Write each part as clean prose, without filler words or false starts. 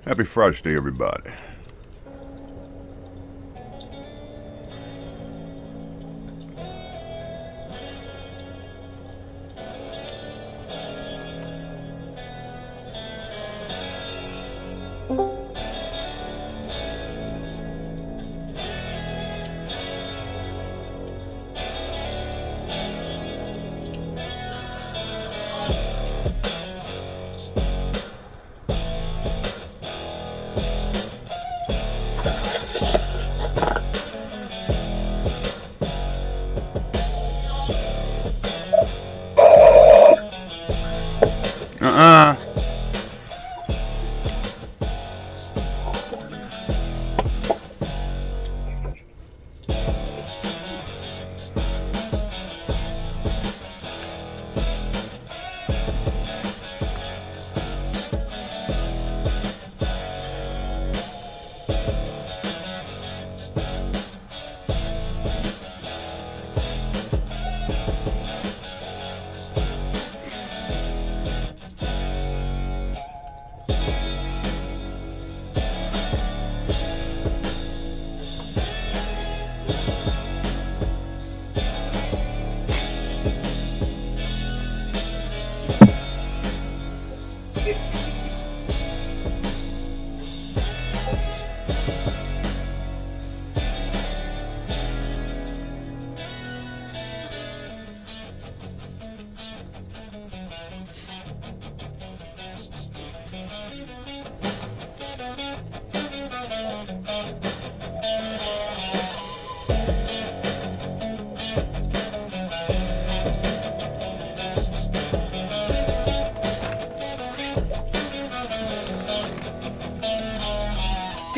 Happy Fristay, everybody.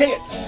Kick it.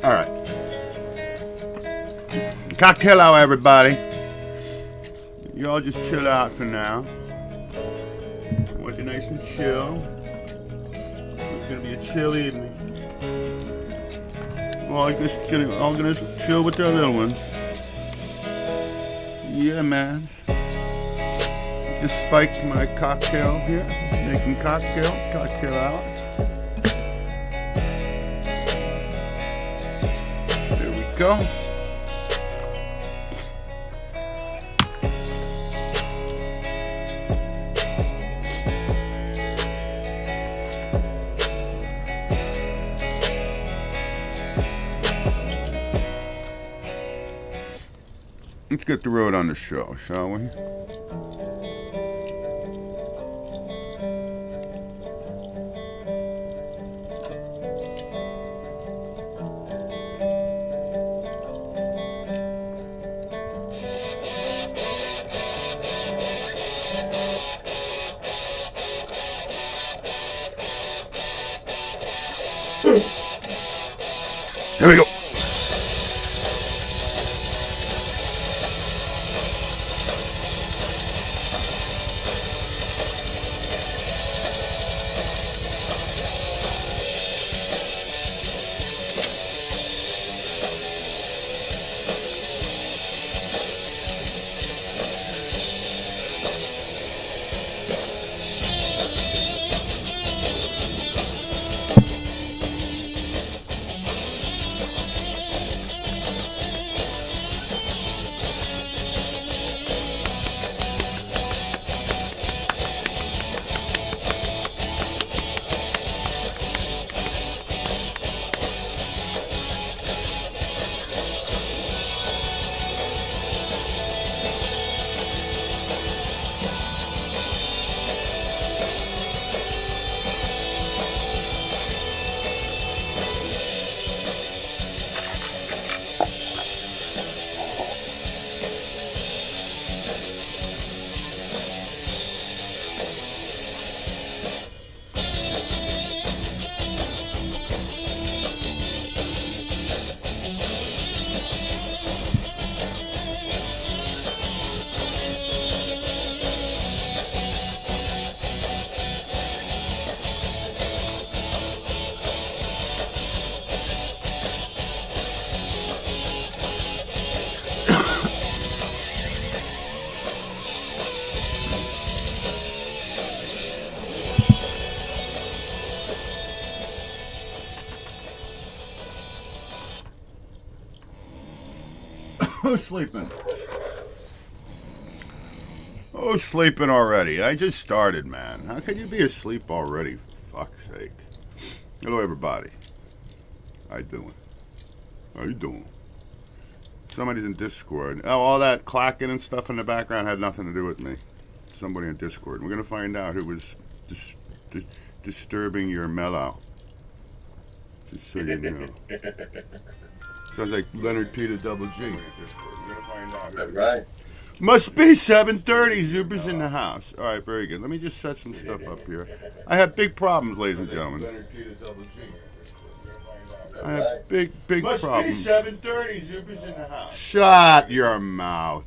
All right. Cocktail hour, everybody. Y'all just chill out for now. Want you nice and chill. It's gonna be a chill evening. All gonna chill with their little ones. Yeah, man. Just spiked my cocktail here. Making cocktail hour. There we go. Let's get the road on the show, shall we? Here we go. Who's sleeping? Who's sleeping already? I just started, man. How can you be asleep already, for fuck's sake? Hello, everybody. How you doing? How you doing? Somebody's in Discord. Oh, all that clacking and stuff in the background had nothing to do with me. Somebody in Discord. We're going to find out who was disturbing your mellow. Just so you know. Sounds like Leonard Peter Double G. We're gonna find out. That's right. Must be 7:30. Zuber's in the house. All right, very good. Let me just set some stuff up here. I have big problems, ladies and gentlemen. Leonard Peter Double G. I have big Must problems. Must be 7:30. Zuber's in the house. Shut your mouth.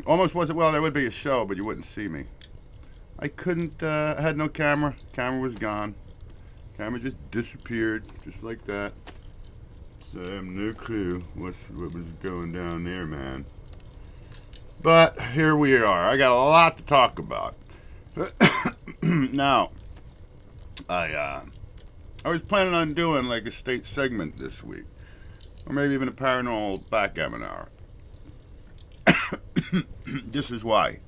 Almost wasn't. Well, there would be a show, but you wouldn't see me. I couldn't. I had no camera. Camera was gone. Camera just disappeared, just like that. So I have no clue what was going down there, man. But here we are. I got a lot to talk about. Now, I was planning on doing like a state segment this week, or maybe even a paranormal backgammon hour. This is why.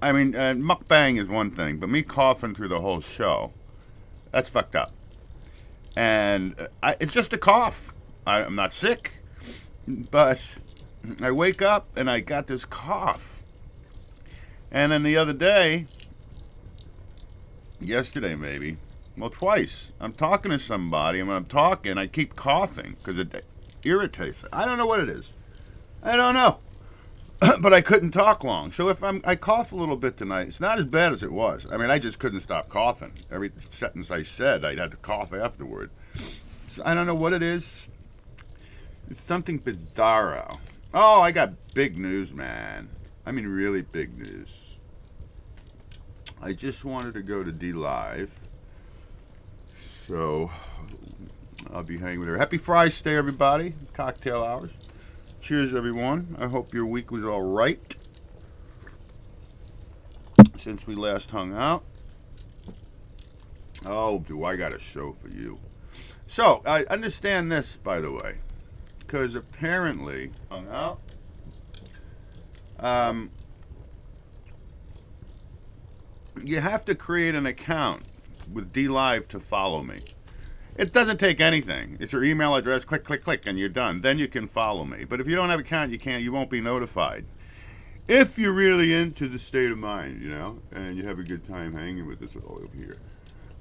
I mean, mukbang is one thing, but me coughing through the whole show, that's fucked up. And it's just a cough. I'm not sick, but I wake up and I got this cough. And then the other day, yesterday maybe, well, twice, I'm talking to somebody, and when I'm talking, I keep coughing because it irritates. I don't know what it is. I don't know. But I couldn't talk long. So if I cough a little bit tonight, it's not as bad as it was. I mean, I just couldn't stop coughing. Every sentence I said, I'd have to cough afterward. So I don't know what it is. It's something bizarro. Oh, I got big news, man. I mean, really big news. I just wanted to go to D Live. So I'll be hanging with her. Happy Fristay, everybody. Cocktail hours. Cheers, everyone. I hope your week was all right since we last hung out. Oh, do I got a show for you. So, I understand this, by the way, because apparently, hung out, you have to create an account with DLive to follow me. It doesn't take anything. It's your email address, click, click, click, and you're done. Then you can follow me. But if you don't have an account, you won't be notified. If you're really into the state of mind, you know, and you have a good time hanging with us all over here.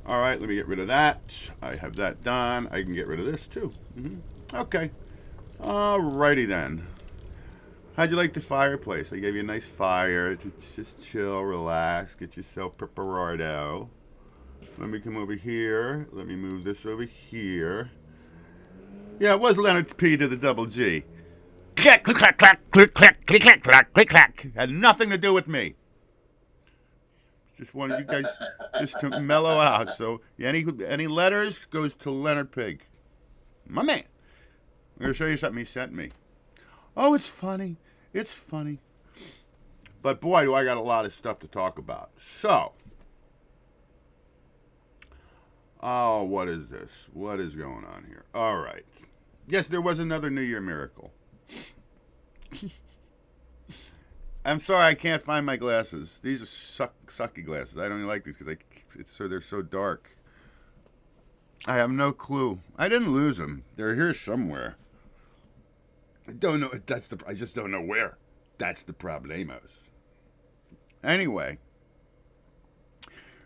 All right, let me get rid of that. I have that done. I can get rid of this, too. Okay. All righty, then. How'd you like the fireplace? I gave you a nice fire. Just chill, relax, get yourself preparado. Let me come over here. Let me move this over here. Yeah, it was Leonard P to the double G. Click, click, clack, clack, click, clack, click, clack, clack, click, clack. Had nothing to do with me. Just wanted you guys just to mellow out. So any letters goes to Leonard Pig. My man. I'm going to show you something he sent me. Oh, it's funny. It's funny. But boy, do I got a lot of stuff to talk about. So. Oh, what is this? What is going on here? All right. Yes, there was another New Year miracle. I'm sorry I can't find my glasses. These are sucky glasses. I don't even like these because they're so dark. I have no clue. I didn't lose them. They're here somewhere. I don't know. I just don't know where. That's the problemos. Anyway.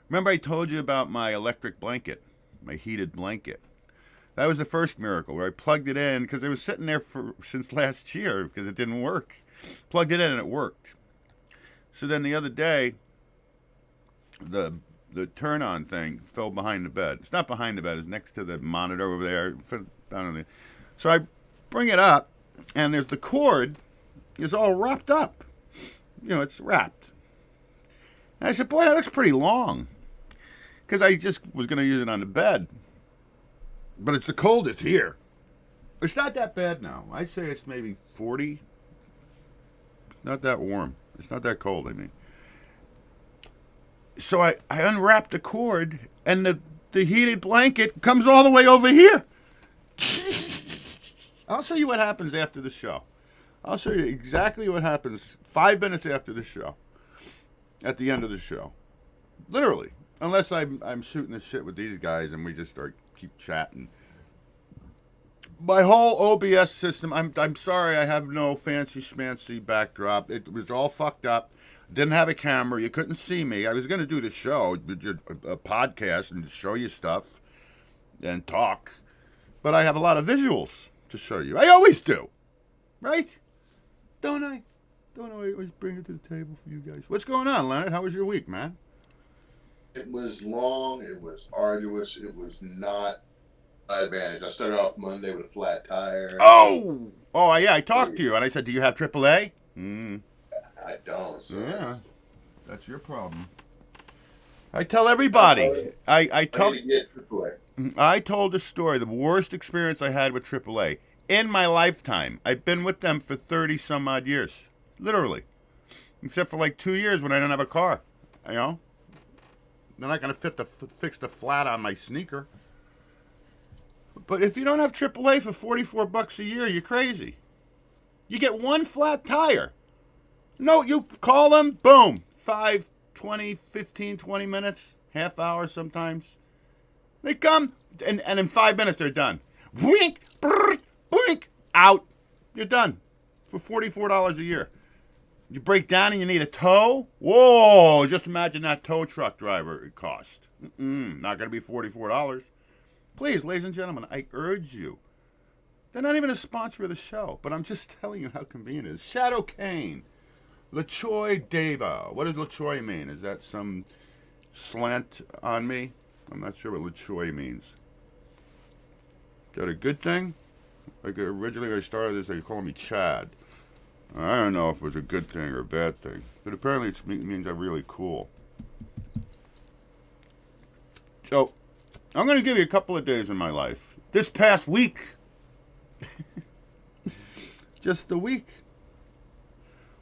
Remember I told you about my electric blanket, my heated blanket. That was the first miracle where I plugged it in because it was sitting there since last year because it didn't work. Plugged it in and it worked. So then the other day, the turn-on thing fell behind the bed. It's not behind the bed. It's next to the monitor over there. So I bring it up, and there's the cord is all wrapped up. You know, it's wrapped. And I said, boy, that looks pretty long. Because I just was going to use it on the bed. But it's the coldest here. It's not that bad now. I'd say it's maybe 40. It's not that warm. It's not that cold, I mean. So I unwrapped the cord, and the heated blanket comes all the way over here. I'll show you what happens after the show. I'll show you exactly what happens 5 minutes after the show. At the end of the show. Literally. Unless I'm shooting the shit with these guys and we just keep chatting. My whole OBS system, I'm sorry I have no fancy schmancy backdrop. It was all fucked up. Didn't have a camera. You couldn't see me. I was going to do the show, a podcast, and show you stuff and talk. But I have a lot of visuals to show you. I always do. Right? Don't I? Don't I always bring it to the table for you guys? What's going on, Leonard? How was your week, man? It was long. It was arduous. It was not advantage. I started off Monday with a flat tire. Oh, yeah. I talked to you, and I said, "Do you have AAA?" I don't. So yeah, that's your problem. I tell everybody. I tell. I need to get AAA. I told the story. The worst experience I had with AAA in my lifetime. I've been with them for 30 some odd years, literally, except for like 2 years when I didn't have a car. You know, they're not gonna fix the flat on my sneaker. But if you don't have AAA for $44 a year, you're crazy. You get one flat tire. No, you call them, boom, 5, 20, 15, 20 minutes, half hour sometimes. They come, and in 5 minutes they're done. Wink, brrr, wink, out. You're done for $44 a year. You break down and you need a tow? Whoa, just imagine that tow truck driver it cost. Not going to be $44. Please, ladies and gentlemen, I urge you. They're not even a sponsor of the show, but I'm just telling you how convenient it is. Shadow Cane. LaChoy Deva. What does LaChoy mean? Is that some slant on me? I'm not sure what LaChoy means. Is that a good thing? Like originally I started this, they called me Chad. I don't know if it was a good thing or a bad thing, but apparently it means I'm really cool. So, I'm going to give you a couple of days in my life. This past week. Just the week.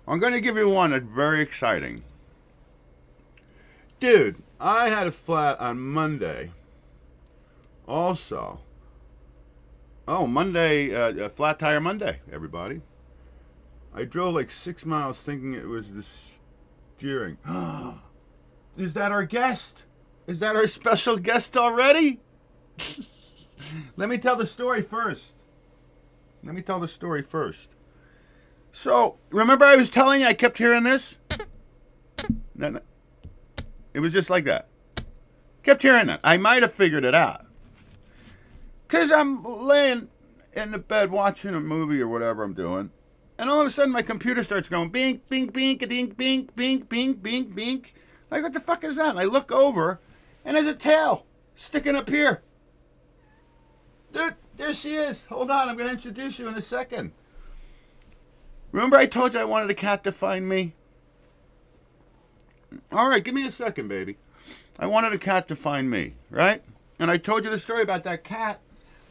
I'm going to give you one that's very exciting. Dude, I had a flat on Monday. Also. Oh, Monday, Flat Tire Monday, everybody. I drove like 6 miles thinking it was the steering. Is that our guest? Is that our special guest already? Let me tell the story first. So, remember I was telling you I kept hearing this? No. It was just like that. Kept hearing that. I might have figured it out. Because I'm laying in the bed watching a movie or whatever I'm doing. And all of a sudden my computer starts going bink, bink, bink, dink, bink, bink, bink, bink, bink. Like, what the fuck is that? And I look over and there's a tail sticking up here. Dude, there she is. Hold on, I'm going to introduce you in a second. Remember I told you I wanted a cat to find me? All right, give me a second, baby. I wanted a cat to find me, right? And I told you the story about that cat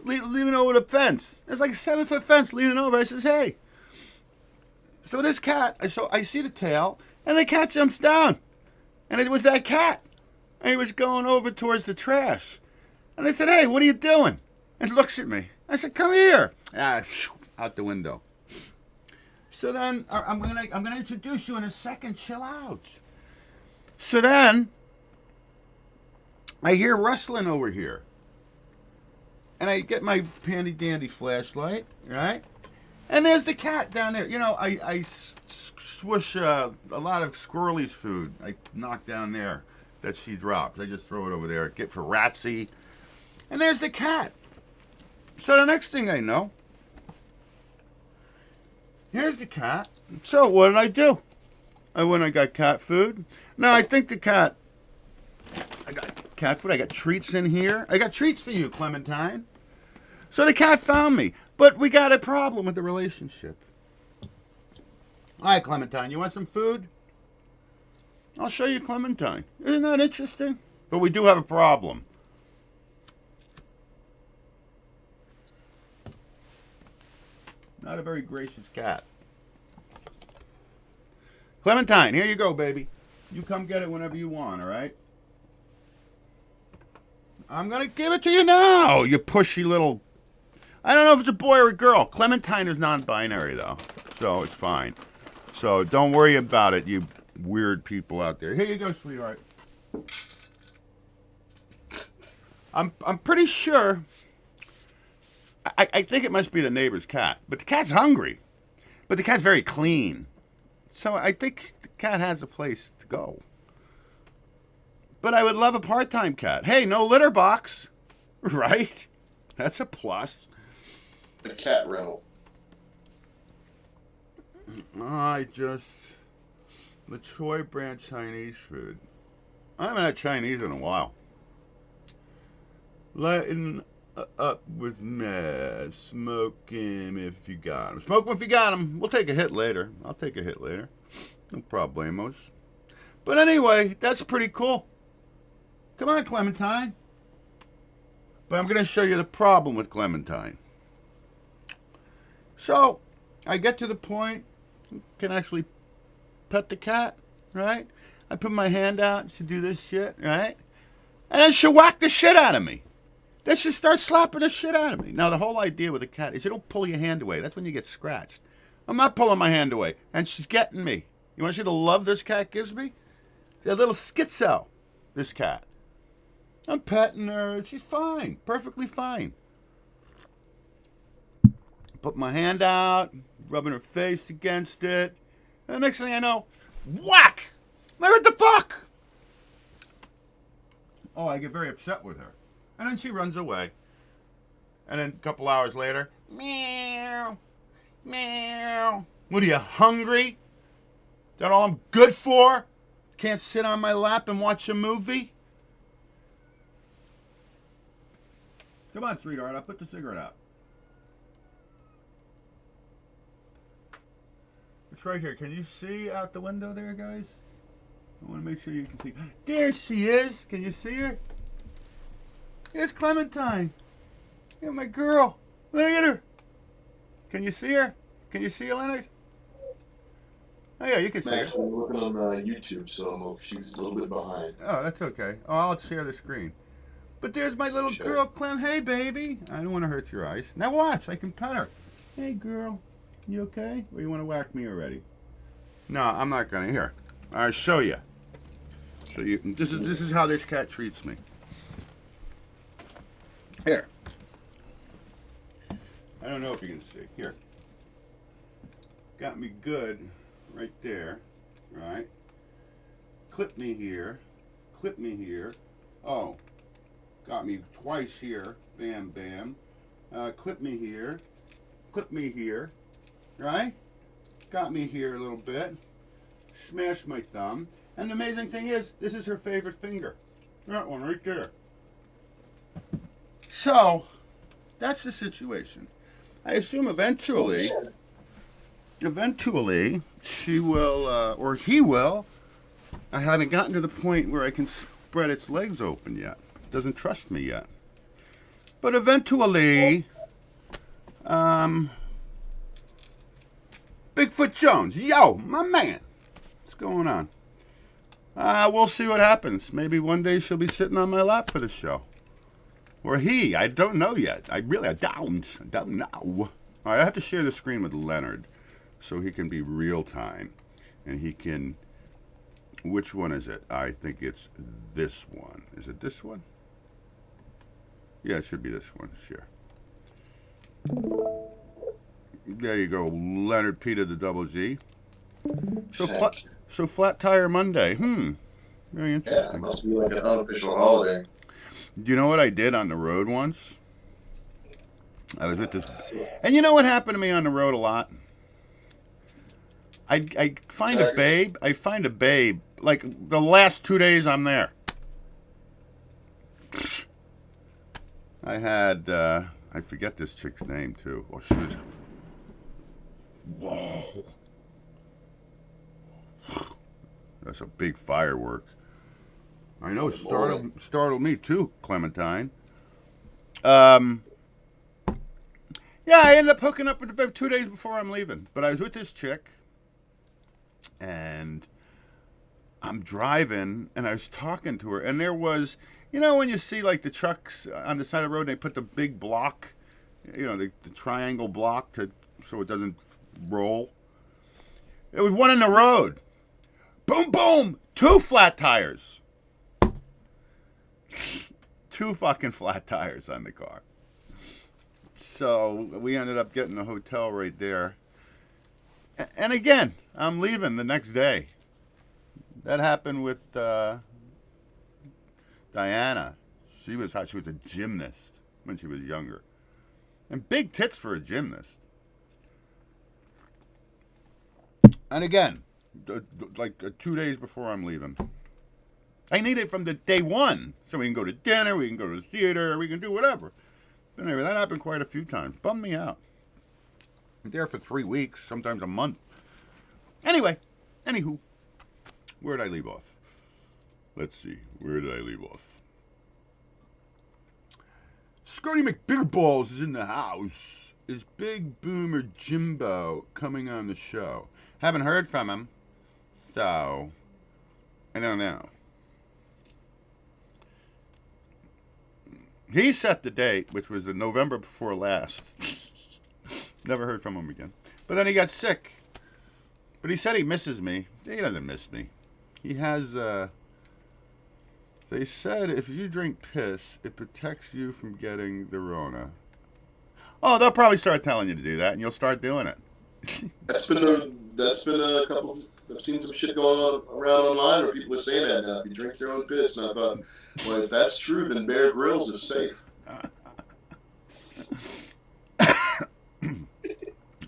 leaning over the fence. It's like a 7-foot fence leaning over. I says, hey. So this cat, I see the tail, and the cat jumps down. And it was that cat. And he was going over towards the trash. And I said, hey, what are you doing? And he looks at me. I said, come here. Out the window. So then, I'm gonna introduce you in a second. Chill out. So then, I hear rustling over here. And I get my handy-dandy flashlight, right? And there's the cat down there. You know, I swish a lot of Squirrely's food. I knock down there that she drops. I just throw it over there. Get for Ratsy. And there's the cat. So the next thing I know, here's the cat. So what did I do? I went and got cat food. Now I think the cat, I got cat food. I got treats in here. I got treats for you, Clementine. So the cat found me. But we got a problem with the relationship. All right, Clementine, you want some food? I'll show you Clementine. Isn't that interesting? But we do have a problem. Not a very gracious cat. Clementine, here you go, baby. You come get it whenever you want, all right? I'm going to give it to you now, you pushy little... I don't know if it's a boy or a girl. Clementine is non-binary, though, so it's fine. So don't worry about it, you weird people out there. Here you go, sweetheart. I'm pretty sure... I think it must be the neighbor's cat. But the cat's hungry. But the cat's very clean. So I think the cat has a place to go. But I would love a part-time cat. Hey, no litter box. Right? That's a plus. A cat rental. LaChoy brand Chinese food. I haven't had Chinese in a while. Lighten up with me. Smoke him if you got him. Smoke him if you got him. We'll take a hit later. I'll take a hit later. No problemos. But anyway, that's pretty cool. Come on, Clementine. But I'm going to show you the problem with Clementine. So, I get to the point, can actually pet the cat, right? I put my hand out, she do this shit, right? And then she'll whack the shit out of me. Then she starts slapping the shit out of me. Now, the whole idea with a cat is you don't pull your hand away. That's when you get scratched. I'm not pulling my hand away, and she's getting me. You want to see the love this cat gives me? A little schizo, this cat. I'm petting her. She's fine. Perfectly fine. Put my hand out, rubbing her face against it. And the next thing I know, whack! Like, what the fuck? Oh, I get very upset with her. And then she runs away. And then a couple hours later, meow, meow. What are you, hungry? Is that all I'm good for? Can't sit on my lap and watch a movie? Come on, sweetheart, I'll put the cigarette out. It's right here. Can you see out the window there, guys? I want to make sure you can see. There she is. Can you see her? Here's Clementine. Yeah, my girl. Look at her. Can you see her? Can you see her, Leonard? Oh, yeah, you can see her. Actually, I'm looking on YouTube, so I'm a little bit behind. Oh, that's okay. Oh, I'll share the screen. But there's my little girl, Clem. Hey, baby. I don't want to hurt your eyes. Now watch. I can pet her. Hey, girl. You okay? Or you want to whack me already? No, I'm not going to. Here. I'll show you. So this is how this cat treats me. Here. I don't know if you can see. Here. Got me good right there. Right? Clip me here. Clip me here. Oh. Got me twice here. Bam, bam. Clip me here. Clip me here. Right? Got me here a little bit. Smashed my thumb. And the amazing thing is, this is her favorite finger. That one right there. So, that's the situation. I assume eventually she will, or he will. I haven't gotten to the point where I can spread its legs open yet. It doesn't trust me yet. But eventually, Bigfoot Jones, yo, my man. What's going on? We'll see what happens. Maybe one day she'll be sitting on my lap for the show. Or he. I don't know yet. I don't know. All right, I have to share the screen with Leonard so he can be real time. And he can... Which one is it? I think it's this one. Is it this one? Yeah, it should be this one. Share. There you go. Leonard Peter the double G. So flat tire Monday. Very interesting. Yeah, it must be like an unofficial holiday. Do you know what I did on the road once? I was with this... And you know what happened to me on the road a lot? I find a babe. I find a babe. Like, the last 2 days I'm there. I had... I forget this chick's name, too. Well, she was... Whoa. That's a big firework. I know, it startled me too, Clementine. Yeah, I ended up hooking up about 2 days before I'm leaving. But I was with this chick, and I'm driving, and I was talking to her, and there was, you know, when you see like the trucks on the side of the road, they put the big block, you know, the triangle block so it doesn't roll. It was one in the road. Boom, boom! 2 flat tires. 2 fucking flat tires on the car. So we ended up getting a hotel right there. And again, I'm leaving the next day. That happened with Diana. She was hot. She was a gymnast when she was younger. And big tits for a gymnast. And again, like 2 days before I'm leaving. I need it from the day one. So we can go to dinner, we can go to the theater, we can do whatever. But anyway, that happened quite a few times. Bummed me out. I'm there for 3 weeks, sometimes a month. Anyway, anywho, where did I leave off? Let's see, where did I leave off? Scotty McBigballs is in the house. Is Big Boomer Jimbo coming on the show? Haven't heard from him, so I don't know. He set the date, which was the November before last. Never heard from him again. But then he got sick. But he said he misses me. He doesn't miss me. He has, they said if you drink piss, it protects you from getting the Rona. Oh, they'll probably start telling you to do that, and you'll start doing it. That's been a couple. I've seen some shit going on around online where people are saying that now. If you drink your own piss, and I thought, well, if that's true, then Bear Grylls is safe.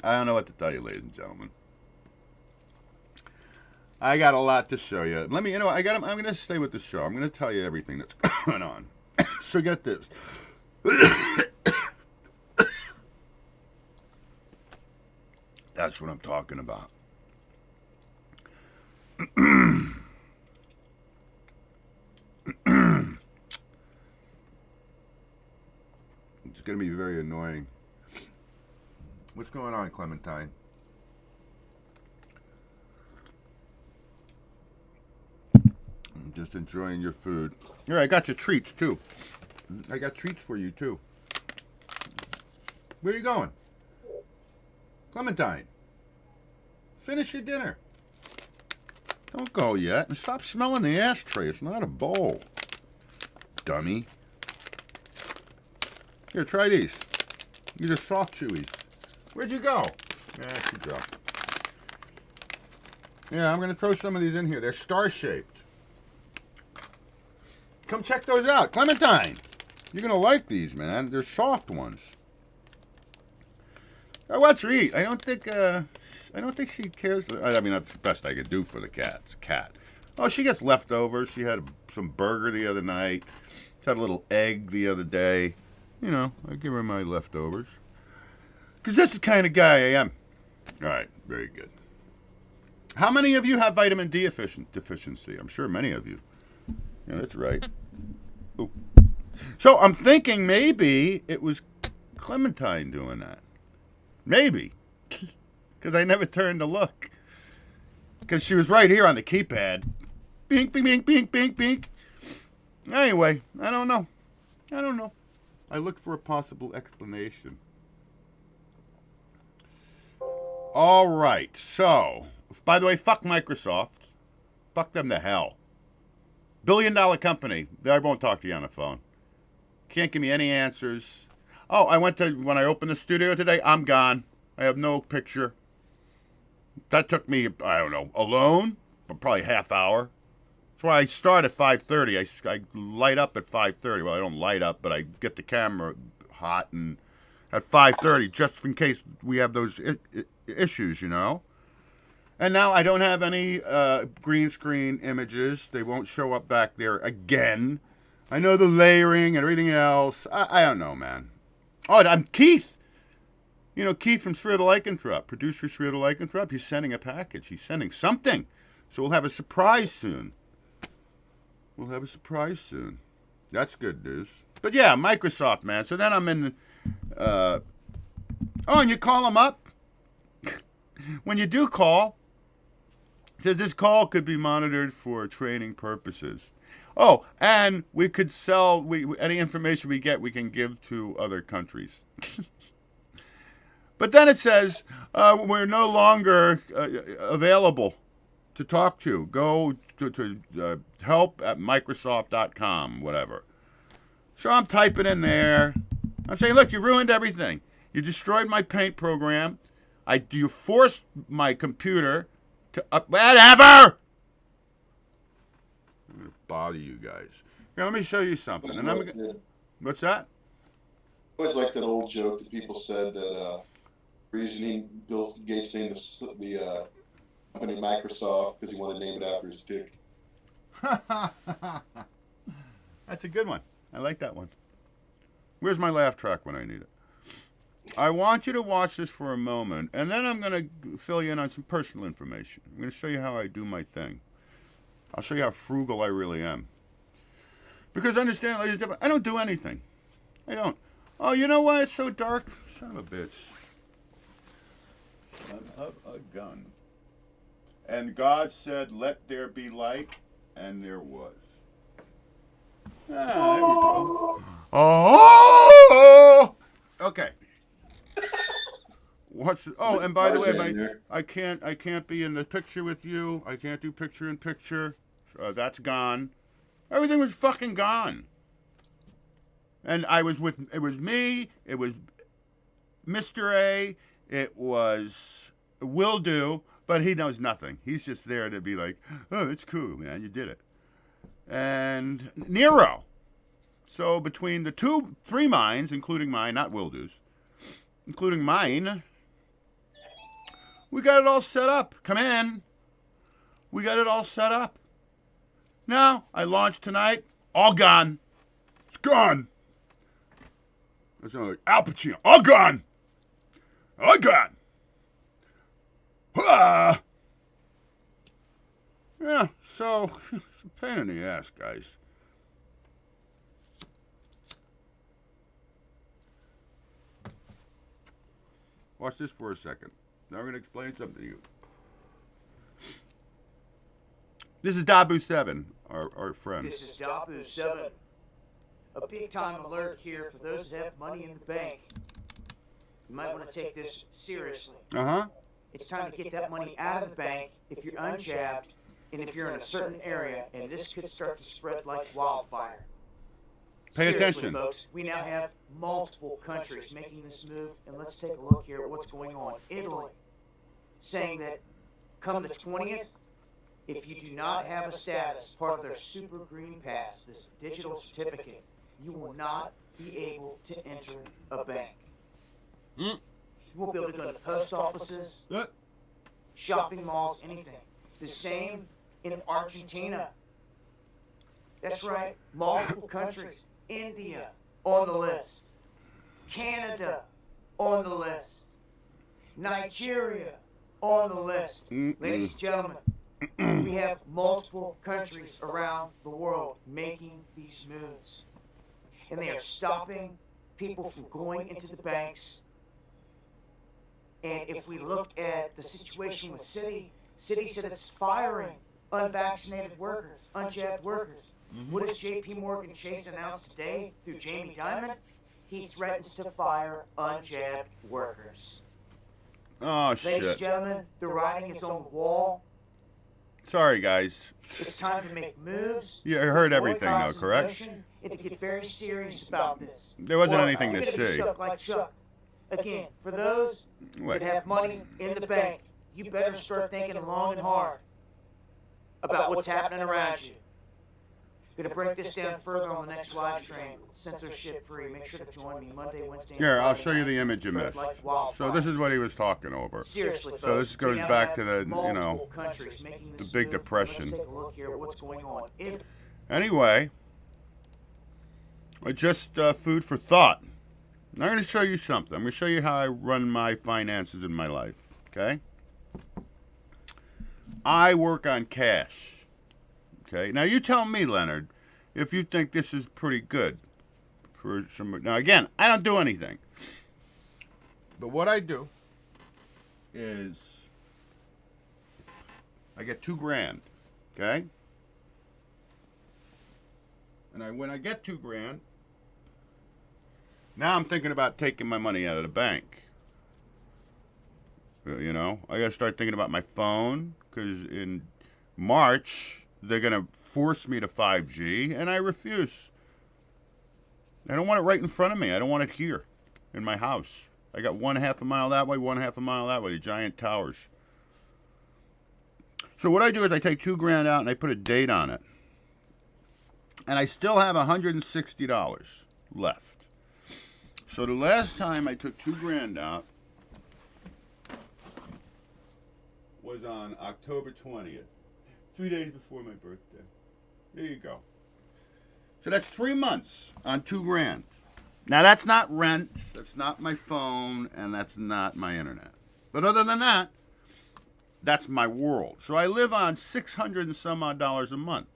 I don't know what to tell you, ladies and gentlemen. I got a lot to show you. I'm going to stay with the show. I'm going to tell you everything that's going on. So get this. That's what I'm talking about. It's going to be very annoying. What's going on, Clementine? I'm just enjoying your food. Here, I got your treats, too. I got treats for you, too. Where are you going? Clementine, finish your dinner. Don't go yet. And stop smelling the ashtray. It's not a bowl. Dummy. Here, try these. These are soft chewies. Where'd you go? There you go. Yeah, I'm going to throw some of these in here. They're star-shaped. Come check those out. Clementine, you're going to like these, man. They're soft ones. I watch her eat. I don't think she cares. I mean, that's the best I could do for the cat. It's a cat. Oh, she gets leftovers. She had some burger the other night. She had a little egg the other day. You know, I give her my leftovers. Because that's the kind of guy I am. All right, very good. How many of you have vitamin D deficiency? I'm sure many of you. Yeah, that's right. Ooh. So I'm thinking maybe it was Clementine doing that. Maybe. Because I never turned to look. Because she was right here on the keypad. Bink, bink, bink, bink, bink, bink. Anyway, I don't know. I looked for a possible explanation. All right. So, by the way, fuck Microsoft. Fuck them to hell. $1 billion company. I won't talk to you on the phone. Can't give me any answers. Oh, when I opened the studio today, I'm gone. I have no picture. That took me, I don't know, alone, but probably half hour. That's why I start at 5:30. I light up at 5:30. Well, I don't light up, but I get the camera hot and at 5:30, just in case we have those issues, you know. And now I don't have any green screen images. They won't show up back there again. I know the layering and everything else. I don't know, man. Oh, I'm Keith. You know, Keith from Srita Lycanthrope, producer Srita Lycanthrope, he's sending a package. He's sending something. So we'll have a surprise soon. That's good news. But yeah, Microsoft, man. So then I'm in... and you call them up? When you do call, it says this call could be monitored for training purposes. Oh, and we could sell... any information we get, we can give to other countries. But then it says, we're no longer available to talk to. Go to help at Microsoft.com, whatever. So I'm typing in there. I'm saying, look, you ruined everything. You destroyed my paint program. You forced my computer to... whatever! I'm going to bother you guys. Here, let me show you something. What's that? I always like that old joke that people said that... reasoning Bill Gates named the company Microsoft because he wanted to name it after his dick. That's a good one. I like that one. Where's my laugh track when I need it? I want you to watch this for a moment, and then I'm going to fill you in on some personal information. I'm going to show you how I do my thing. I'll show you how frugal I really am. Because understand, ladies and gentlemen, I don't do anything. I don't. Oh, you know why it's so dark? Son of a bitch. Son of a gun. And God said, let there be light, and there was. Ah, there we go. Oh! Okay. What's oh, and by the way, I can't be in the picture with you. I can't do picture in picture. That's gone. Everything was fucking gone. And I was with, it was me, it was Mr. A, it was Will Do, but he knows nothing. He's just there to be like, oh, that's cool, man, you did it. And Nero. So between the three minds, including mine, not Will Do's, including mine, we got it all set up. Come in. We got it all set up. Now, I launched tonight, all gone. It's gone. That's like Al Pacino. All gone. All gone. Ah. Yeah, so it's a pain in the ass, guys. Watch this for a second. Now I'm going to explain something to you. This is Dabu7, our friend. This is Dabu7. A big time alert here for those that have money in the bank. You might want to take this seriously. Uh-huh. It's time to get that money out of the bank if you're unjabbed and if you're in a certain area, and this could start to spread like wildfire. Pay Seriously, attention. Folks, we now have multiple countries making this move, and let's take a look here at what's going on. Italy, saying that come the 20th, if you do not have a status, part of their Super Green Pass, this digital certificate, you will not be able to enter a bank. You won't be able to go to post offices, shopping malls, anything. The same in Argentina. That's right, multiple countries. India on the list. Canada on the list. Nigeria on the list. Ladies and gentlemen, we have multiple countries around the world making these moves. And they are stopping people from going into the banks. And if we look at the situation with Citi said it's firing unvaccinated workers, unjabbed workers. What does J.P. Morgan Chase announce today through Jamie Dimon? He threatens to fire unjabbed workers. Oh, shit. Ladies and gentlemen, the writing is on the wall. Sorry, guys. It's time to make moves. You heard everything, though, correct? And to get very serious about this. There wasn't anything to see. Stuck like Chuck. Again, for those that have money in the bank, you better start thinking long and hard about what's happening around you. Going to break this down further on the next live stream, censorship free. Make sure to join me Monday, Wednesday, and Here, I'll Friday show you night. the image you missed. So this is what he was talking over. Seriously, folks, so this goes back to the, multiple countries making the this Big move. Depression. Let's take a look here at what's going on. Anyway, just food for thought. I'm going to show you something. I'm going to show you how I run my finances in my life, okay? I work on cash, okay? Now, you tell me, Leonard, if you think this is pretty good for some. Now, again, I don't do anything. But what I do is I get $2,000, okay? And when I get $2,000, now I'm thinking about taking my money out of the bank. You know, I got to start thinking about my phone, because in March, they're going to force me to 5G, and I refuse. I don't want it right in front of me. I don't want it here in my house. I got 1/2 a mile that way, 1/2 a mile that way, the giant towers. So what I do is I take $2,000 out and I put a date on it. And I still have $160 left. So the last time I took $2,000 out was on October 20th, 3 days before my birthday. There you go. So that's 3 months on $2,000. Now that's not rent, that's not my phone, and that's not my internet. But other than that, that's my world. So I live on $600 and some odd a month.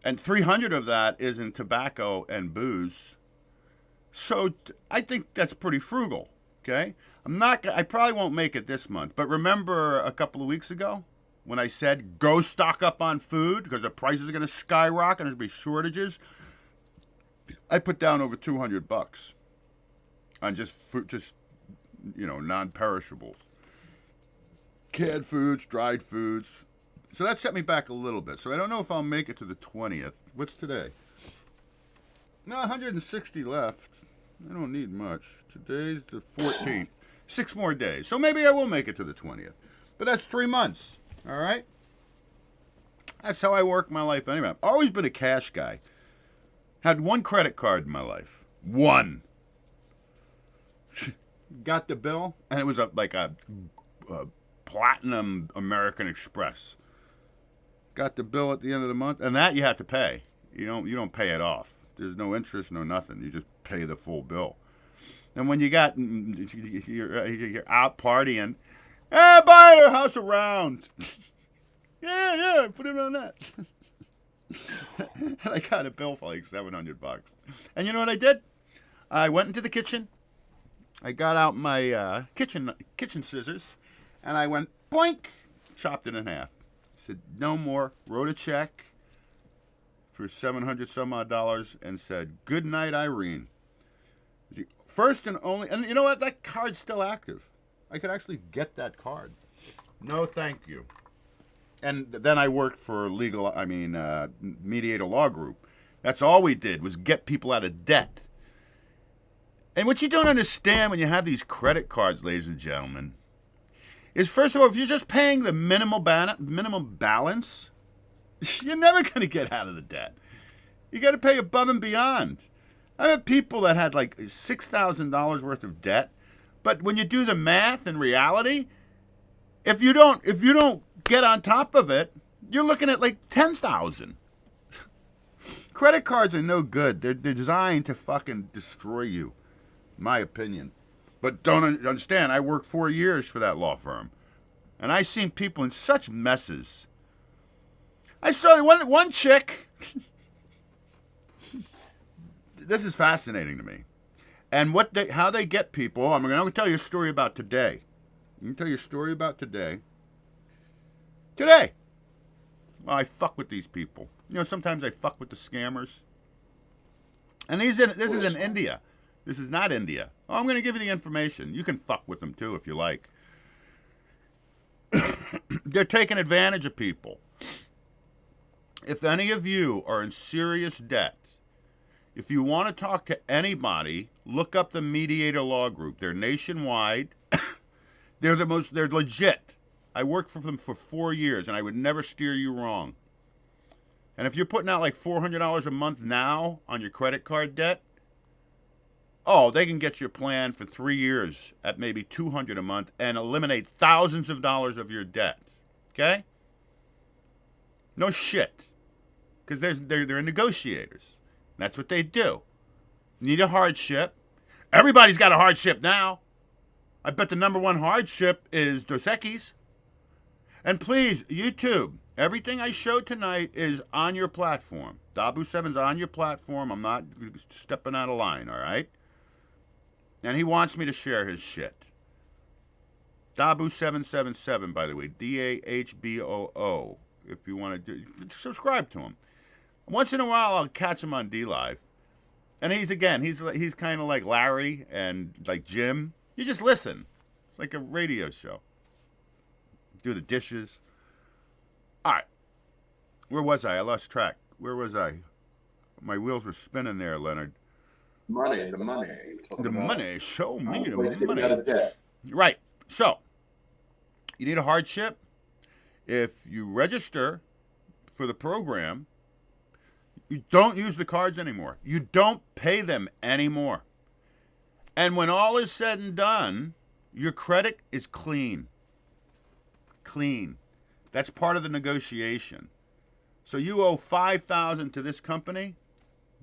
And 300 of that is in tobacco and booze. So I think that's pretty frugal, okay? I probably won't make it this month, but remember a couple of weeks ago when I said go stock up on food because the prices are going to skyrocket and there's going to be shortages? I put down over $200 on just food, non-perishables. Canned foods, dried foods. So that set me back a little bit. So I don't know if I'll make it to the 20th. What's today? No, 160 left. I don't need much. Today's the 14th. 6 more days. So maybe I will make it to the 20th. But that's 3 months. All right? That's how I work my life anyway. I've always been a cash guy. Had 1 credit card in my life. 1. Got the bill, and it was like a platinum American Express. Got the bill at the end of the month, and that you have to pay. You don't pay it off. There's no interest, no nothing. You just pay the full bill. And when you're out partying, buy your house around. yeah, put it on that. And I got a bill for like $700. And you know what I did? I went into the kitchen. I got out my kitchen scissors, and I went boink, chopped it in half. Said no more. Wrote a check for $700 some odd and said good night, Irene. The first and only, and you know what? That card's still active. I could actually get that card. No, thank you. And then I worked for Mediator Law Group. That's all we did was get people out of debt. And what you don't understand when you have these credit cards, ladies and gentlemen, is first of all, if you're just paying the minimum balance, you're never going to get out of the debt. You got to pay above and beyond. I have people that had like $6,000 worth of debt, but when you do the math in reality, if you don't get on top of it, you're looking at like $10,000. Credit cards are no good. They're designed to fucking destroy you, my opinion. But don't understand, I worked 4 years for that law firm, and I seen people in such messes. I saw one chick. This is fascinating to me, and how they get people. I'm going to tell you a story about today. I'm going to tell you a story about today. Today. Well, I fuck with these people. Sometimes I fuck with the scammers. And this is in India. This is not India. Oh, I'm going to give you the information. You can fuck with them too if you like. They're taking advantage of people. If any of you are in serious debt, if you want to talk to anybody, look up the Mediator Law Group. They're nationwide. They're legit. I worked for them for 4 years, and I would never steer you wrong. And if you're putting out like $400 a month now on your credit card debt, they can get you a plan for 3 years at maybe $200 a month and eliminate thousands of dollars of your debt. Okay? No shit. Because they're negotiators. That's what they do. Need a hardship. Everybody's got a hardship now. I bet the number one hardship is Dos Equis. And please, YouTube, everything I showed tonight is on your platform. Dabu7's on your platform. I'm not stepping out of line, all right? And he wants me to share his shit. Dabu777, by the way, DAHBOO. If you want to subscribe to him. Once in a while, I'll catch him on D-Live. And he's kind of like Larry and like Jim. You just listen. It's like a radio show. Do the dishes. All right. Where was I? I lost track. Where was I? My wheels were spinning there, Leonard. The money. Show me the money. Right. So, you need a hardship. If you register for the program, you don't use the cards anymore. You don't pay them anymore. And when all is said and done, your credit is clean. Clean. That's part of the negotiation. So you owe $5,000 to this company,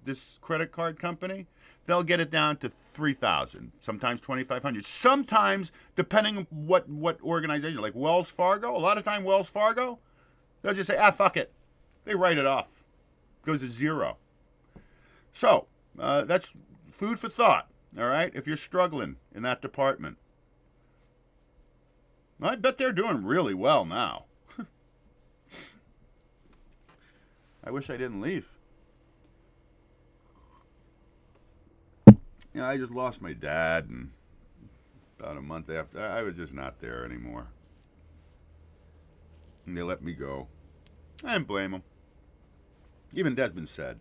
this credit card company. They'll get it down to $3,000, sometimes $2,500. Sometimes, depending on what organization, like Wells Fargo, a lot of time Wells Fargo, they'll just say, fuck it. They write it off. It goes to zero. So, that's food for thought, all right, if you're struggling in that department. I bet they're doing really well now. I wish I didn't leave. You know, I just lost my dad, and about a month after, I was just not there anymore. And they let me go. I didn't blame them. Even Desmond said.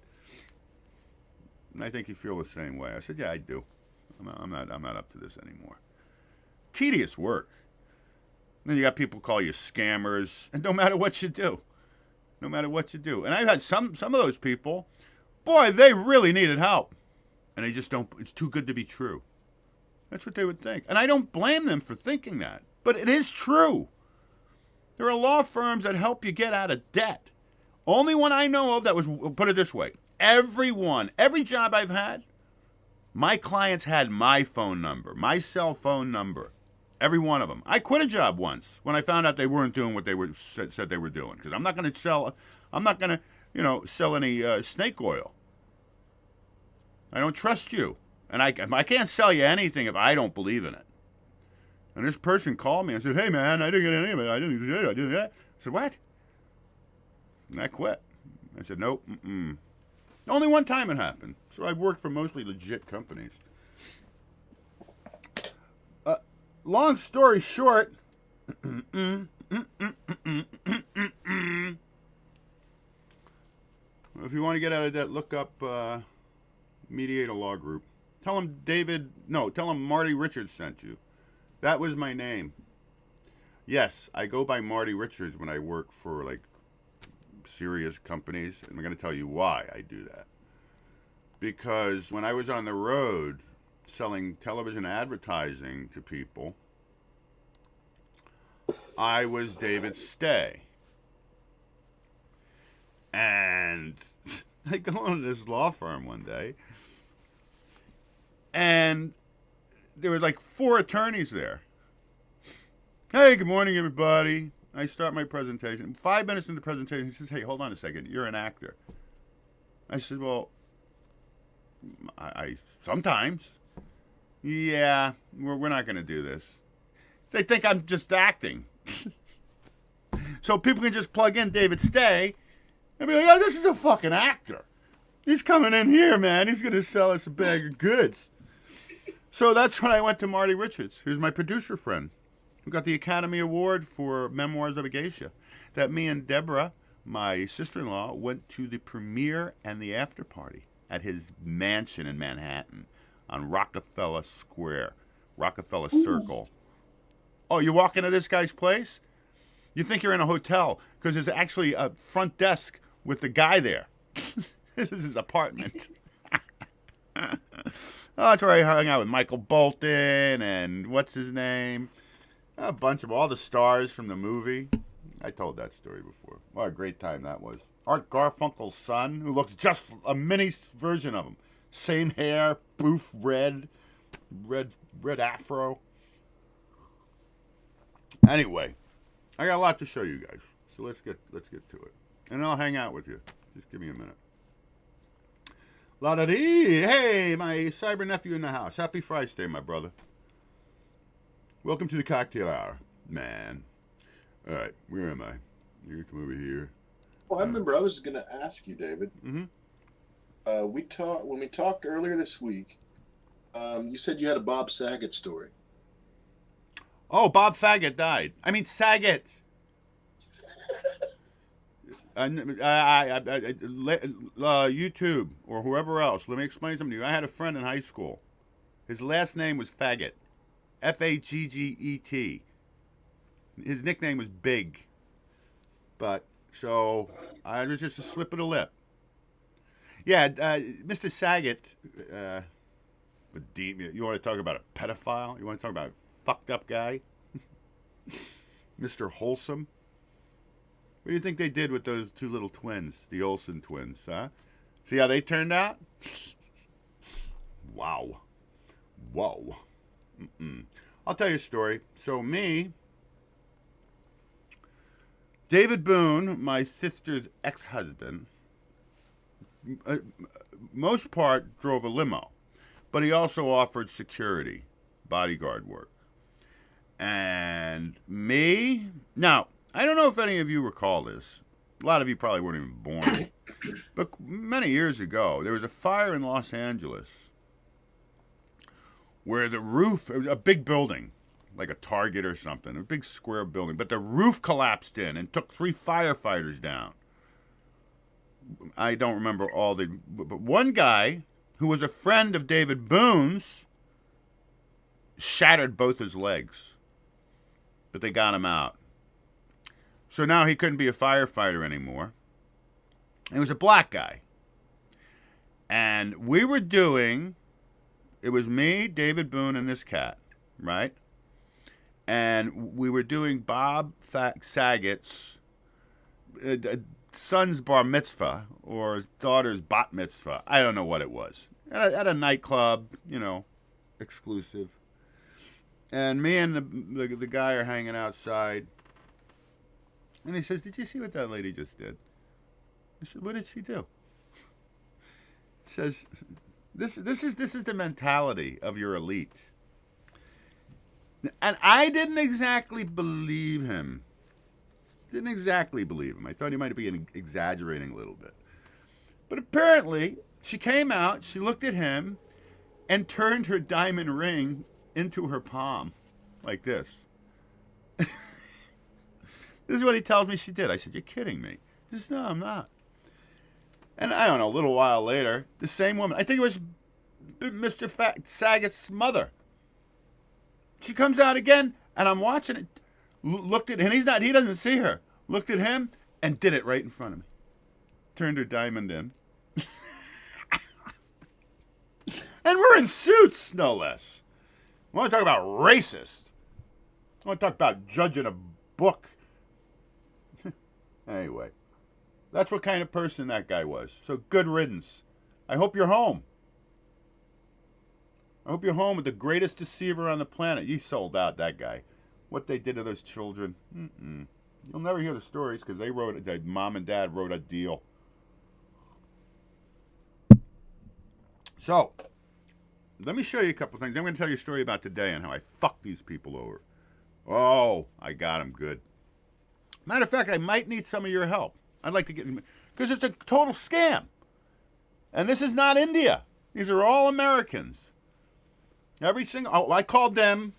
And I think you feel the same way. I said, yeah, I do. I'm not up to this anymore. Tedious work. Then you got people call you scammers, and no matter what you do. No matter what you do. And I've had some of those people, boy, they really needed help. And they just don't, it's too good to be true. That's what they would think. And I don't blame them for thinking that. But it is true. There are law firms that help you get out of debt. Only one I know of that was, put it this way, every job I've had, my clients had my phone number, my cell phone number. Every one of them. I quit a job once when I found out they weren't doing what they said they were doing. Because I'm not going to sell any snake oil. I don't trust you. And I can't sell you anything if I don't believe in it. And this person called me and said, hey, man, I didn't get any of it. I didn't that. I said, what? And I quit. I said, nope. Only one time it happened. So I've worked for mostly legit companies. Long story short, if you want to get out of debt, look up Mediator Law Group. Tell them Marty Richards sent you. That was my name. Yes, I go by Marty Richards when I work for like serious companies, and I'm going to tell you why I do that. Because when I was on the road selling television advertising to people, I was David Stay. And I go into this law firm one day, and there were like 4 attorneys there. Hey, good morning, everybody. I start my presentation. 5 minutes into the presentation, he says, hey, hold on a second. You're an actor. I said, well, I sometimes. Yeah, we're not going to do this. They think I'm just acting. So people can just plug in David Stay and be like, oh, this is a fucking actor. He's coming in here, man. He's going to sell us a bag of goods. So that's when I went to Marty Richards, who's my producer friend, who got the Academy Award for Memoirs of a Geisha. That me and Deborah, my sister-in-law, went to the premiere and the after party at his mansion in Manhattan on Rockefeller Square, Rockefeller Circle. Oh, you walk into this guy's place? You think you're in a hotel because there's actually a front desk with the guy there. This is his apartment. Oh, that's where I hung out with Michael Bolton and what's his name? A bunch of all the stars from the movie. I told that story before. What a great time that was. Art Garfunkel's son, who looks just a mini version of him. Same hair, poof, red afro. Anyway, I got a lot to show you guys, so let's get to it, and I'll hang out with you. Just give me a minute. La da dee! Hey, my cyber nephew in the house. Happy Fristay, my brother. Welcome to the cocktail hour, man. All right, where am I? You come over here. Well, I remember I was going to ask you, David. Mm-hmm. When we talked earlier this week. You said you had a Bob Saget story. Oh, Bob Faggot died. I mean, Saget. YouTube or whoever else. Let me explain something to you. I had a friend in high school. His last name was Faggot. Fagget. His nickname was Big. But, so, I was just a slip of the lip. Yeah, Mr. Saget, you want to talk about a pedophile? You want to talk about a fucked up guy? Mr. Wholesome? What do you think they did with those 2 little twins, the Olsen twins, huh? See how they turned out? Wow. Whoa. I'll tell you a story. So David Boone, my sister's ex-husband, most part drove a limo. but he also offered security, bodyguard work. And me, now, I don't know if any of you recall this. A lot of you probably weren't even born. But many years ago, there was a fire in Los Angeles where the roof, it was a big building, like a Target or something, a big square building, but the roof collapsed in and took 3 firefighters down. I don't remember all the, but one guy who was a friend of David Boone's shattered both his legs, but they got him out. So now he couldn't be a firefighter anymore. He was a black guy. And we were doing, it was me, David Boone, and this cat, right? And we were doing Bob Saget's son's bar mitzvah or his daughter's bat mitzvah. I don't know what it was. At a nightclub, you know, exclusive. And me and the guy are hanging outside. And he says, "Did you see what that lady just did?" I said, "What did she do?" He says, This is the mentality of your elite. And I didn't exactly believe him. I thought he might be exaggerating a little bit. But apparently, she came out, she looked at him, and turned her diamond ring into her palm, like this. This is what he tells me she did. I said, "You're kidding me." He says, "No, I'm not." And I don't know, a little while later, the same woman, I think it was Mr. Saget's mother. She comes out again, and I'm watching it. Looked at him, and he doesn't see her. Looked at him, and did it right in front of me. Turned her diamond in. And we're in suits, no less. I want to talk about racist. I want to talk about judging a book. Anyway, that's what kind of person that guy was. So good riddance. I hope you're home. I hope you're home with the greatest deceiver on the planet. You sold out, that guy. What they did to those children. You'll never hear the stories because their mom and dad wrote a deal. So, let me show you a couple things. I'm going to tell you a story about today and how I fucked these people over. Oh, I got them good. Matter of fact, I might need some of your help. I'd like to get, because it's a total scam. And this is not India. These are all Americans. Every single, I called them,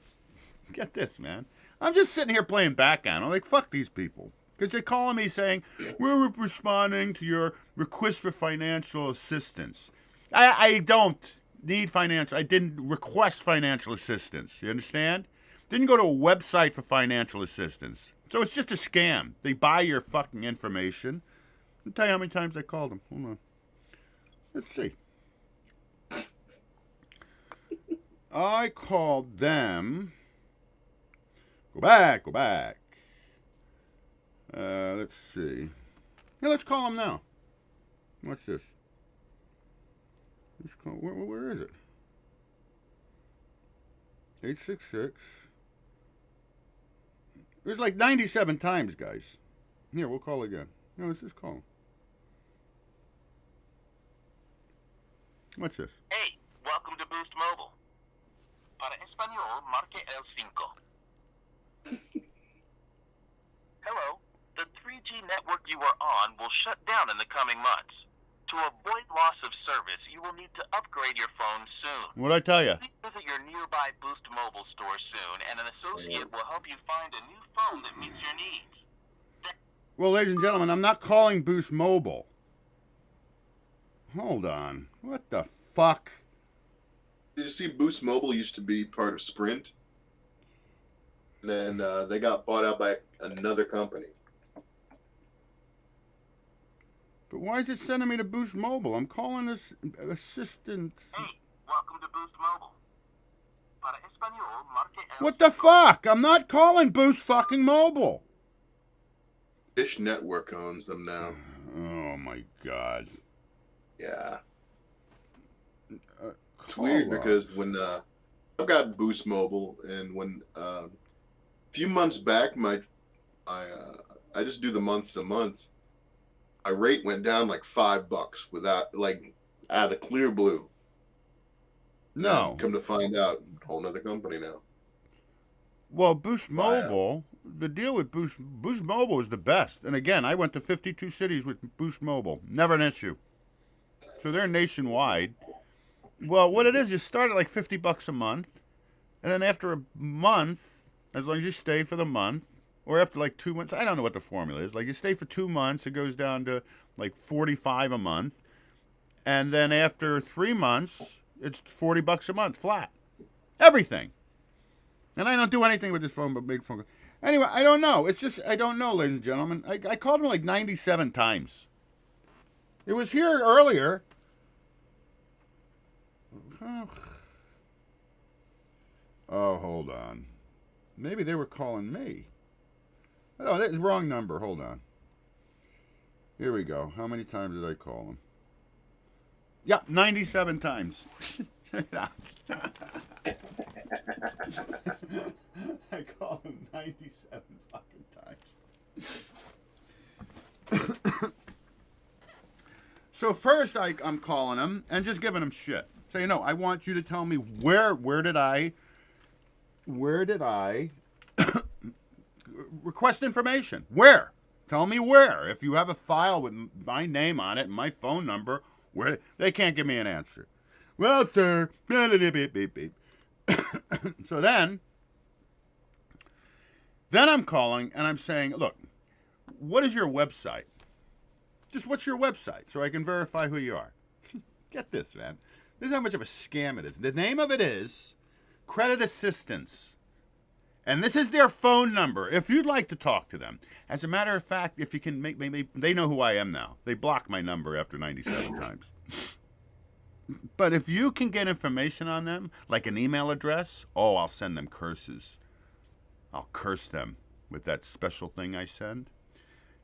get this, man. I'm just sitting here playing backgammon. I'm like, fuck these people. Because they're calling me saying, "We're responding to your request for financial assistance." I don't need financial, I didn't request financial assistance. You understand? Didn't go to a website for financial assistance. So it's just a scam. They buy your fucking information. I'll tell you how many times I called them. Hold on. Let's see. I called them. Go back. Let's see. Yeah, let's call them now. What's this? Let's call, where is it? 866. It was like 97 times, guys. Here, we'll call again. No, let's just call. What's this? Hey, welcome to Boost Mobile. Para español, marque el 5. Hello. The 3G network you are on will shut down in the coming months. To avoid loss of service, you will need to upgrade your phone soon. What'd I tell you? Please visit your nearby Boost Mobile store soon, and an associate will help you find a new phone that meets your needs. Well, ladies and gentlemen, I'm not calling Boost Mobile. Hold on. What the fuck? Did you see Boost Mobile used to be part of Sprint? And then they got bought out by another company. But why is it sending me to Boost Mobile? I'm calling this assistant. Hey, welcome to Boost Mobile. Para español, marque el What the fuck? I'm not calling Boost fucking Mobile. Dish Network owns them now. Oh my god. Yeah. It's weird because when I've got Boost Mobile, and when a few months back, I just do the month to month. My rate went down like $5 without, like, out of the clear blue. No. And come to find out, whole nother company now. Well, Boost Wow. Mobile, the deal with Boost Mobile is the best. And again, I went to 52 cities with Boost Mobile. Never an issue. So they're nationwide. Well, what it is, you start at like $50 a month. And then after a month, as long as you stay for the month, or after like 2 months, I don't know what the formula is. Like you stay for 2 months, it goes down to like $45 a month. And then after 3 months, it's $40 a month flat. Everything. And I don't do anything with this phone but make phone calls. Anyway, I don't know. It's just, I don't know, ladies and gentlemen. I called him like 97 times. It was here earlier. Oh, hold on. Maybe they were calling me. Oh, that's the wrong number. Hold on. Here we go. How many times did I call him? Yeah, 97 times. I called him 97 fucking times. So first I'm calling him and just giving him shit. Saying, no, I want you to tell me where did I request information? Where? Tell me where. If you have a file with my name on it and my phone number, where? They can't give me an answer. Well, sir. So then I'm calling and I'm saying, look, what is your website? Just what's your website so I can verify who you are? Get this, man. This is how much of a scam it is. The name of it is Credit Assistance. And this is their phone number if you'd like to talk to them. As a matter of fact, if you can make me, they know who I am now. They blocked my number after 97 times. But if you can get information on them, like an email address, oh, I'll send them curses. I'll curse them with that special thing I send.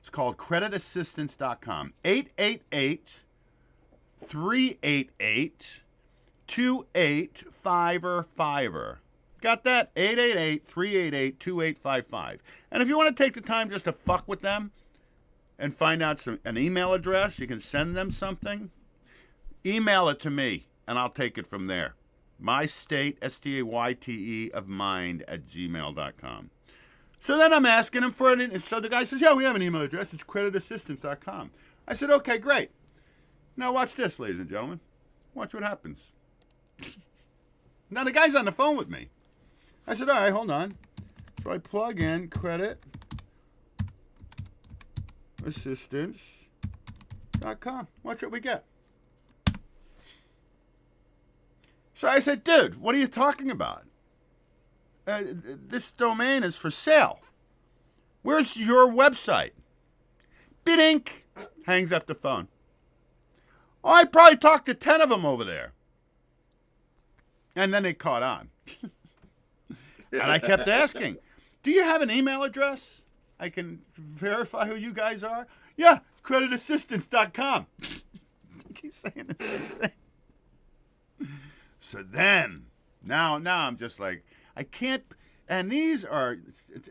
It's called creditassistance.com. 888-388-2855. Got that? 888-388-2855. And if you want to take the time just to fuck with them and find out an email address, you can send them something. Email it to me, and I'll take it from there. MyState, STAYTE of mind @gmail.com. So then I'm asking him for it. So the guy says, yeah, we have an email address. It's creditassistance.com. I said, okay, great. Now watch this, ladies and gentlemen. Watch what happens. Now the guy's on the phone with me. I said, all right, hold on. So I plug in creditassistance.com. Watch what we get. So I said, dude, what are you talking about? This domain is for sale. Where's your website? Bidink. Hangs up the phone. Oh, I probably talked to 10 of them over there. And then they caught on. And I kept asking, do you have an email address? I can verify who you guys are? Yeah, creditassistance.com. I keep saying the same thing. So then, now I'm just like, I can't, and these are,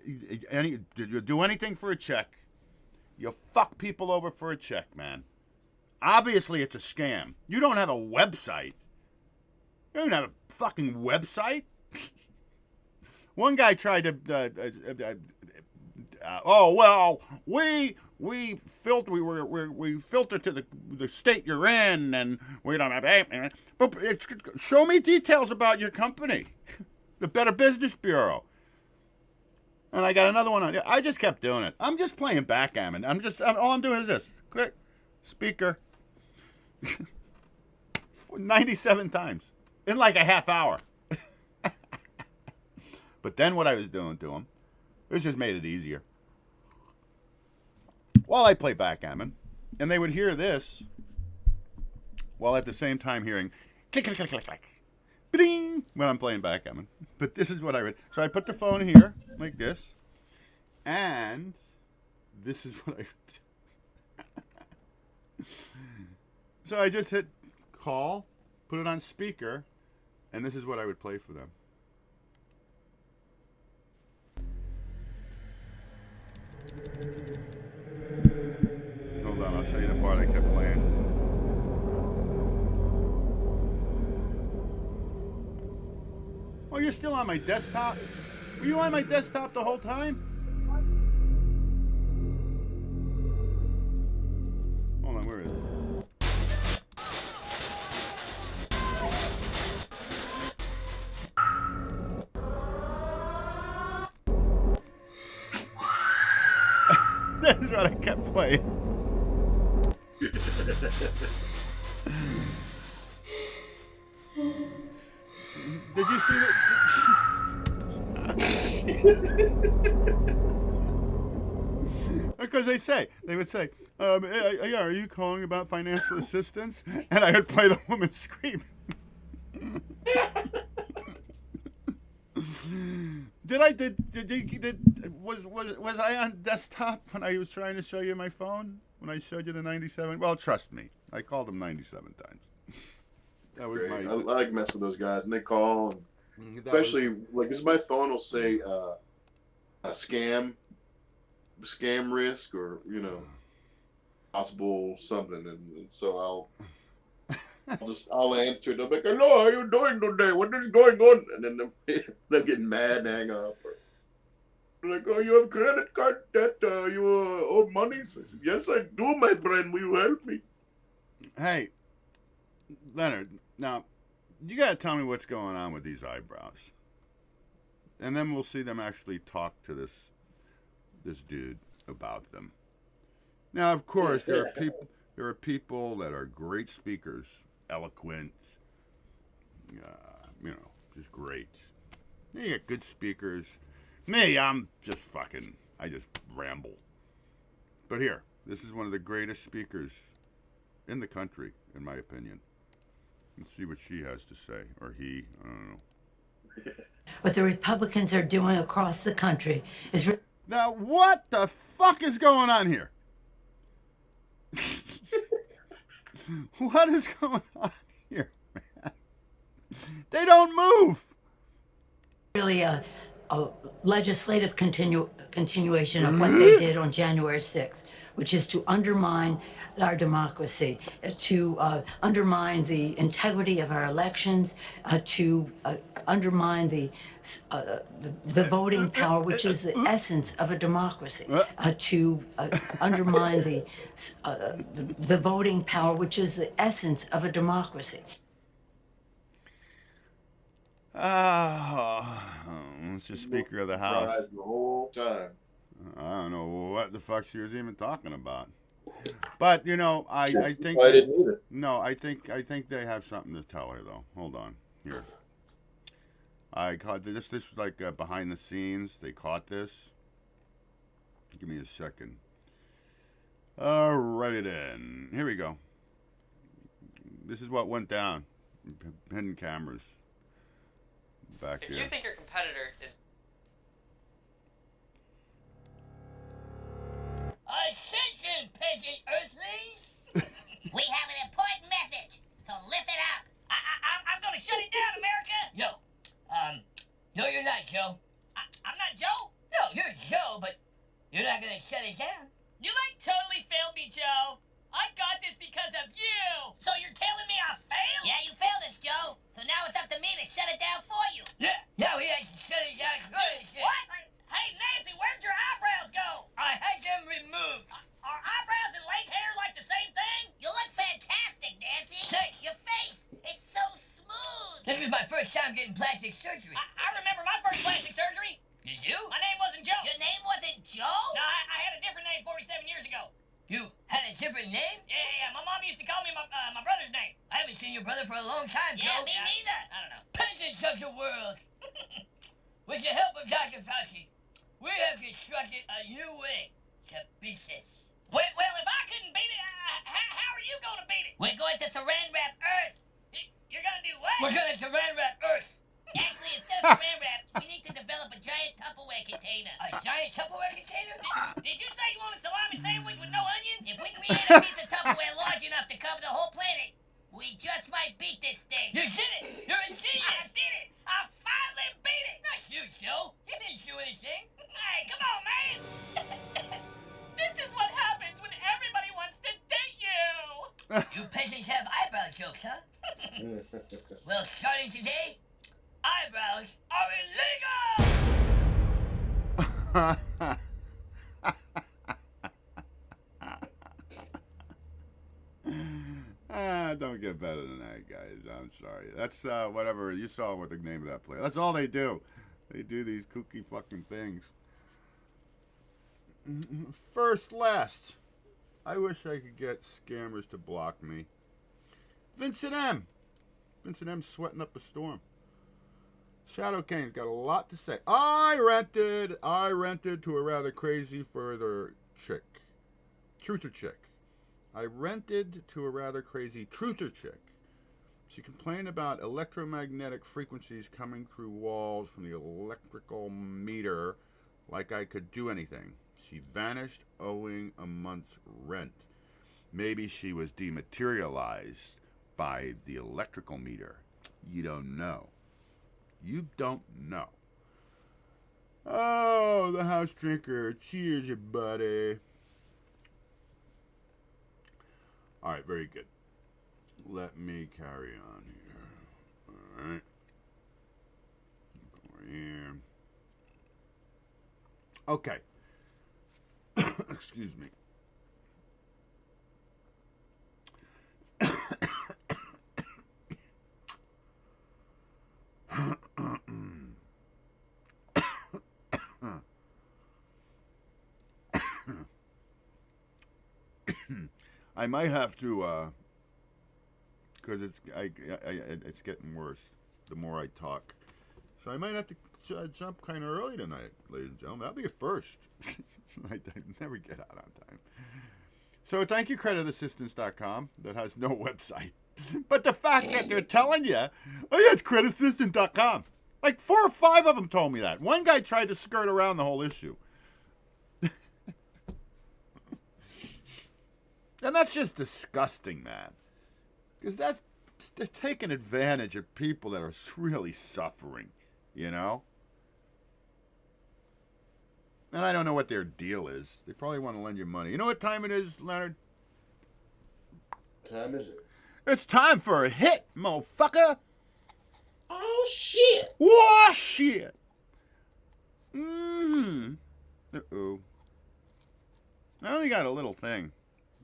you do anything for a check. You fuck people over for a check, man. Obviously, it's a scam. You don't have a website. You don't have a fucking website. One guy tried to, we filter to the state you're in, and we don't have, but show me details about your company, the Better Business Bureau. And I got another one on. I just kept doing it. I'm just playing backgammon. All I'm doing is this. Click, speaker. 97 times in like a half hour. But then what I was doing to them, it just made it easier. While I play backgammon, and they would hear this, while at the same time hearing click, click, click, click, click, ding, when I'm playing backgammon. But this is what I would. So I put the phone here, like this, and this is what I would do. So I just hit call, put it on speaker, and this is what I would play for them. Hold on, I'll show you the part I kept playing. Oh, you're still on my desktop? Were you on my desktop the whole time? Hold on, where is it? That's what I kept playing. Did you see that? Because they would say, yeah, are you calling about financial assistance? And I would play the woman screaming. Was I on desktop when I was trying to show you my phone? When I showed you the 97? Well, trust me, I called them 97 times. That was Great. my. I like mess with those guys, and they call, and especially like this. My phone will say a scam risk, or possible something, and so I'll answer it. They'll be like, "Hello, how are you doing today? What is going on?" And then they're getting mad and hang up. Or, like, oh, you have a credit card that you owe money? So I said, yes, I do, my friend. Will you help me? Hey, Leonard, now, you got to tell me what's going on with these eyebrows. And then we'll see them actually talk to this dude about them. Now, of course, there are people that are great speakers, eloquent, just great. You got good speakers. Me, I'm just I just ramble. But here, this is one of the greatest speakers in the country, in my opinion. Let's see what she has to say, or he, I don't know. What the Republicans are doing across the country is... Now, what the fuck is going on here? What is going on here, man? They don't move. Really a legislative continuation of what they did on January 6th, which is to undermine our democracy, to undermine the integrity of our elections, to undermine the voting power, which is the essence of a democracy, to undermine the voting power, which is the essence of a democracy. It's the Speaker of the House. The whole time. I don't know what the fuck she was even talking about. But I think I didn't either. No, I think they have something to tell her though. Hold on, here. I caught this. This was like behind the scenes. They caught this. Give me a second. I'll write it in. Here we go. This is what went down. Hidden cameras. Back if here. you think your competitor is... Attention, peasant earthlings! We have an important message, so listen up. I'm gonna shut it down, America! Yo, no you're not, Joe. I'm not Joe? No, you're Joe, but you're not gonna shut it down. You totally failed me, Joe. I got this because of you! So you're telling me I failed? Yeah, you failed us, Joe. So now it's up to me to shut it down for you. Yeah, now he has to shut it down. What? Hey, Nancy, where'd your eyebrows go? I had them removed. Are eyebrows and leg hair like the same thing? You look fantastic, Nancy. Thanks. Your face, it's so smooth. This was my first time getting plastic surgery. I remember my first plastic surgery. Did you? My name wasn't Joe. Your name wasn't Joe? No, I had a different name 47 years ago. You had a different name? Yeah. My mom used to call me my brother's name. I haven't seen your brother for a long time, Joe. Yeah, me neither. I don't know. Peasants of the world. With the help of Dr. Fauci, we have constructed a new way to beat this. Well, if I couldn't beat it, how are you going to beat it? We're going to saran wrap Earth. You're going to do what? We're going to saran wrap Earth. Actually, instead of saran wrap, we need to develop a giant Tupperware container. A giant Tupperware container? Did you say you want a salami sandwich with no onions? If we create a piece of Tupperware large enough to cover the whole planet, we just might beat this thing. You did it! You're a genius! I did it! I finally beat it! Not you, Joe. You didn't do anything. Hey, come on, man! This is what happens when everybody wants to date you! You peasants have eyebrow jokes, huh? Well, starting today, eyebrows are illegal! Don't get better than that, guys. I'm sorry. That's whatever. You saw what the name of that play. That's all they do. They do these kooky fucking things. First, last. I wish I could get scammers to block me. Vincent M. Vincent M. sweating up a storm. Shadow Kane's got a lot to say. I rented to a rather crazy further chick. Truther chick. I rented to a rather crazy truther chick. She complained about electromagnetic frequencies coming through walls from the electrical meter like I could do anything. She vanished owing a month's rent. Maybe she was dematerialized by the electrical meter. You don't know. You don't know. Oh, the house drinker. Cheers, you buddy. All right, very good. Let me carry on here. All right. Over here. Okay. Excuse me. I might have to, because it's getting worse the more I talk. So I might have to jump kind of early tonight, ladies and gentlemen. That'll be a first. I never get out on time. So thank you, creditassistance.com, that has no website. But the fact that they're telling you, oh yeah, it's creditassistance.com. Like 4 or 5 of them told me that. One guy tried to skirt around the whole issue. And that's just disgusting, man. Because they're taking advantage of people that are really suffering, you know? And I don't know what their deal is. They probably want to lend you money. You know what time it is, Leonard? What time is it? It's time for a hit, motherfucker. Oh, shit. Whoa, shit. Mm-hmm. Uh-oh. I only got a little thing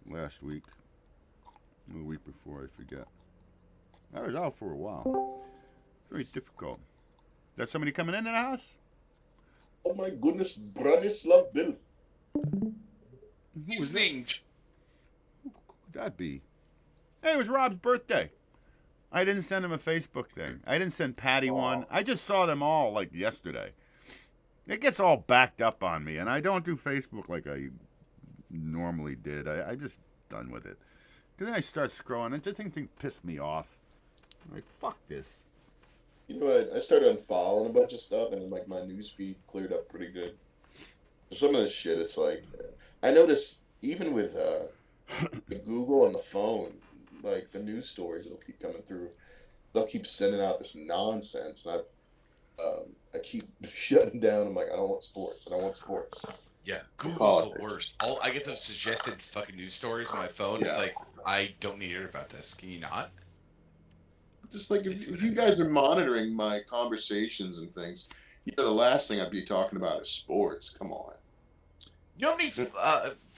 last week. The week before, I forget. I was out for a while. Very difficult. Got somebody coming into the house? Oh my goodness, Branislav Bill. Who's named? Who could that be? Hey, it was Rob's birthday. I didn't send him a Facebook thing. I didn't send Patty one. I just saw them all like yesterday. It gets all backed up on me, and I don't do Facebook like I normally did. I just done with it. Because then I start scrolling, and just thing pissed me off. I'm like, fuck this. You know what? I started unfollowing a bunch of stuff, and like my newsfeed cleared up pretty good. Some of this shit, it's like, I notice even with the Google and the phone, like the news stories that'll keep coming through, they'll keep sending out this nonsense, and I keep shutting down. I'm like, I don't want sports. I don't want sports. Yeah, Google's the worst. I get those suggested fucking news stories on my phone. Yeah. Like, I don't need to hear about this. Can you not? Just like if you guys are monitoring my conversations and things, you know, the last thing I'd be talking about is sports. Come on. You know how many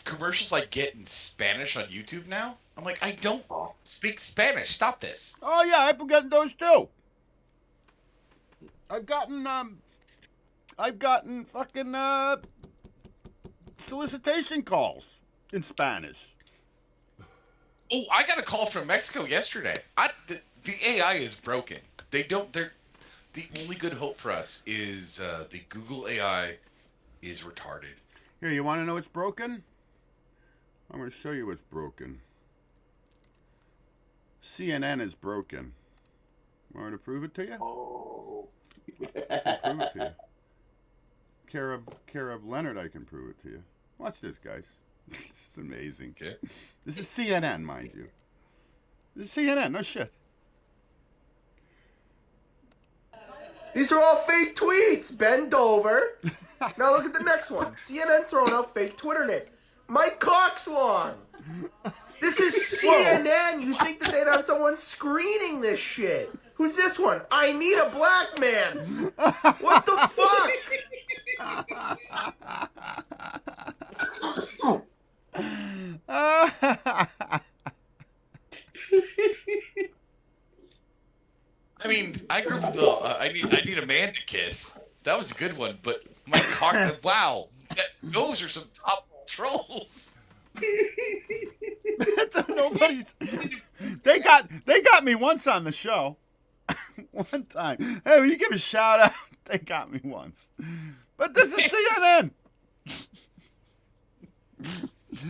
commercials I get in Spanish on YouTube now? I'm like, I don't speak Spanish. Stop this. Oh, yeah, I've been getting those, too. I've gotten fucking, solicitation calls in Spanish. Oh, I got a call from Mexico yesterday. The AI is broken. The only good hope for us is the Google AI is retarded. Here, you want to know what's broken? I'm going to show you what's broken. CNN is broken. Want me to prove it to you? Oh. I can prove it to you. Care of Leonard, I can prove it to you. Watch this, guys. This is amazing. Okay. This is CNN, mind you. This is CNN, no shit. These are all fake tweets. Bend over. Now look at the next one. CNN's throwing out fake Twitter names. Mike Cox long. This is CNN. You think that they'd have someone screening this shit? Who's this one? I need a black man. What the fuck? I mean, I grew up with the I need a man to kiss. That was a good one, but my cock. Wow, those are some top trolls. Nobody's. They got me once on the show. One time. Hey, will you give a shout out? They got me once. But this is CNN.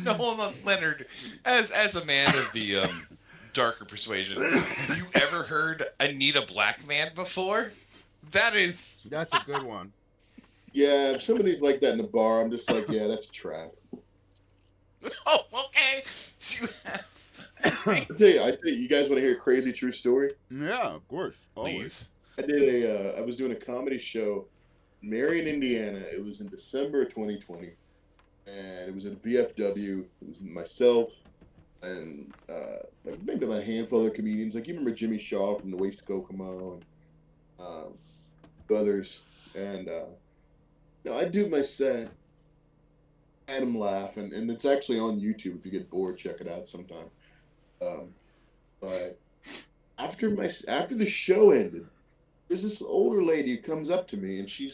No, Leonard, as a man of the darker persuasion, have you ever heard "I need a black man" before? That's a good one. Yeah, if somebody's like that in the bar, I'm just like, yeah, that's a trap. Oh, okay. So you have... I tell you, you guys want to hear a crazy true story? Yeah, of course. Please. I was doing a comedy show in Marion, Indiana. It was in December 2020, and it was at VFW. It was myself and like maybe about a handful of comedians. Like you remember Jimmy Shaw from the Waste Kokomo and others. And I do my set. Had him laugh, and it's actually on YouTube. If you get bored, check it out sometime. But after the show ended, there's this older lady who comes up to me, and she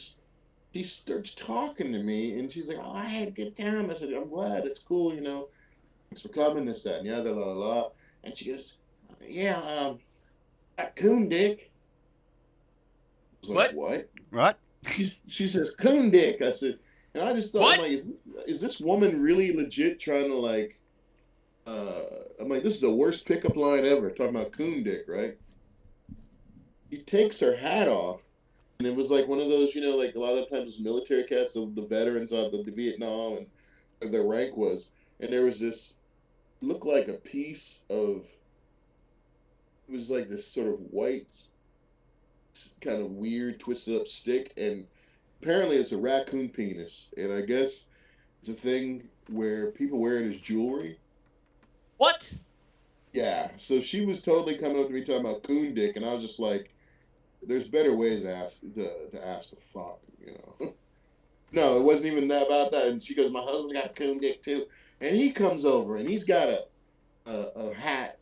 starts talking to me, and she's like, "Oh, I had a good time." I said, "I'm glad. It's cool, you know. Thanks for coming." This, that, and the other, la la la. And she goes, "Yeah, that coon dick." I was like, What? What? She says, "Coon dick." I said, and I just thought, What? I'm like, is this woman really legit trying to like? I'm like, this is the worst pickup line ever. Talking about coon dick, right? He takes her hat off, and it was like one of those, you know, like a lot of times military cats, the veterans of the Vietnam, and what their rank was, and there was this, looked like a piece of, it was like this sort of white, kind of weird twisted up stick, and apparently it's a raccoon penis, and I guess it's a thing where people wear it as jewelry. What? Yeah, so she was totally coming up to me talking about coon dick, and I was just like, there's better ways to ask to fuck, you know. No, it wasn't even about that. And she goes, "My husband's got a coon dick too." And he comes over, and he's got a hat,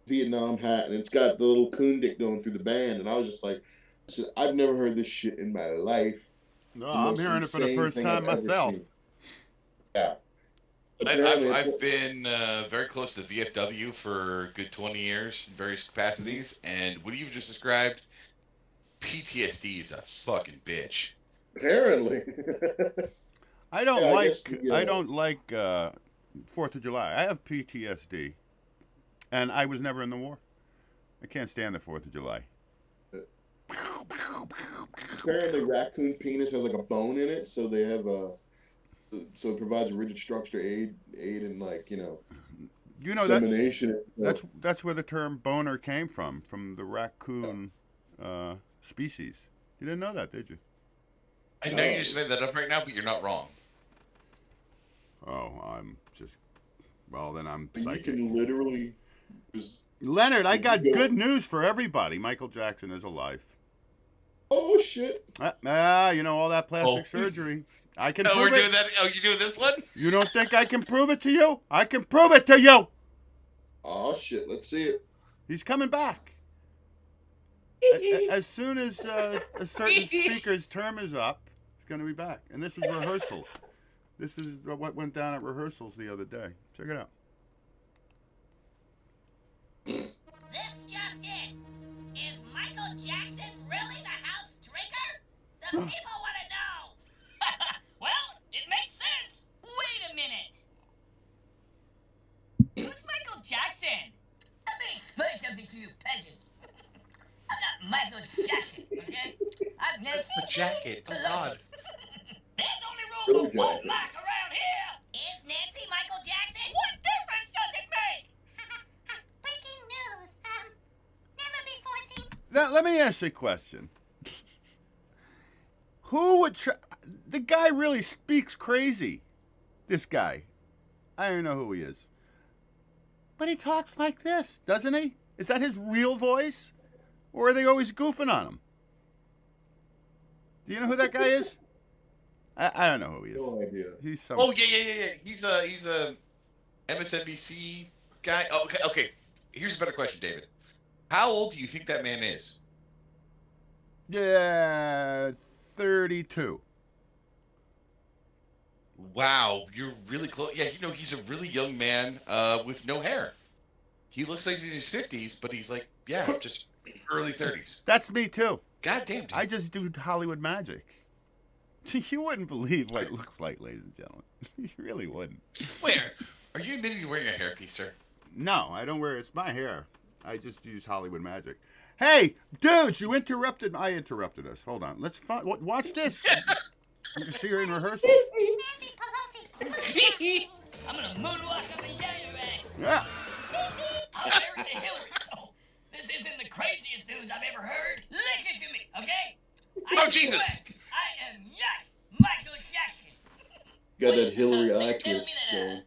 Vietnam hat, and it's got the little coon dick going through the band. And I was just like, I said, I've never heard this shit in my life. No, I'm hearing it for the first time myself. Yeah. I've been very close to VFW for a good 20 years in various capacities, and what you've just described, PTSD is a fucking bitch. Apparently. I don't like 4th of July. I have PTSD, and I was never in the war. I can't stand the 4th of July. Apparently, raccoon penis has like a bone in it, so they have so it provides a rigid structure aid in, like, you know insemination. That's where the term boner came from the raccoon species. You didn't know that, did you? I know you just made that up right now, but you're not wrong. Oh, then I'm You psychic. can literally just... Leonard, I got good news for everybody. Michael Jackson is alive. Oh, shit. You know, all that plastic surgery. I can prove we're it. doing that. Oh, you doing this one? You don't think I can prove it to you? I can prove it to you. Oh, shit. Let's see it. He's coming back. As soon as a certain speaker's term is up, he's going to be back. And this is rehearsals. This is what went down at rehearsals the other day. Check it out. This just in. Is Michael Jackson really the house drinker? The people want to know. Well, it makes sense. Wait a minute. Who's Michael Jackson? Let me explain something to you peasants. I'm not Michael Jackson, okay? I've never That's the jacket. Oh, God. There's only room for one mic around here. Is Nancy Michael Jackson? What difference does it make? Breaking news. Never before seen. Now, let me ask you a question. Who would try... The guy really speaks crazy. This guy. I don't know who he is. But he talks like this, doesn't he? Is that his real voice? Or are they always goofing on him? Do you know who that guy is? I don't know who he is. No idea. He's some. Oh yeah. He's a MSNBC guy. Oh, okay. Here's a better question, David. How old do you think that man is? Yeah, 32. Wow, you're really close. Yeah, he's a really young man with no hair. He looks like he's in his 50s, but he's like, just early 30s. That's me too. God damn, dude. I just do Hollywood magic. You wouldn't believe what it looks like, ladies and gentlemen. You really wouldn't. Where? Are you admitting you're wearing a hairpiece, sir? No, I don't wear it. It's my hair. I just use Hollywood magic. Hey, dudes, you interrupted. I interrupted us. Hold on. Let's watch this. You can see her in rehearsal. Nancy Pelosi. I'm gonna moonwalk up and down your ass. Yeah. I'm married to Hillary, so this isn't the craziest news I've ever heard. Listen to me, okay? Oh, Jesus. Swear, I am not Michael Jackson. Got that Hillary So you're actress telling me that, going.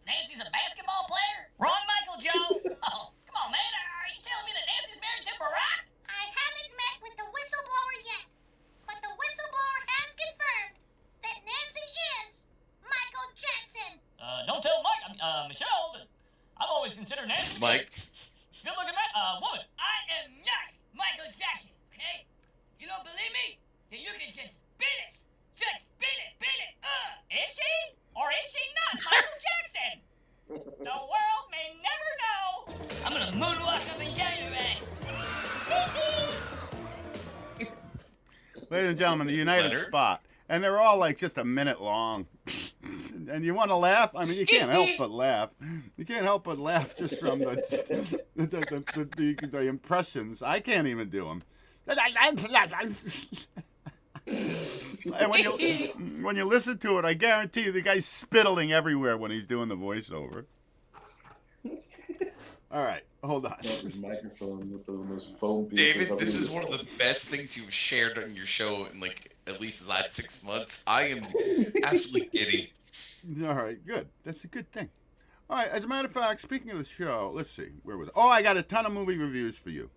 Nancy's a basketball player? Wrong, Michael Joe. Oh, come on, man. Are you telling me that Nancy's married to Barack? I haven't met with the whistleblower yet, but the whistleblower has confirmed that Nancy is Michael Jackson. Don't tell Mike, Michelle, but I've always considered Nancy Mike. good-looking woman. I am not Michael Jackson, okay? If you don't believe me, then you can just beat it. Just beat it. Is she? Or is she not Michael Jackson? The world may never know. I'm gonna moonwalk up and down your ass. Ladies and gentlemen, the United Leonard? Spot. And they're all like just a minute long. And you want to laugh? I mean, you can't help but laugh. You can't help but laugh just from the impressions. I can't even do them. And when you listen to it, I guarantee you the guy's spittling everywhere when he's doing the voiceover. All right, hold on. His microphone with those foam pieces. David, this is one of the best things you've shared on your show in like at least the last 6 months. I am absolutely giddy. All right, good. That's a good thing. All right, as a matter of fact, speaking of the show, let's see. Where was it? Oh, I got a ton of movie reviews for you.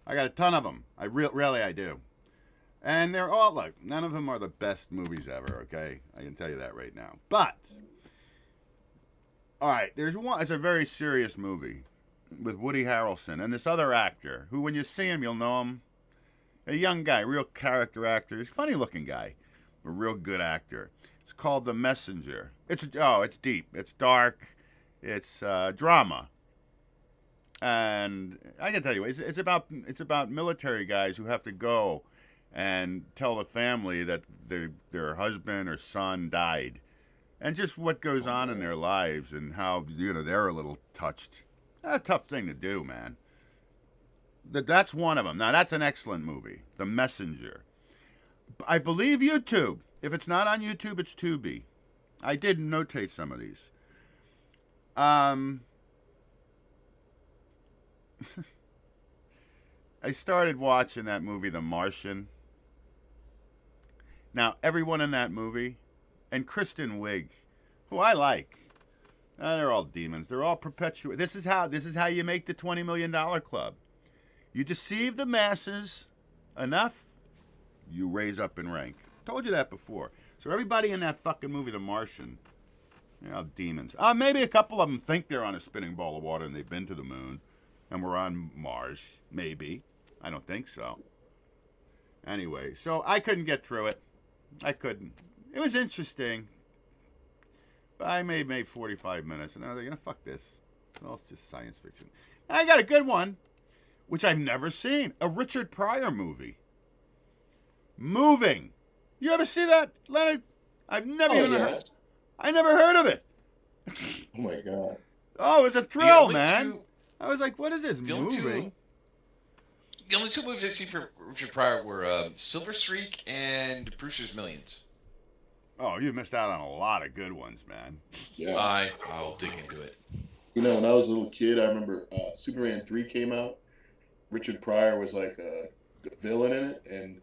I got a ton of them. Really, I do. And they're all, like, none of them are the best movies ever, okay? I can tell you that right now. But, all right, there's one. It's a very serious movie with Woody Harrelson and this other actor who, when you see him, you'll know him. A young guy, real character actor. He's a funny-looking guy, a real good actor. It's called The Messenger. It's deep. It's dark. It's drama. And I can tell you, it's about military guys who have to go and tell the family that their husband or son died, and just what goes on in their lives and how they're a little touched. That's a tough thing to do, man. That's one of them. Now that's an excellent movie, The Messenger. I believe YouTube. If it's not on YouTube, it's Tubi. I did notate some of these. I started watching that movie, The Martian. Now, everyone in that movie, and Kristen Wiig, who I like, they're all demons. They're all perpetuate. This is how you make the $20 million club. You deceive the masses enough, you raise up in rank. Told you that before. So everybody in that fucking movie, The Martian, they're all demons. Maybe a couple of them think they're on a spinning ball of water and they've been to the moon, and we're on Mars. Maybe. I don't think so. Anyway, so I couldn't get through it. I couldn't. It was interesting. But I made 45 minutes, and I was like, fuck this. Well, it's just science fiction. And I got a good one, which I've never seen. A Richard Pryor movie. Moving. You ever see that, Leonard? I've never heard. I never heard of it. Oh my god. Oh, it was a thrill, man. I was like, what is this movie? The only two movies I've seen for Richard Pryor were Silver Streak and Brewster's Millions. Oh, you missed out on a lot of good ones, man. Yeah. I'll dig into it. When I was a little kid, I remember Superman 3 came out. Richard Pryor was like a villain in it, and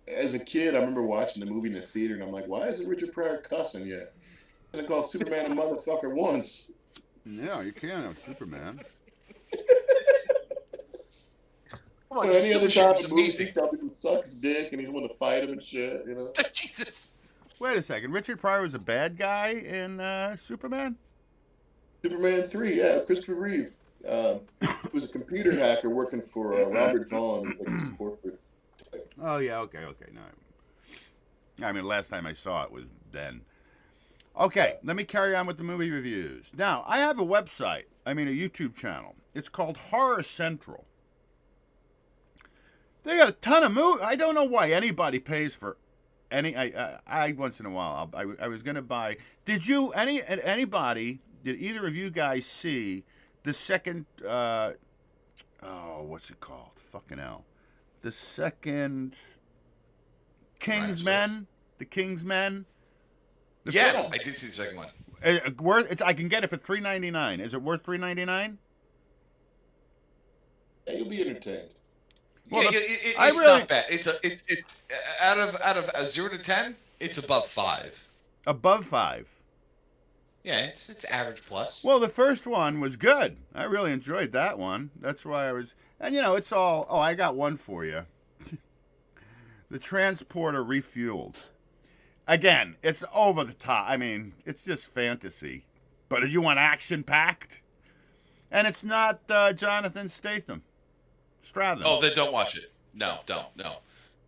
as a kid, I remember watching the movie in the theater, and I'm like, why isn't Richard Pryor cussing yet? He hasn't called Superman a motherfucker once. Yeah, you can't have Superman. Come on, Any Silver other Surfer time was in movies, amazing. he's telling people to suck his dick and he's want to fight him and shit, you know? Jesus. Wait a second. Richard Pryor was a bad guy in Superman? Superman 3, yeah, Christopher Reeve. He was a computer hacker working for Robert Vaughn, like his corporate type. Oh, yeah. Okay. No. I mean, last time I saw it was then. Okay, let me carry on with the movie reviews. Now, I have a website. I mean, a YouTube channel. It's called Horror Central. They got a ton of movies. I don't know why anybody pays for any. I once in a while. I was gonna buy. Did you anybody? Did either of you guys see the second? What's it called? Fucking hell. The second Kingsmen. The Kingsmen. Yes, I did see the second one. I can get it for $3.99. Is it worth $3.99? Yeah, you'll be entertained. Well, yeah, it's not bad. It's out of 0 to 10, it's above 5. Above 5. Yeah, it's average plus. Well, the first one was good. I really enjoyed that one. That's why I was. And it's all. Oh, I got one for you. The Transporter Refueled. Again, it's over the top. I mean, it's just fantasy. But if you want action-packed, and it's not Jonathan Statham. Stratham. Oh, then don't watch it. No, don't. No.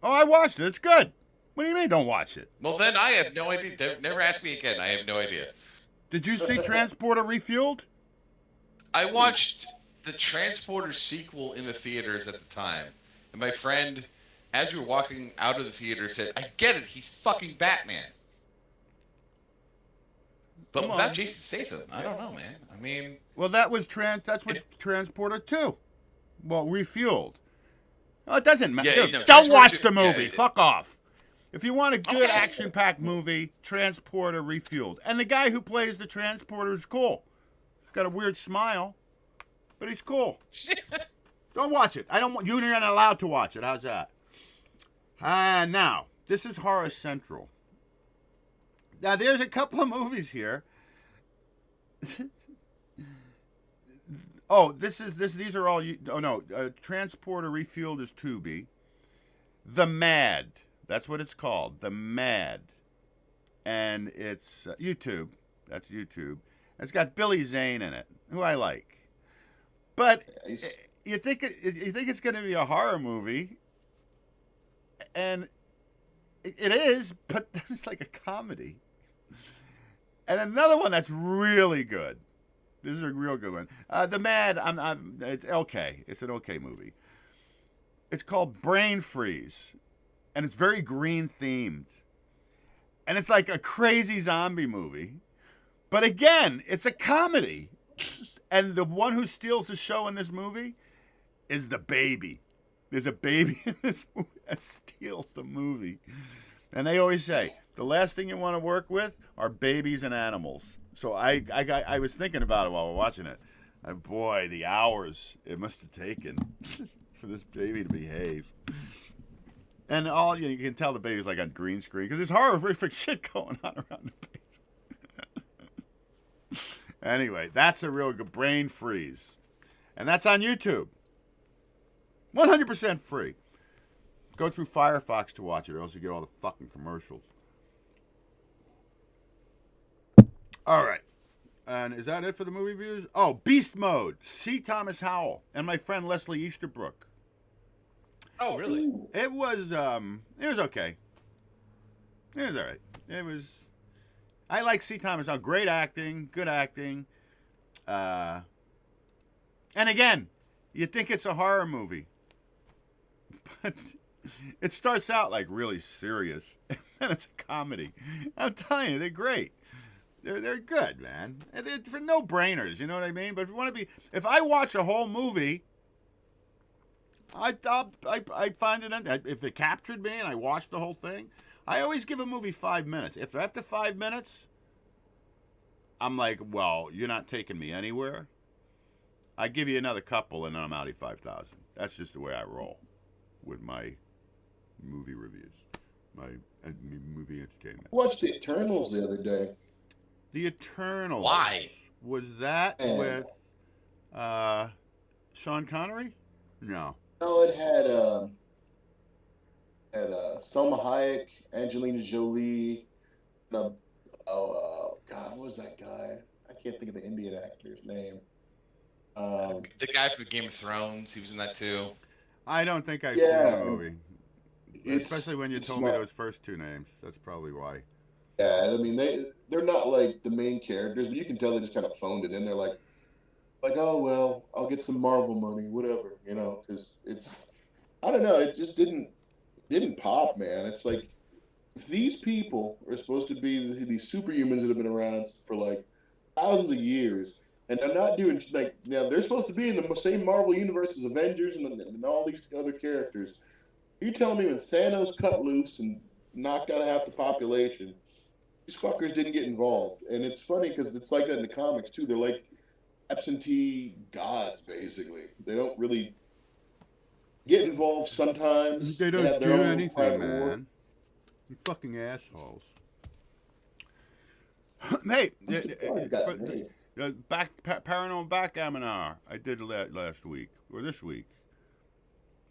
Oh, I watched it. It's good. What do you mean don't watch it? Well, then I have no idea. Never ask me again. I have no idea. Did you see Transporter Refueled? I watched the Transporter sequel in the theaters at the time. And my friend, as we were walking out of the theater, said, I get it. He's fucking Batman. But without Jason Statham, I don't know, man. I mean... Well, that's what Transporter 2. Well, Refueled. Oh, it doesn't matter. Yeah, Dude, don't watch the yeah, movie. Fuck off. If you want a good action-packed movie, Transporter Refueled. And the guy who plays the Transporter is cool. He's got a weird smile, but he's cool. Don't watch it. You're not allowed to watch it. How's that? Now, this is Horror Central. Now, there's a couple of movies here. These are all. Transporter Refueled is Tubi. The Mad. That's what it's called. The Mad. And it's YouTube. That's YouTube. It's got Billy Zane in it, who I like. But you think it's going to be a horror movie, and it is, but it's like a comedy. And another one that's really good. This is a real good one. The Mad, it's okay. It's an okay movie. It's called Brain Freeze, and it's very green themed. And it's like a crazy zombie movie. But again, it's a comedy. And the one who steals the show in this movie is the baby. There's a baby in this movie that steals the movie. And they always say, the last thing you want to work with are babies and animals. So I was thinking about it while we're watching it. And boy, the hours it must have taken for this baby to behave. And you can tell the baby's like on green screen because there's horrific shit going on around the baby. Anyway, that's a real good Brain Freeze. And that's on YouTube. 100% free. Go through Firefox to watch it, or else you get all the fucking commercials. All right. And is that it for the movie reviews? Oh, Beast Mode. C. Thomas Howell and my friend Leslie Easterbrook. Oh, really? It was okay. It was all right. I like C. Thomas Howell. Great acting, good acting. And again, you think it's a horror movie. But it starts out like really serious, and then it's a comedy. I'm telling you, they're great. They're good, man. And they're for no-brainers, you know what I mean? But if I watch a whole movie, I find it, if it captured me and I watched the whole thing, I always give a movie 5 minutes. If after 5 minutes, I'm like, well, you're not taking me anywhere, I give you another couple and then I'm out of 5,000. That's just the way I roll with my movie reviews, my movie entertainment. I watched The Eternals the other day. The Eternals. Why? Was that with Sean Connery? No. No, it had Selma Hayek, Angelina Jolie, God, what was that guy? I can't think of the Indian actor's name. The guy from Game of Thrones, he was in that too. I don't think I've Yeah, seen the movie. Especially when you told me those first two names. That's probably why. Yeah, I mean they're not like the main characters, but you can tell they just kind of phoned it in. They're like, oh well, I'll get some Marvel money, whatever, you know, because it's, I don't know, it just didn't pop, man. It's like, if these people are supposed to be these superhumans that have been around for like thousands of years, and they're not doing like, now they're supposed to be in the same Marvel universe as Avengers and all these other characters. You telling me when Thanos cut loose and knocked out half the population, these fuckers didn't get involved? And it's funny because it's like that in the comics too. They're like absentee gods, basically. They don't really get involved sometimes. They don't have do their own anything, private man. war. You fucking assholes. Hey, Paranormal Backgammon Hour. I did last week, or this week.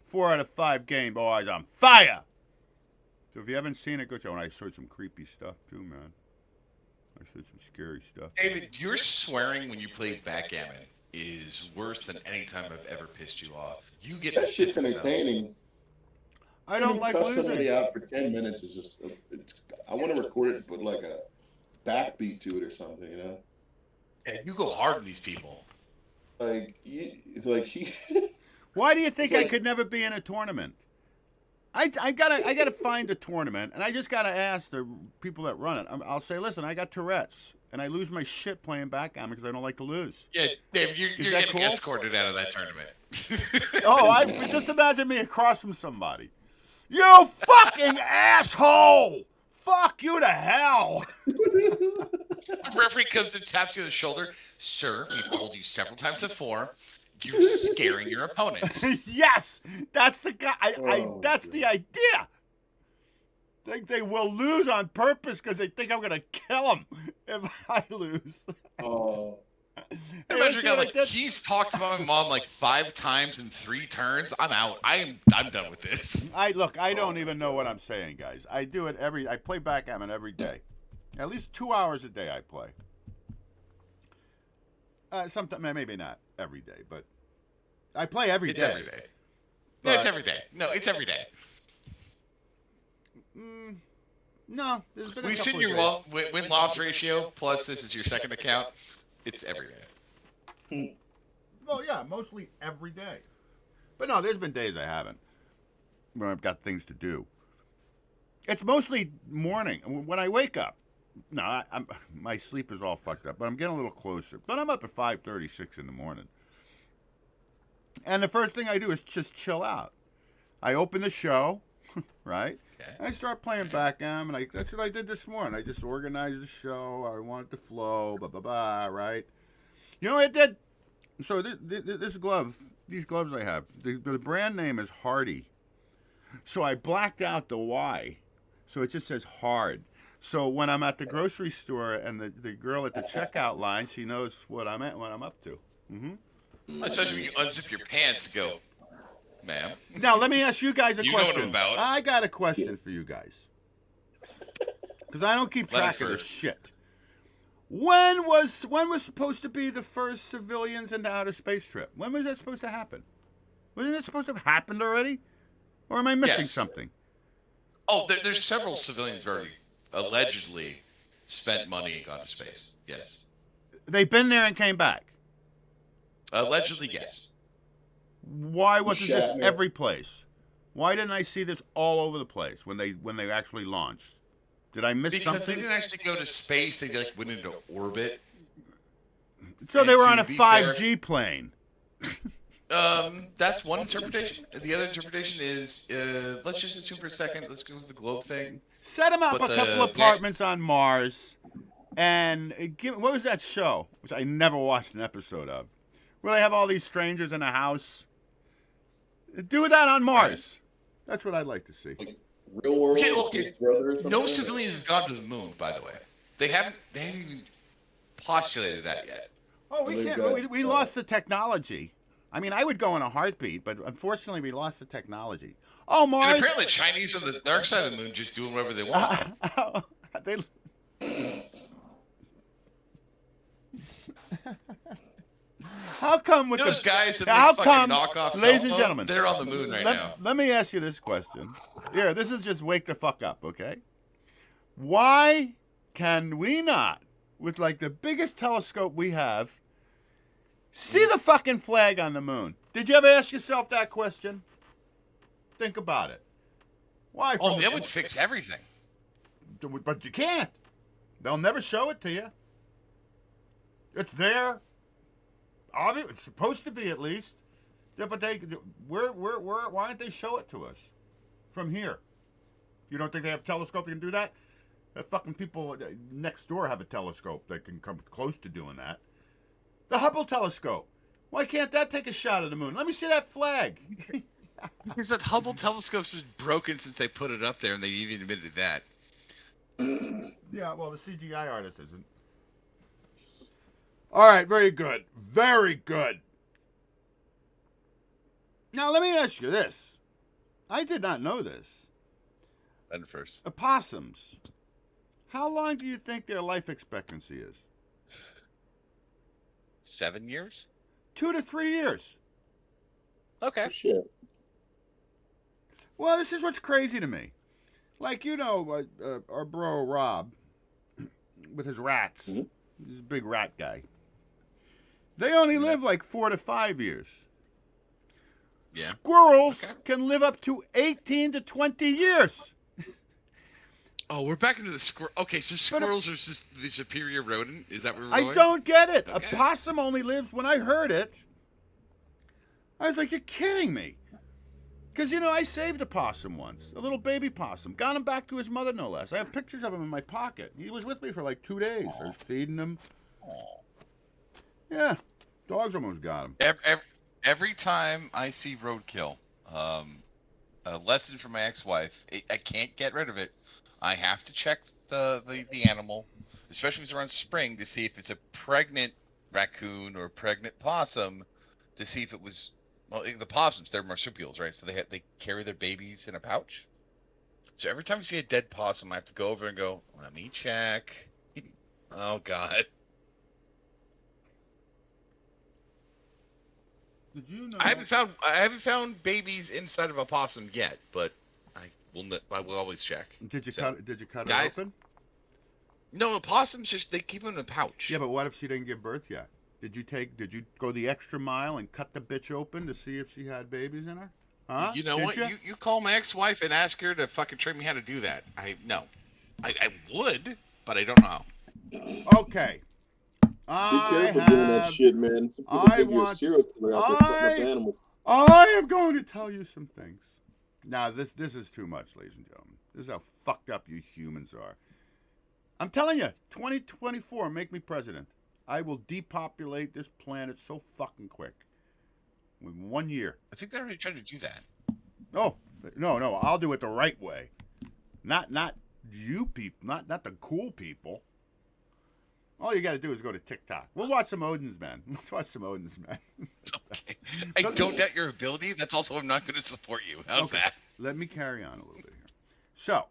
4 out of 5 Game Boys on fire! So if you haven't seen it, go check it out. I showed some creepy stuff too, man. I showed some scary stuff. David, your swearing when you play backgammon is worse than any time I've ever pissed you off. You get That shit's entertaining. I don't like cuss losing. somebody out for 10 minutes is just, I want to record it and put like a backbeat to it or something, you know? Yeah, you go hard on these people. Like, it's like he. Why do you think It's like- I could never be in a tournament? I gotta find a tournament, and I just gotta ask the people that run it. I'll say, listen, I got Tourette's, and I lose my shit playing backgammon because I don't like to lose. Yeah, Dave, you're that getting cool? escorted out of that tournament. Oh, just imagine me across from somebody. You fucking asshole! Fuck you to hell! The referee comes and taps you on the shoulder. Sir, we've told you several times before, you're scaring your opponents. Yes, that's the guy. That's God. the idea. Think they will lose on purpose because they think I'm gonna kill them if I lose. Oh. Imagine a guy what I like, did? he's talked about my mom like 5 times in 3 turns. I'm out. I'm done with this. I don't even know what I'm saying, guys. I do it I play backgammon every day. At least 2 hours a day I play. Sometimes, maybe not every day, but I play every It's day. every day. No, it's every day. No, it's every day. No, there's been a We've couple seen of your days. win-loss ratio, plus this is your second account. It's every day. Well, yeah, mostly every day. But no, there's been days I haven't, when I've got things to do. It's mostly morning. When I wake up, no, my sleep is all fucked up, but I'm getting a little closer. But I'm up at 5:36 in the morning. And the first thing I do is just chill out. I open the show, right? Okay. I start playing backgammon. That's what I did this morning. I just organized the show. I want it to flow, blah, blah, blah, right? You know what I did? So these gloves I have, the brand name is Hardy. So I blacked out the Y. So it just says hard. So when I'm at the grocery store and the girl at the checkout line, she knows what I'm up to. Mm-hmm. Especially when you unzip your pants and go, ma'am. Now, let me ask you guys a You know what question. I'm about. I got a question for you guys. Because I don't keep Let track it of this first. shit. When was supposed to be the first civilians into outer space trip? When was that supposed to happen? Wasn't it supposed to have happened already? Or am I missing Yes. something? Oh, there's several civilians who already allegedly spent money and gone to space. Yes. They've been there and came back. Allegedly, yes. Why wasn't this Shatner. every place? Why didn't I see this all over the place when they actually launched? Did I miss Because something? they didn't actually go to space. They like went into orbit. So they And were to on a be 5G plane. That's one interpretation. The other interpretation is, let's just assume for a second. Let's go with the globe thing. Set them up But a couple the- apartments on Mars, and what was that show, which I never watched an episode of, where they have all these strangers in a house? Do that on Mars. That's what I'd like to see. Real world. Okay, okay. Big Brother or No something? civilians have gone to the moon, by the way. They haven't even postulated that yet. Oh, we They've can't. got- We lost the technology. I mean, I would go in a heartbeat, but unfortunately, we lost the technology. Oh, And Mars. apparently, Chinese on the dark side of the moon just doing whatever they want. They... How come with Those the guys that how make fucking come, knockoff ladies cell and phone, gentlemen, they're on the moon right now. Let me ask you this question. Here, this is just wake the fuck up, okay? Why can we not, with like the biggest telescope we have, see the fucking flag on the moon? Did you ever ask yourself that question? Think about it. Why? Oh, that would fix everything. But you can't. They'll never show it to you. It's there. It's supposed to be, at least. Yeah, but why don't they show it to us from here? You don't think they have a telescope that can do that? The fucking people next door have a telescope that can come close to doing that. The Hubble telescope. Why can't that take a shot at the moon? Let me see that flag. Because that Hubble telescope's just broken since they put it up there, and they even admitted that. Yeah, well, the CGI artist isn't. All right, very good. Very good. Now, let me ask you this. I did not know this. And first. Opossums. How long do you think their life expectancy is? 7 years? 2 to 3 years. Okay. Shit. Well, this is what's crazy to me. Like, you know, our bro Rob, with his rats. Mm-hmm. He's a big rat guy. They only live like 4 to 5 years. Yeah. Squirrels can live up to 18 to 20 years. Oh, we're back into the squirrel. Okay, so squirrels are just the superior rodent? Is that where we're I going? don't get it. Okay. A possum only lives, when I heard it, I was like, you're kidding me. Because, you know, I saved a possum once, a little baby possum. Got him back to his mother, no less. I have pictures of him in my pocket. He was with me for like 2 days. I was feeding him. Yeah, dogs almost got him. Every time I see roadkill, a lesson from my ex-wife, I can't get rid of it. I have to check the animal, especially if it's around spring, to see if it's a pregnant raccoon or a pregnant possum, to see if it was. Well, the possums, they're marsupials, right? So they carry their babies in a pouch. So every time I see a dead possum, I have to go over and go, let me check. Oh, God. Did you know? I haven't found babies inside of a possum yet, but I will always check. Did you So, cut guys, it open? No, opossums they keep them in a pouch. Yeah, but what if she didn't give birth yet? Did you go the extra mile and cut the bitch open to see if she had babies in her? Huh? You know Did what? ya? You call my ex-wife and ask her to fucking train me how to do that. I would, but I don't know how. Okay. Be careful doing that shit, man. Some people think you're a serial killer out there cutting up animals. I am going to tell you some things. Now, this is too much, ladies and gentlemen. This is how fucked up you humans are. I'm telling you, 2024, make me president. I will depopulate this planet so fucking quick. In 1 year. I think they're already trying to do that. Oh, no, I'll do it the right way. Not you people, not the cool people. All you got to do is go to TikTok. We'll watch some Odin's Men. Let's watch some Odin's Men. Okay. I don't doubt your ability. That's also I'm not going to support you. How's that? Let me carry on a little bit here. So,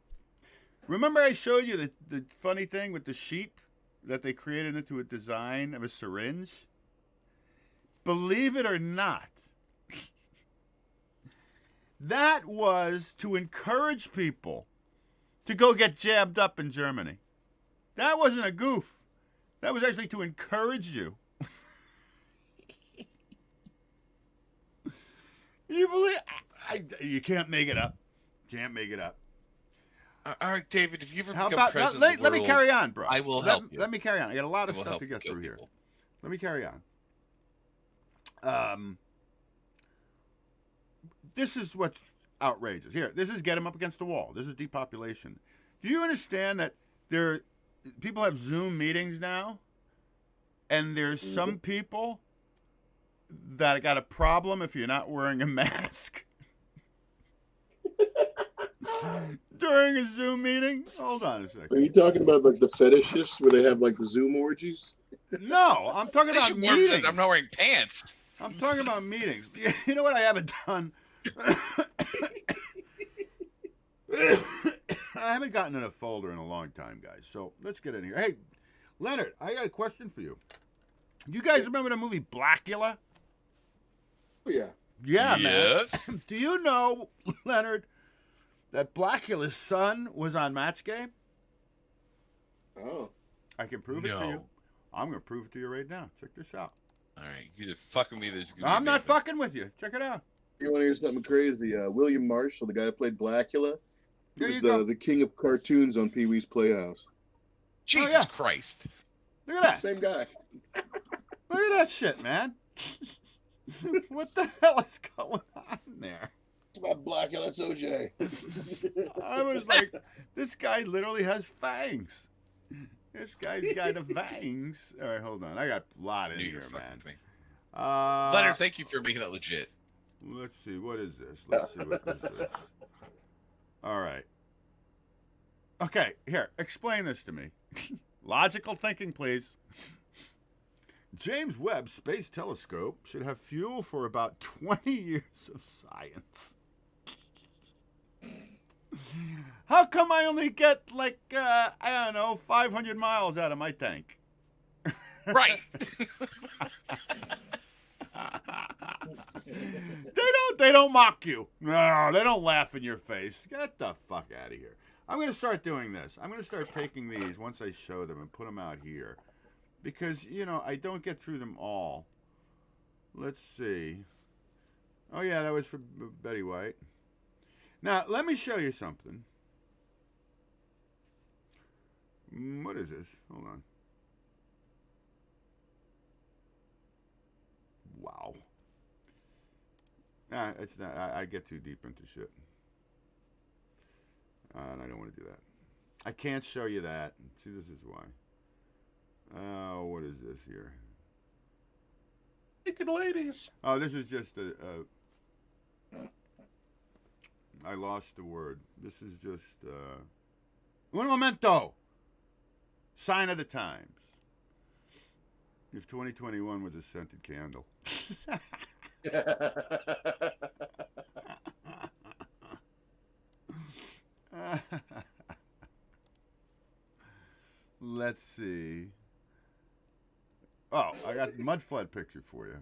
remember I showed you the funny thing with the sheep that they created into a design of a syringe? Believe it or not, that was to encourage people to go get jabbed up in Germany. That wasn't a goof. That was actually to encourage you. You believe? You can't make it up. Can't make it up. All right, David, if you ever How become about, president let, of the let me world, carry on, bro. I will help you. Let me carry on. I got a lot of I will stuff help to get kill through here. people. Let me carry on. This is what's outrageous. Here, this is get them up against the wall. This is depopulation. Do you understand that people have Zoom meetings now, and there's some people that got a problem if you're not wearing a mask during a Zoom meeting? Hold on a second. Are you talking about like the fetishists where they have like Zoom orgies? No, I'm talking about meetings. I'm not wearing pants. I'm talking about meetings. You know what I haven't done? I haven't gotten in a folder in a long time, guys. So let's get in here. Hey, Leonard, I got a question for you. You guys remember the movie Blackula? Oh, yeah. Yeah, Yes. man. Do you know, Leonard, that Blackula's son was on Match Game? Oh. I can prove it to you. No. I'm going to prove it to you right now. Check this out. All right, you just fucking me. There's. I'm not fucking with you. Check it out. You want to hear something crazy? William Marshall, the guy that played Blackula, he There was you go. the king of cartoons on Pee-wee's Playhouse. Jesus yeah. Christ. Look at that. Same guy. Look at that shit, man. What the hell is going on there? It's about Blackula. That's OJ. I was like, this guy literally has fangs. This guy's got the fangs. All right, hold on. I got a lot in Knew you were here, fucking man. with me. Uh, Leonard, thank you for making that legit. Let's see. What is this? Let's see what this is. All right. Okay, here. Explain this to me. Logical thinking, please. James Webb Space Telescope should have fuel for about 20 years of science. How come I only get, like, I don't know, 500 miles out of my tank? Right. They don't mock you. No, they don't laugh in your face. Get the fuck out of here. I'm going to start doing this. I'm going to start taking these once I show them and put them out here. Because, you know, I don't get through them all. Let's see. Oh, yeah, that was for Betty White. Now, let me show you something. What is this? Hold on. Wow. Nah, it's not. I get too deep into shit. And I don't want to do that. I can't show you that. See, this is why. Oh, what is this here? Naked ladies. Oh, this is just I lost the word. This is just un momento. Sign of the times. If 2021 was a scented candle. Let's see. Oh, I got a mud flood picture for you.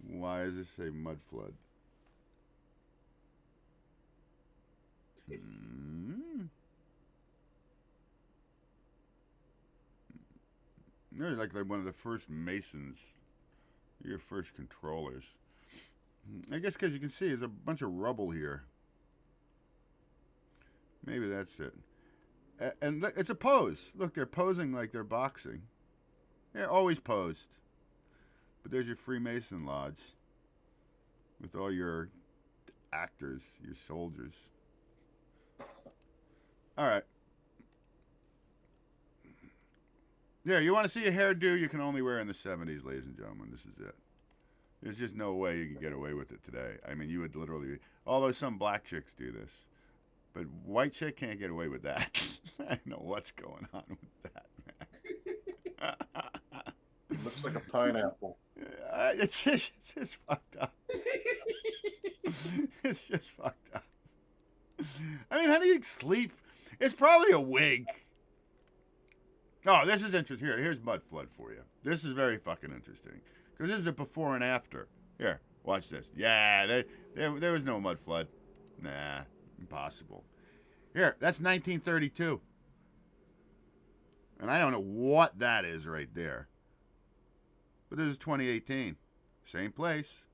Why does it say mud flood? They're like one of the first Masons. Your first controllers. I guess because you can see there's a bunch of rubble here. Maybe that's it. And look, it's a pose. Look, they're posing like they're boxing. They're always posed. But there's your Freemason Lodge. With all your actors, your soldiers. All right. Yeah, you want to see a hairdo you can only wear in the 70s, ladies and gentlemen. This is it. There's just no way you can get away with it today. I mean, you would literally... Although some black chicks do this. But white chick can't get away with that. I don't know what's going on with that, man. Looks like a pineapple. It's just fucked up. It's just fucked up. I mean, how do you sleep? It's probably a wig. Oh, this is interesting. Here's mud flood for you. This is very fucking interesting. Because this is a before and after. Here, watch this. Yeah, there was no mud flood. Nah, impossible. Here, that's 1932. And I don't know what that is right there. But this is 2018. Same place.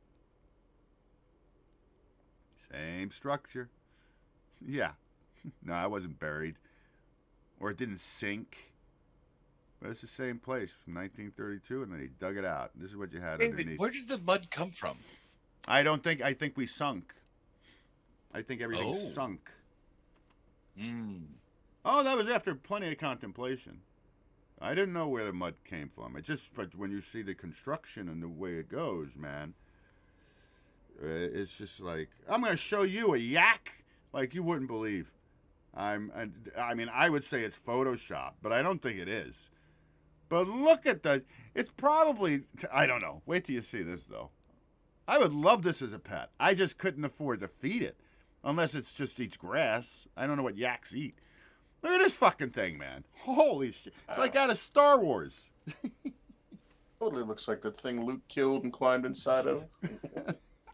Same structure. Yeah. No, I wasn't buried. Or it didn't sink. But it's the same place from 1932, and then he dug it out. This is what you had underneath. Where did the mud come from? I think we sunk. I think everything sunk. Oh, that was after plenty of contemplation. I didn't know where the mud came from. It just, but when you see the construction and the way it goes, man, it's just like, I'm going to show you a yak like you wouldn't believe. I mean, I would say it's Photoshop, but I don't think it is. But look at that. It's probably, I don't know. Wait till you see this, though. I would love this as a pet. I just couldn't afford to feed it. Unless it's just eats grass. I don't know what yaks eat. Look at this fucking thing, man. Holy shit. It's like out of Star Wars. Totally looks like the thing Luke killed and climbed inside of.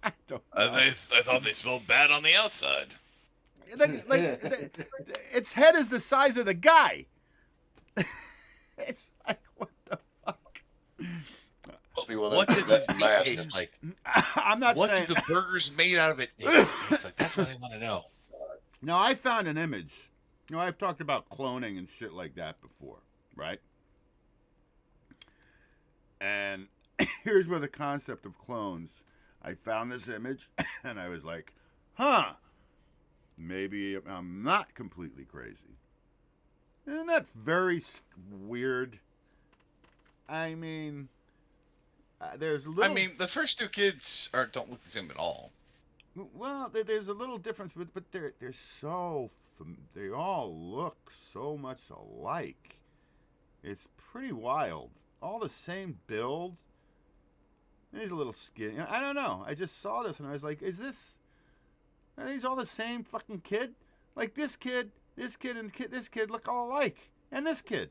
I don't know. I thought they smelled bad on the outside. Its head is the size of the guy. It's like, what the fuck? What does his meat taste like? I'm not what saying. What do the burgers made out of it taste like? That's what I want to know. Now, I found an image. You know, I've talked about cloning and shit like that before, right? And here's where the concept of clones. I found this image, and I was like, huh, maybe I'm not completely crazy. Isn't that very weird? I mean, there's little... I mean, the first two kids don't look the same at all. Well, there's a little difference, but they're so... They all look so much alike. It's pretty wild. All the same build. He's a little skinny. I don't know. I just saw this and I was like, are these all the same fucking kid? Like this kid, this kid look all alike. And this kid.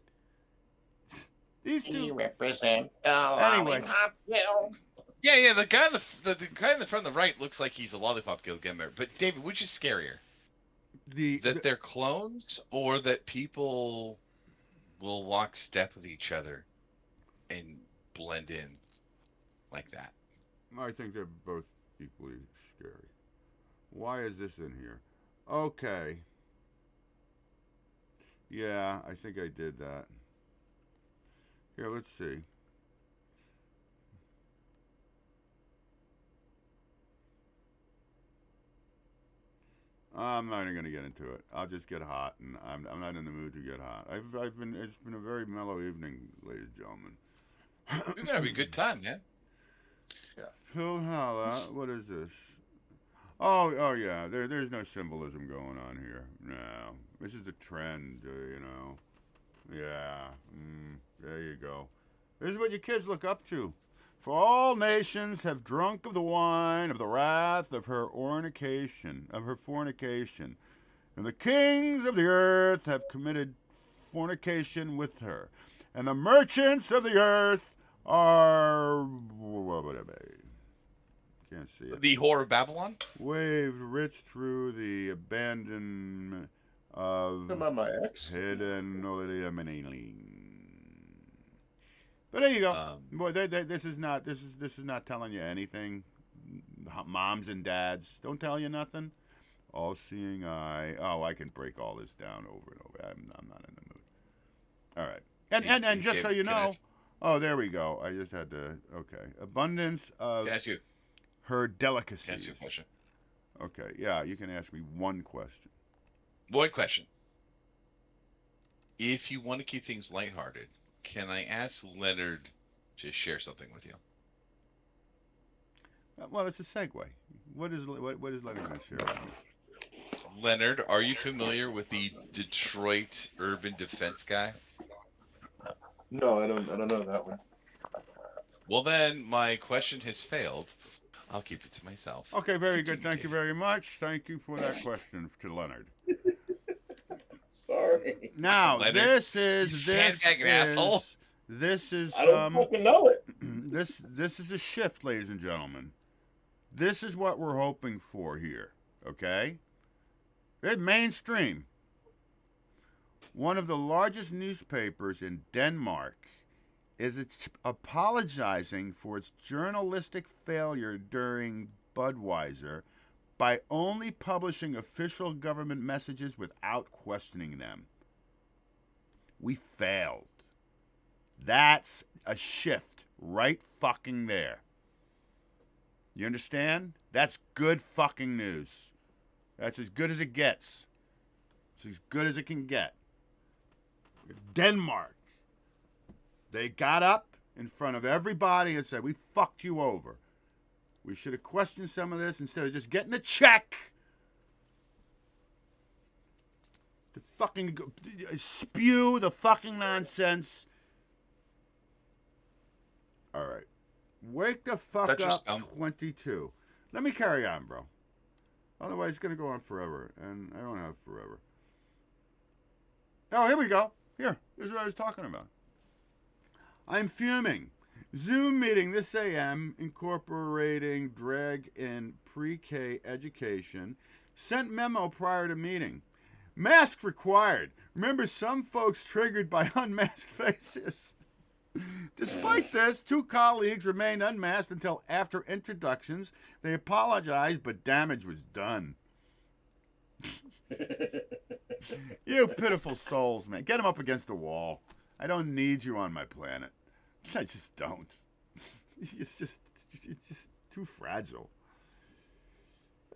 These two. You represent the Anyway. lollipop guild. Yeah. The guy in the front of the right looks like he's a lollipop guild member. But David, which is scarier? That they're clones, or that people will walk step with each other and blend in like that? I think they're both equally scary. Why is this in here? Okay. Yeah, I think I did that. Here, let's see. I'm not even gonna get into it. I'll just get hot, and I'm not in the mood to get hot. It's been a very mellow evening, ladies and gentlemen. You're gonna have a good time, man. Yeah. Phil Holla, what is this? Oh yeah. There's no symbolism going on here. No, this is the trend, you know. Yeah. There you go. This is what your kids look up to. For all nations have drunk of the wine of the wrath of her fornication, and the kings of the earth have committed fornication with her, and the merchants of the earth are can't see it. The whore of Babylon? Waved rich through the abandonment of My ex. hidden. But there you go. Boy, this is not telling you anything. Moms and dads don't tell you nothing. All-seeing eye. Oh, I can break all this down over and over. I'm not in the mood. All right, and just so you know. Oh, there we go. I just had to. Okay, abundance of. Can I ask you? Her delicacies. Can I ask you a question? Okay, yeah, you can ask me one question. One question. If you want to keep things lighthearted, can I ask Leonard to share something with you? Well, it's a segue. What is Leonard going to share with me? Leonard, are you familiar with the Detroit Urban Defense guy? No, I don't know that one. Well, then my question has failed. I'll keep it to myself. Okay, very good. Thank you very much. Thank you for that question to Leonard. Sorry. Now, Leonard, this is asshole. This is I don't fucking know it. this is a shift, ladies and gentlemen. This is what we're hoping for here. Okay? It's mainstream. One of the largest newspapers in Denmark is apologizing for its journalistic failure during Budweiser by only publishing official government messages without questioning them. We failed. That's a shift right fucking there. You understand? That's good fucking news. That's as good as it gets. It's as good as it can get. Denmark. They got up in front of everybody and said, we fucked you over. We should have questioned some of this instead of just getting a check to fucking spew the fucking nonsense All right. Wake the fuck That just up, 22. Let me carry on, bro. Otherwise, it's going to go on forever, and I don't have forever. Oh, here we go. Here. This is what I was talking about. I'm fuming. Zoom meeting this AM incorporating drag in pre-K education. Sent memo prior to meeting. Mask required. Remember, some folks triggered by unmasked faces. Despite this, 2 colleagues remained unmasked until after introductions. They apologized, but damage was done. You pitiful souls, man. Get them up against the wall. I don't need you on my planet. I just don't. It's just too fragile.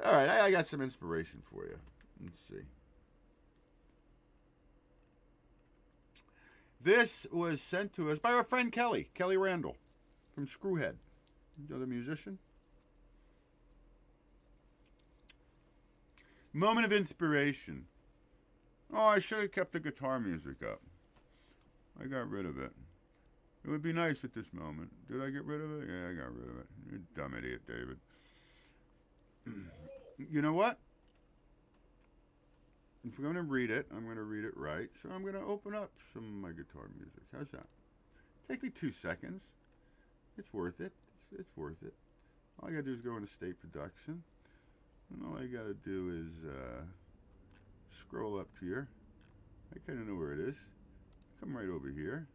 All right, I got some inspiration for you. Let's see. This was sent to us by our friend Kelly Randall from Screwhead. You know the musician? Moment of inspiration. Oh, I should have kept the guitar music up. I got rid of it. It would be nice at this moment. Did I get rid of it? Yeah, I got rid of it. You dumb idiot, David. You know what? If I'm going to read it, I'm going to read it right. So I'm going to open up some of my guitar music. How's that? Take me 2 seconds. It's worth it. It's worth it. All I got to do is go into state production. And all I got to do is scroll up here. I kind of know where it is. Come right over here.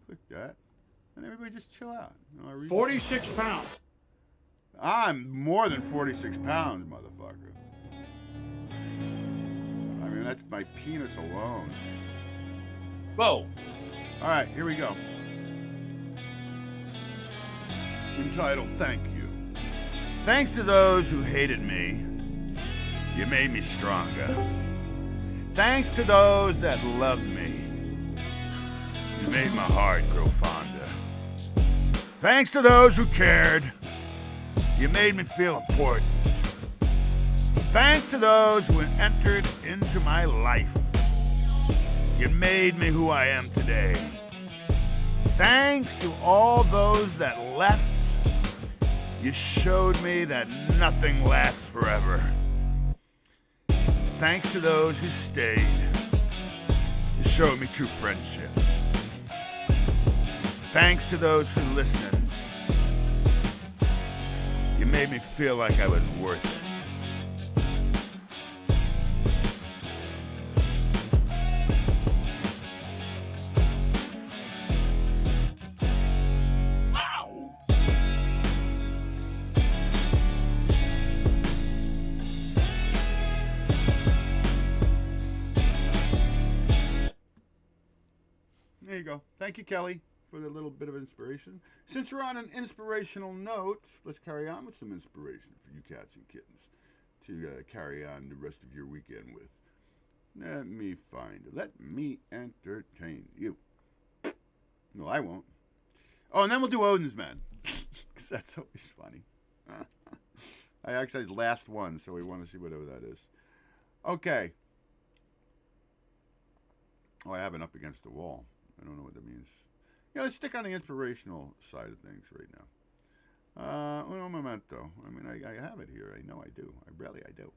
Click that. And everybody just chill out. You know, 46 pounds. I'm more than 46 pounds, motherfucker. I mean, that's my penis alone. Whoa. All right, here we go. Entitled, Thank You. Thanks to those who hated me, you made me stronger. Thanks to those that loved me, you made my heart grow fonder. Thanks to those who cared, you made me feel important. Thanks to those who entered into my life, you made me who I am today. Thanks to all those that left, you showed me that nothing lasts forever. Thanks to those who stayed, you showed me true friendship. Thanks to those who listened, you made me feel like I was worth it. There you go. Thank you, Kelly, for the little bit of inspiration. Since we're on an inspirational note, let's carry on with some inspiration for you cats and kittens to carry on the rest of your weekend with. Let me find it. Let me entertain you. No, I won't. Oh, and then we'll do Odin's Men, because that's always funny. I actually last one, so we want to see whatever that is. Okay. Oh, I have it up against the wall. I don't know what that means. Yeah, let's stick on the inspirational side of things right now. Un momento. I mean, I have it here. I know I do. I do.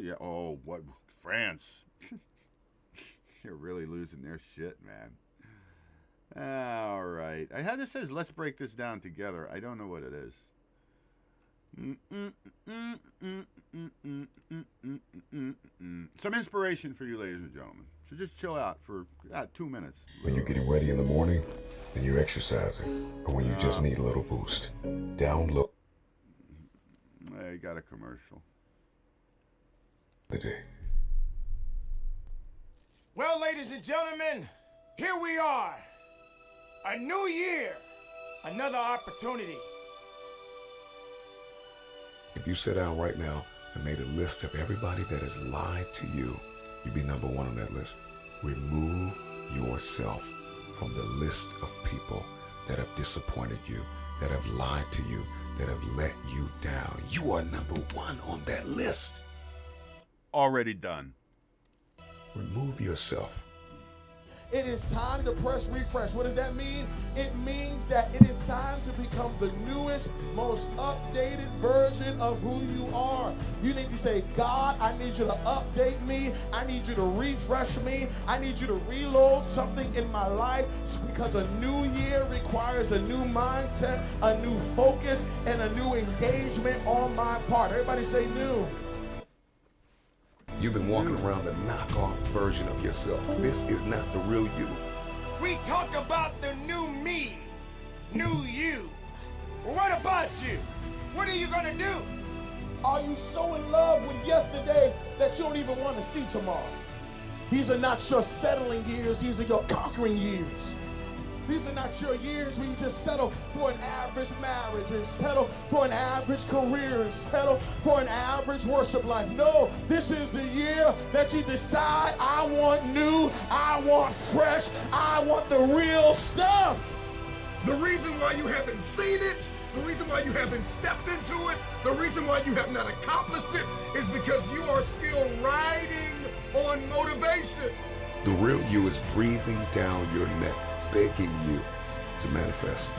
Yeah. Oh, what? France. You're really losing their shit, man. All right. I had this says, let's break this down together. I don't know what it is. Some inspiration for you, ladies and gentlemen. So just chill out for 2 minutes. When you're getting ready in the morning, when you're exercising, or when you just need a little boost. Download. I got a commercial. The day. Well, ladies and gentlemen, here we are. A new year. Another opportunity. If you sit down right now and made a list of everybody that has lied to you, you'd be number one on that list. Remove yourself from the list of people that have disappointed you, that have lied to you, that have let you down. You are number one on that list. Already done. Remove yourself. It is time to press refresh. What does that mean? It means that it is time to become the newest, most updated version of who you are. You need to say, God, I need you to update me. I need you to refresh me. I need you to reload something in my life, because a new year requires a new mindset, a new focus, and a new engagement on my part. Everybody say new. You've been walking around the knockoff version of yourself. This is not the real you. We talk about the new me, new you. What about you? What are you gonna do? Are you so in love with yesterday that you don't even want to see tomorrow? These are not your settling years, these are your conquering years. These are not your years when you just settle for an average marriage and settle for an average career and settle for an average worship life. No, this is the year that you decide, I want new, I want fresh, I want the real stuff. The reason why you haven't seen it, the reason why you haven't stepped into it, the reason why you have not accomplished it is because you are still riding on motivation. The real you is breathing down your neck, begging you to manifest.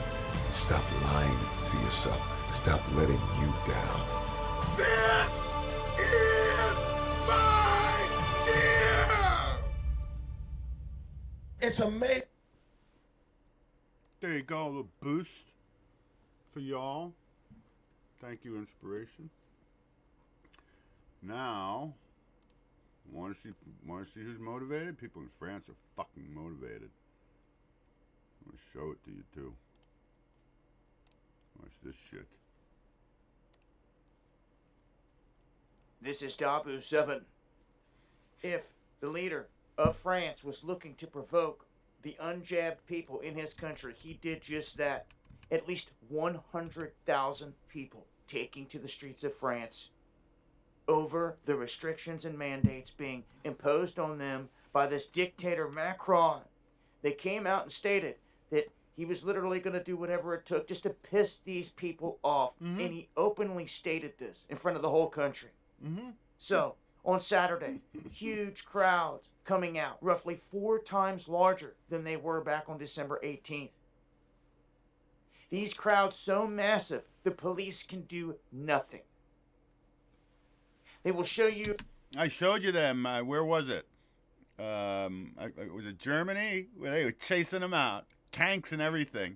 Stop lying to yourself. Stop letting you down. This is my year! It's amazing. There you go, a little boost for y'all. Thank you, inspiration. Now, want to see who's motivated? People in France are fucking motivated. I'm going to show it to you too. Watch this shit. This is Dabu 7. If the leader of France was looking to provoke the unjabbed people in his country, he did just that. At least 100,000 people taking to the streets of France over the restrictions and mandates being imposed on them by this dictator Macron. They came out and stated that he was literally going to do whatever it took just to piss these people off. And he openly stated this in front of the whole country. So, on Saturday, huge crowds coming out, roughly 4 times larger than they were back on December 18th. These crowds so massive, the police can do nothing. They will show you... I showed you them. Where was it? Was it Germany? Where they were chasing them out. Tanks and everything.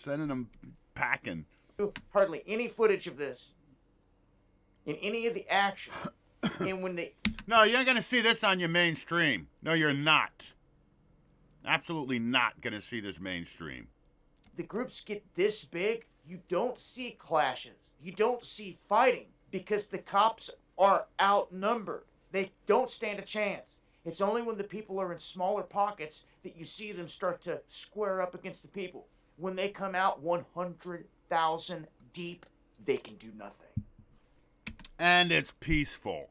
Sending them packing. Hardly any footage of this in any of the action. And when they... No, you're going to see this on your mainstream. No, you're not. Absolutely not going to see this mainstream. The groups get this big, you don't see clashes. You don't see fighting because the cops are outnumbered. They don't stand a chance. It's only when the people are in smaller pockets that you see them start to square up against the people. When they come out 100,000 deep, they can do nothing. And it's peaceful.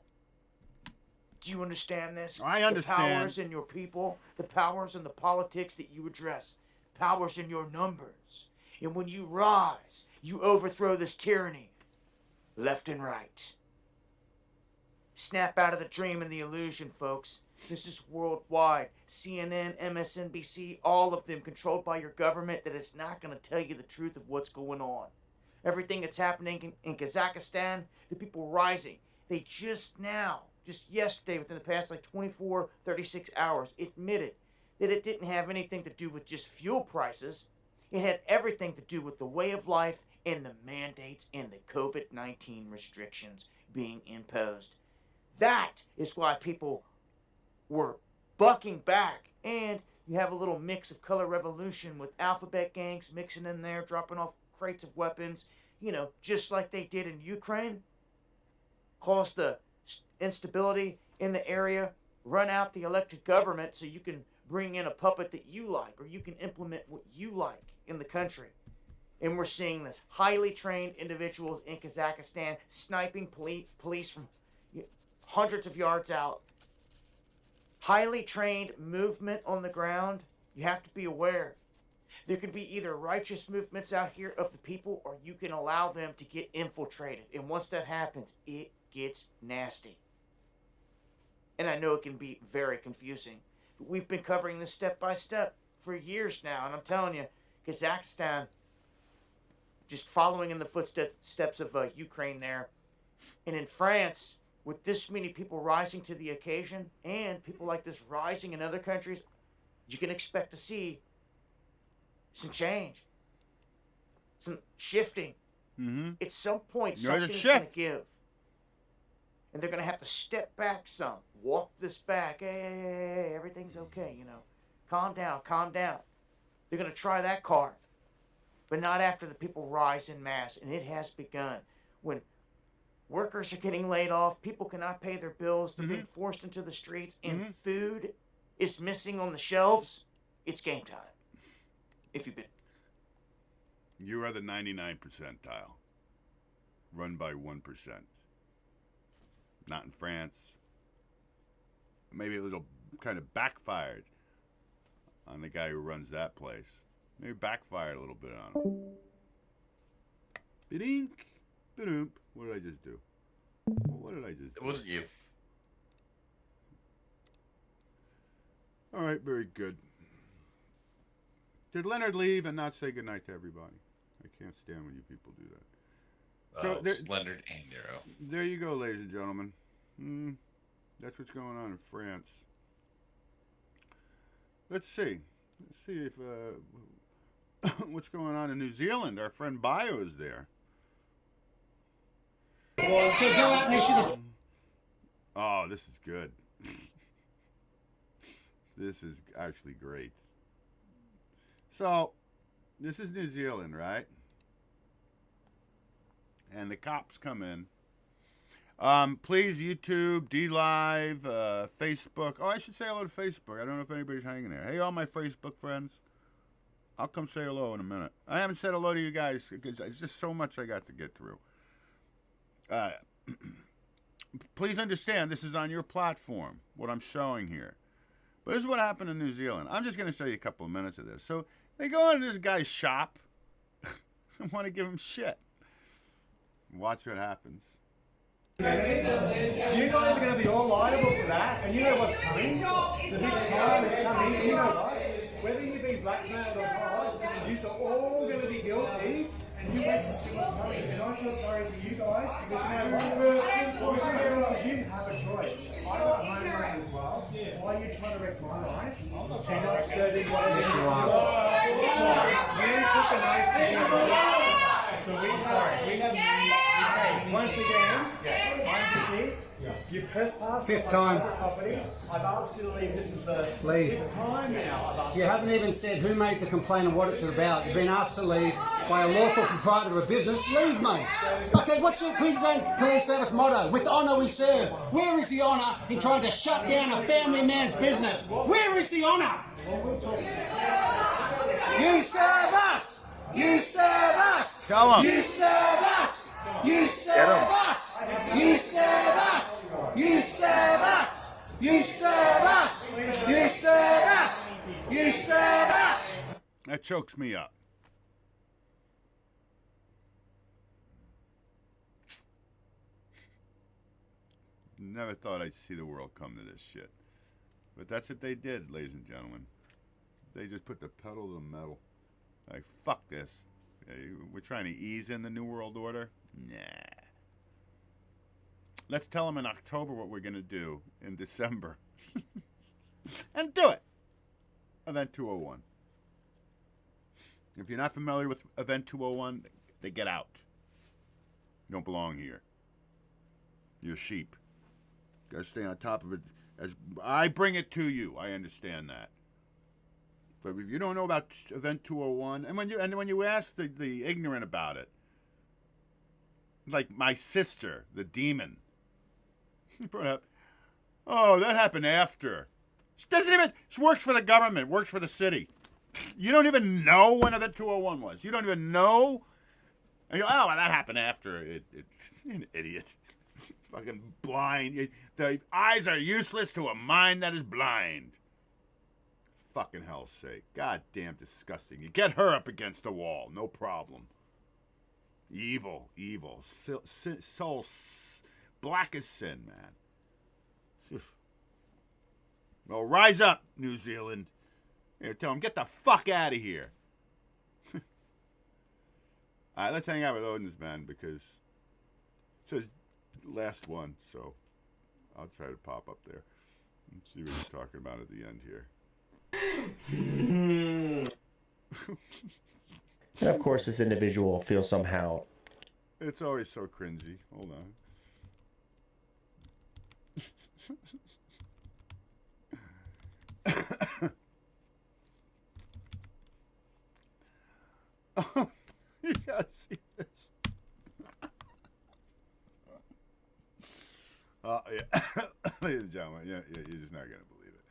Do you understand this? I understand. The powers in your people, the powers in the politics that you address, powers in your numbers. And when you rise, you overthrow this tyranny, left and right. Snap out of the dream and the illusion, folks. This is worldwide. CNN, MSNBC, all of them controlled by your government that is not going to tell you the truth of what's going on. Everything that's happening in Kazakhstan, the people rising. They just yesterday, within the past 24, 36 hours, admitted that it didn't have anything to do with just fuel prices. It had everything to do with the way of life and the mandates and the COVID-19 restrictions being imposed. That is why people were bucking back. And you have a little mix of color revolution with alphabet gangs mixing in there, dropping off crates of weapons, just like they did in Ukraine. Cause the instability in the area, run out the elected government so you can bring in a puppet that you like, or you can implement what you like in the country. And we're seeing this highly trained individuals in Kazakhstan sniping police from hundreds of yards out. Highly trained movement on the ground. You have to be aware. There could be either righteous movements out here of the people, or you can allow them to get infiltrated. And once that happens, it gets nasty. And I know it can be very confusing. We've been covering this step by step for years now, and I'm telling you, Kazakhstan, just following in the footsteps of Ukraine there, and in France, with this many people rising to the occasion, and people like this rising in other countries, you can expect to see some change, some shifting. Mm-hmm. At some point, There's a something's going to shift. give. And they're going to have to step back some. Walk this back. Hey, everything's okay, you know. Calm down, calm down. They're going to try that card. But not after the people rise in mass. And it has begun. When workers are getting laid off, people cannot pay their bills, they're being forced into the streets, and food is missing on the shelves, it's game time. If you've been... You are the 99 percentile. Run by 1%. Not in France. Maybe a little kind of backfired on the guy who runs that place. Maybe backfired a little bit on him. Ba-dink. Ba-doomp. What did I just do? What did I just do? It wasn't you. All right, very good. Did Leonard leave and not say goodnight to everybody? I can't stand when you people do that. So Leonard and Nero. There you go, ladies and gentlemen. That's what's going on in France. Let's see. Let's see if what's going on in New Zealand. Our friend Bio is there. So go out and issue the... Oh, this is good. This is actually great. So, this is New Zealand, right? And the cops come in. Please, YouTube, DLive, Facebook. Oh, I should say hello to Facebook. I don't know if anybody's hanging there. Hey, all my Facebook friends. I'll come say hello in a minute. I haven't said hello to you guys because it's just so much I got to get through. Please understand, this is on your platform, what I'm showing here. But this is what happened in New Zealand. I'm just going to show you a couple of minutes of this. So, they go into this guy's shop and want to give him shit. Watch what happens. You guys are going to be all liable for that, and you know what's coming. The big time is coming, and you know what? Whether you be blackmailed or not, you're all going to be guilty, and you wait to see what's coming. And I feel sorry for you guys, because you know what? You have a choice. I'm a homeowner as well. Why are you trying to wreck my life? You're not serving what it is you are. You took an oath to be a so we have once again, I'm busy. You've trespassed. Fifth time. Property. I've asked you to leave. This is the leave. Time now. You haven't even said who made the complaint and what it's about. You've been asked to leave by a lawful proprietor of a business. Leave, mate. Okay, what's your Queensland Police Service motto? With honour we serve. Where is the honour in trying to shut down a family man's business? Where is the honour? You serve us. You serve us. Tell him. You serve us. You serve us. You serve us. You serve us. You serve us. You serve us. You serve us. That chokes me up. Never thought I'd see the world come to this shit. But that's what they did, ladies and gentlemen. They just put the pedal to the metal. Like, fuck this. We're trying to ease in the New World Order? Nah. Let's tell them in October what we're going to do in December. And do it. Event 201. If you're not familiar with Event 201, they get out. You don't belong here. You're sheep. Got to stay on top of it. As I bring it to you, I understand that. But if you don't know about Event 201, and when you ask the ignorant about it, like my sister, the demon, she brought up, oh, that happened after. She doesn't even, she works for the government, works for the city. You don't even know when Event 201 was. You don't even know. And you go, oh, well, that happened after. It's an idiot. Fucking blind. The eyes are useless to a mind that is blind. Fucking hell's sake. God damn disgusting. You get her up against the wall. No problem. Evil. Evil. Soul black as sin, man. Well, rise up, New Zealand. Here, tell them, get the fuck out of here. All right, let's hang out with Odin's man because it says last one, so I'll try to pop up there and see what he's talking about at the end here. And of course, this individual will feel somehow. It's always so cringy. Hold on. Oh, you gotta see this. Oh, yeah. Ladies and gentlemen, yeah, you're just not gonna believe it.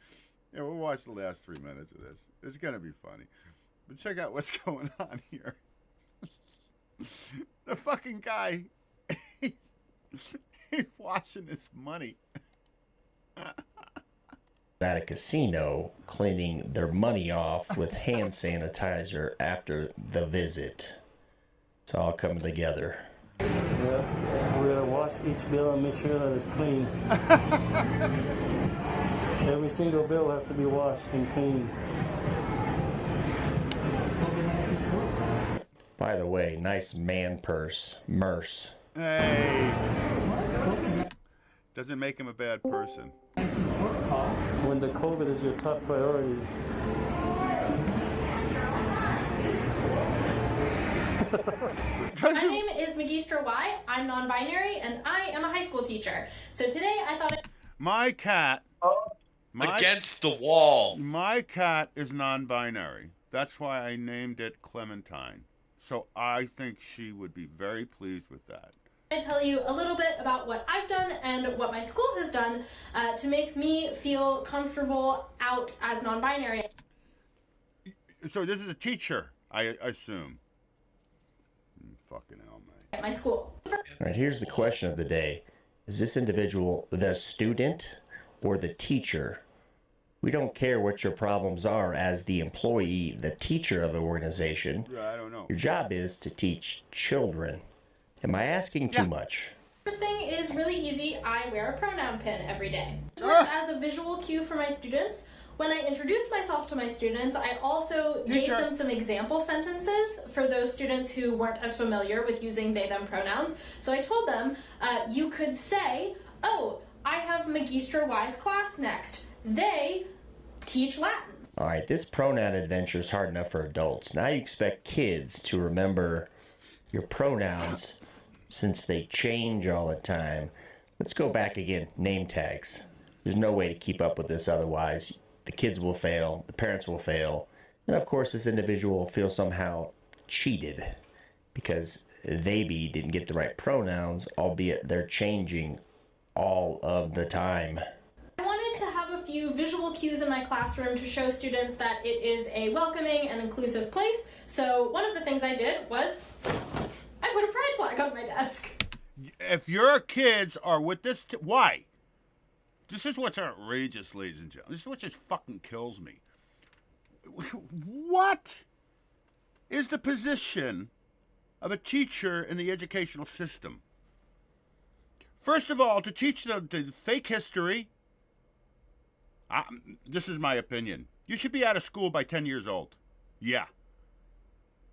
Yeah, we'll watch the last 3 minutes of this. It's gonna be funny. But check out what's going on here. The fucking guy, he's washing his money. At a casino, cleaning their money off with hand sanitizer after the visit. It's all coming together. Yeah, we're gonna wash each bill and make sure that it's clean. Every single bill has to be washed and clean. By the way, nice man purse, Merce. Hey. Doesn't make him a bad person. When the COVID is your top priority. My name is Magistra Y. I'm non-binary, and I am a high school teacher. So today I thought My cat. Against the wall. My cat is non-binary. That's why I named it Clementine. So I think she would be very pleased with that. I tell you a little bit about what I've done and what my school has done to make me feel comfortable out as non-binary. So this is a teacher, I assume. Fucking hell, man. At my school. All right, here's the question of the day. Is this individual the student or the teacher? We don't care what your problems are as the employee, the teacher of the organization. Yeah, I don't know. Your job is to teach children. Am I asking too much? First thing is really easy. I wear a pronoun pin every day. As a visual cue for my students, when I introduced myself to my students, I also gave them some example sentences for those students who weren't as familiar with using they, them pronouns. So I told them, you could say, oh, I have Magistra Y's class next. They teach Latin. All right, this pronoun adventure is hard enough for adults. Now you expect kids to remember your pronouns since they change all the time. Let's go back again. Name tags. There's no way to keep up with this otherwise. The kids will fail. The parents will fail. And of course, this individual will feel somehow cheated because they didn't get the right pronouns, albeit they're changing all of the time. I wanted to have a few visual cues in my classroom to show students that it is a welcoming and inclusive place. So one of the things I did was I put a pride flag on my desk. If your kids are with this, why? This is what's outrageous, ladies and gentlemen. This is what just fucking kills me. What is the position of a teacher in the educational system? First of all, to teach them the fake history, this is my opinion. You should be out of school by 10 years old. Yeah.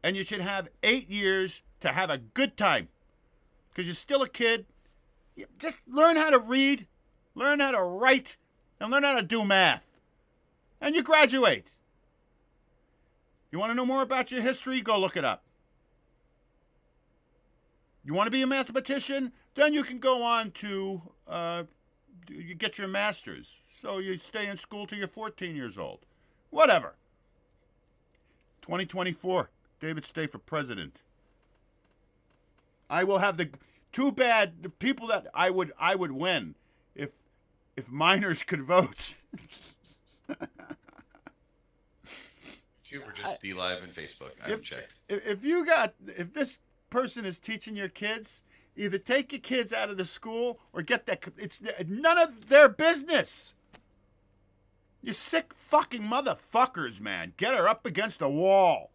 And you should have 8 years to have a good time. Because you're still a kid. Just learn how to read, learn how to write, and learn how to do math. And you graduate. You want to know more about your history? Go look it up. You want to be a mathematician? Then you can go on to you get your master's. So you stay in school till you're 14 years old. Whatever. 2024. David Stay for president. I will have the people that I would win if minors could vote. Two were just D-Live and Facebook. I haven't checked. If this person is teaching your kids, either take your kids out of the school or get that. It's none of their business. You sick fucking motherfuckers, man. Get her up against the wall.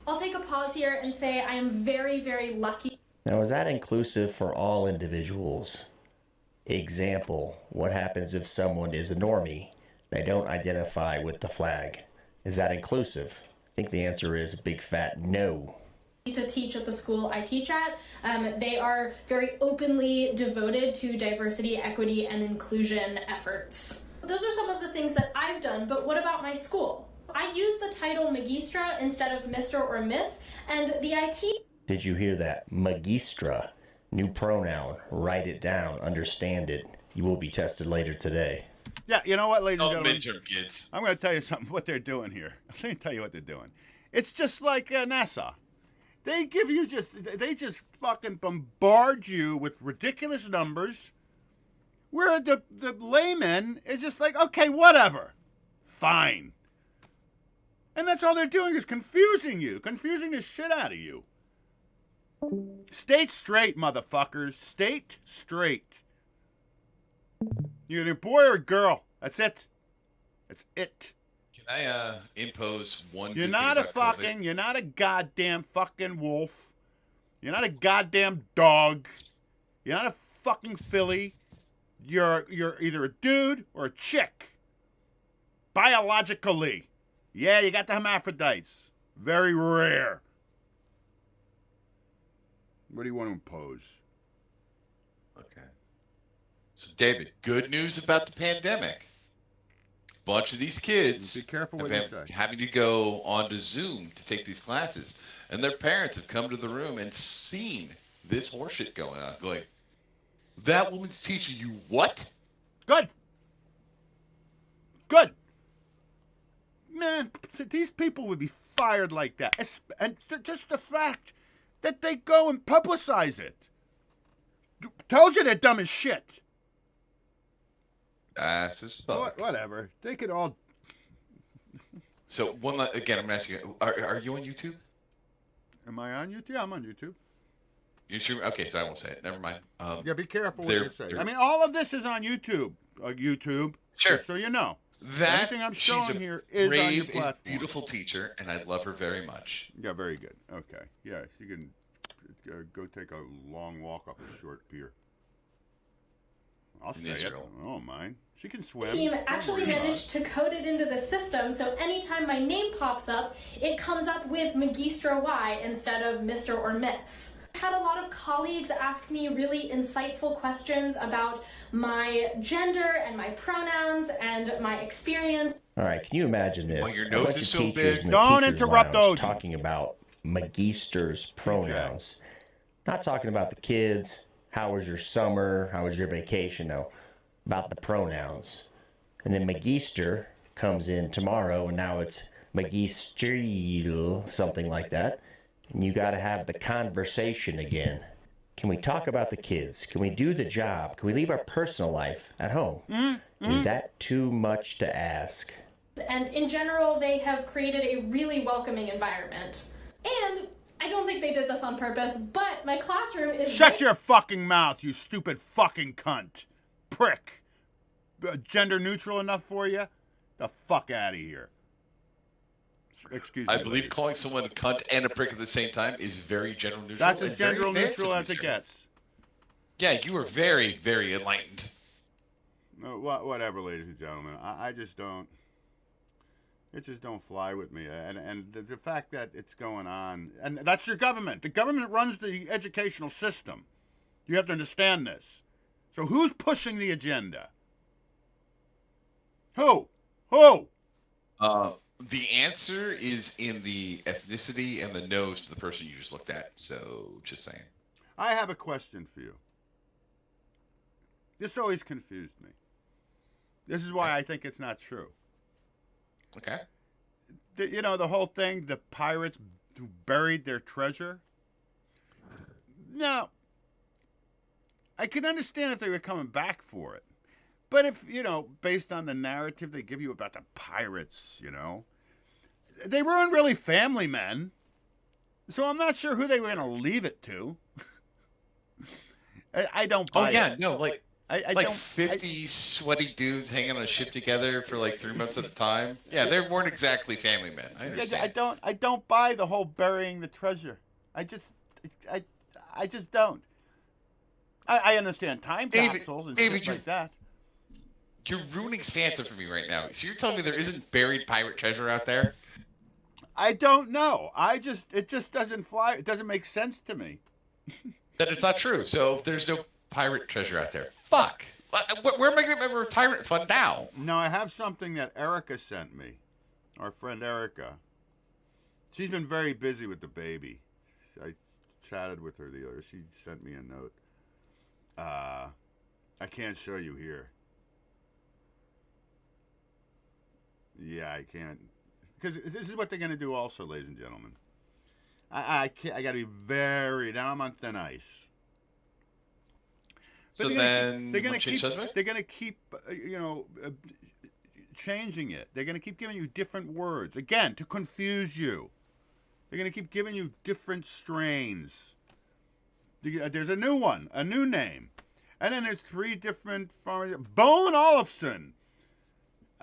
I'll take a pause here and say I am very, very lucky. Now, is that inclusive for all individuals? Example, what happens if someone is a normie? They don't identify with the flag. Is that inclusive? I think the answer is a big fat no. To teach at the school I teach at. They are very openly devoted to diversity, equity, and inclusion efforts. Those are some of the things that I've done, but what about my school? I use the title Magistra instead of Mr. or Miss, and the IT... Did you hear that? Magistra. New pronoun. Write it down. Understand it. You will be tested later today. Yeah, you know what, ladies and gentlemen? Midterm kids. I'm going to tell you something, what they're doing here. Let me tell you what they're doing. It's just like NASA. They just fucking bombard you with ridiculous numbers where the layman is just like, okay, whatever. Fine. And that's all they're doing is confusing the shit out of you. State straight, motherfuckers. State straight. You're a boy or a girl. That's it. That's it. Can I impose one? You're not you're not a goddamn fucking wolf. You're not a goddamn dog. You're not a fucking filly. You're either a dude or a chick. Biologically. Yeah, you got the hermaphrodites. Very rare. What do you want to impose? Okay. So, David, good news about the pandemic. Bunch of these kids be careful what have you been say. having to go onto Zoom to take these classes, and their parents have come to the room and seen this horseshit going on. Going, that woman's teaching you what? Good. Good. Man, these people would be fired like that. And just the fact that they go and publicize it tells you they're dumb as shit. Whatever. They could all. So again, I'm asking you: Are you on YouTube? Am I on YouTube? Yeah, I'm on YouTube. You sure? Okay, so I won't say it. Never mind. Yeah, be careful what you say. I mean, all of this is on YouTube. YouTube. Sure. Just so you know. Everything I'm showing here is on your platform. And beautiful teacher, and I love her very much. Yeah, very good. Okay. Yeah, she can go take a long walk up a short pier. I'll say it. I don't mind. She can swim. Team actually managed to code it into the system, so anytime my name pops up, it comes up with Magistra Y instead of Mr. or Miss. I had a lot of colleagues ask me really insightful questions about my gender and my pronouns and my experience. All right, can you imagine this? Well, your A nose bunch is of so teachers big. in the Don't teachers' interrupt lounge those. talking about Magister's pronouns. Not talking about the kids. How was your summer? How was your vacation? No, about the pronouns. And then Magister comes in tomorrow, and now it's Magistril, something like that. And you got to have the conversation again. Can we talk about the kids? Can we do the job? Can we leave our personal life at home? Is that too much to ask? And in general, they have created a really welcoming environment. And I don't think they did this on purpose, but my classroom is... Shut your fucking mouth, you stupid fucking cunt. Prick. Gender neutral enough for you? The fuck out of here. Excuse me. I believe calling someone a cunt and a prick at the same time is very gender neutral. That's as gender neutral as it gets. Yeah, you are very, very enlightened. No, whatever, ladies and gentlemen. I just don't. It just don't fly with me. And the fact that it's going on, and that's your government. The government runs the educational system. You have to understand this. So who's pushing the agenda? Who? The answer is in the ethnicity and the nose of the person you just looked at. So, just saying. I have a question for you. This always confused me. This is why I think it's not true. Okay. You know, the whole thing, the pirates who buried their treasure? Now, I can understand if they were coming back for it. But if, you know, based on the narrative they give you about the pirates, you know, they weren't really family men. So I'm not sure who they were going to leave it to. I don't buy it. Oh, yeah, no, like... I like 50 sweaty dudes hanging on a ship together for like 3 months at a time. Yeah, they weren't exactly family men. I understand. I don't buy the whole burying the treasure. I just don't. I understand time capsules and shit like that. You're ruining Santa for me right now. So you're telling me there isn't buried pirate treasure out there? I don't know. It just doesn't fly. It doesn't make sense to me. That is not true. So if there's no pirate treasure out there, fuck. Where am I going to get my retirement fund now? No, I have something that Erica sent me. Our friend Erica. She's been very busy with the baby. I chatted with her the other. She sent me a note. I can't show you here. Yeah, I can't. Because this is what they're going to do also, ladies and gentlemen. I got to be very... Now I'm on thin ice. So then they're going to keep, changing it. They're going to keep giving you different words. Again, to confuse you. They're going to keep giving you different strains. There's a new one, a new name. And then there's 3 different... Bone Olufsen.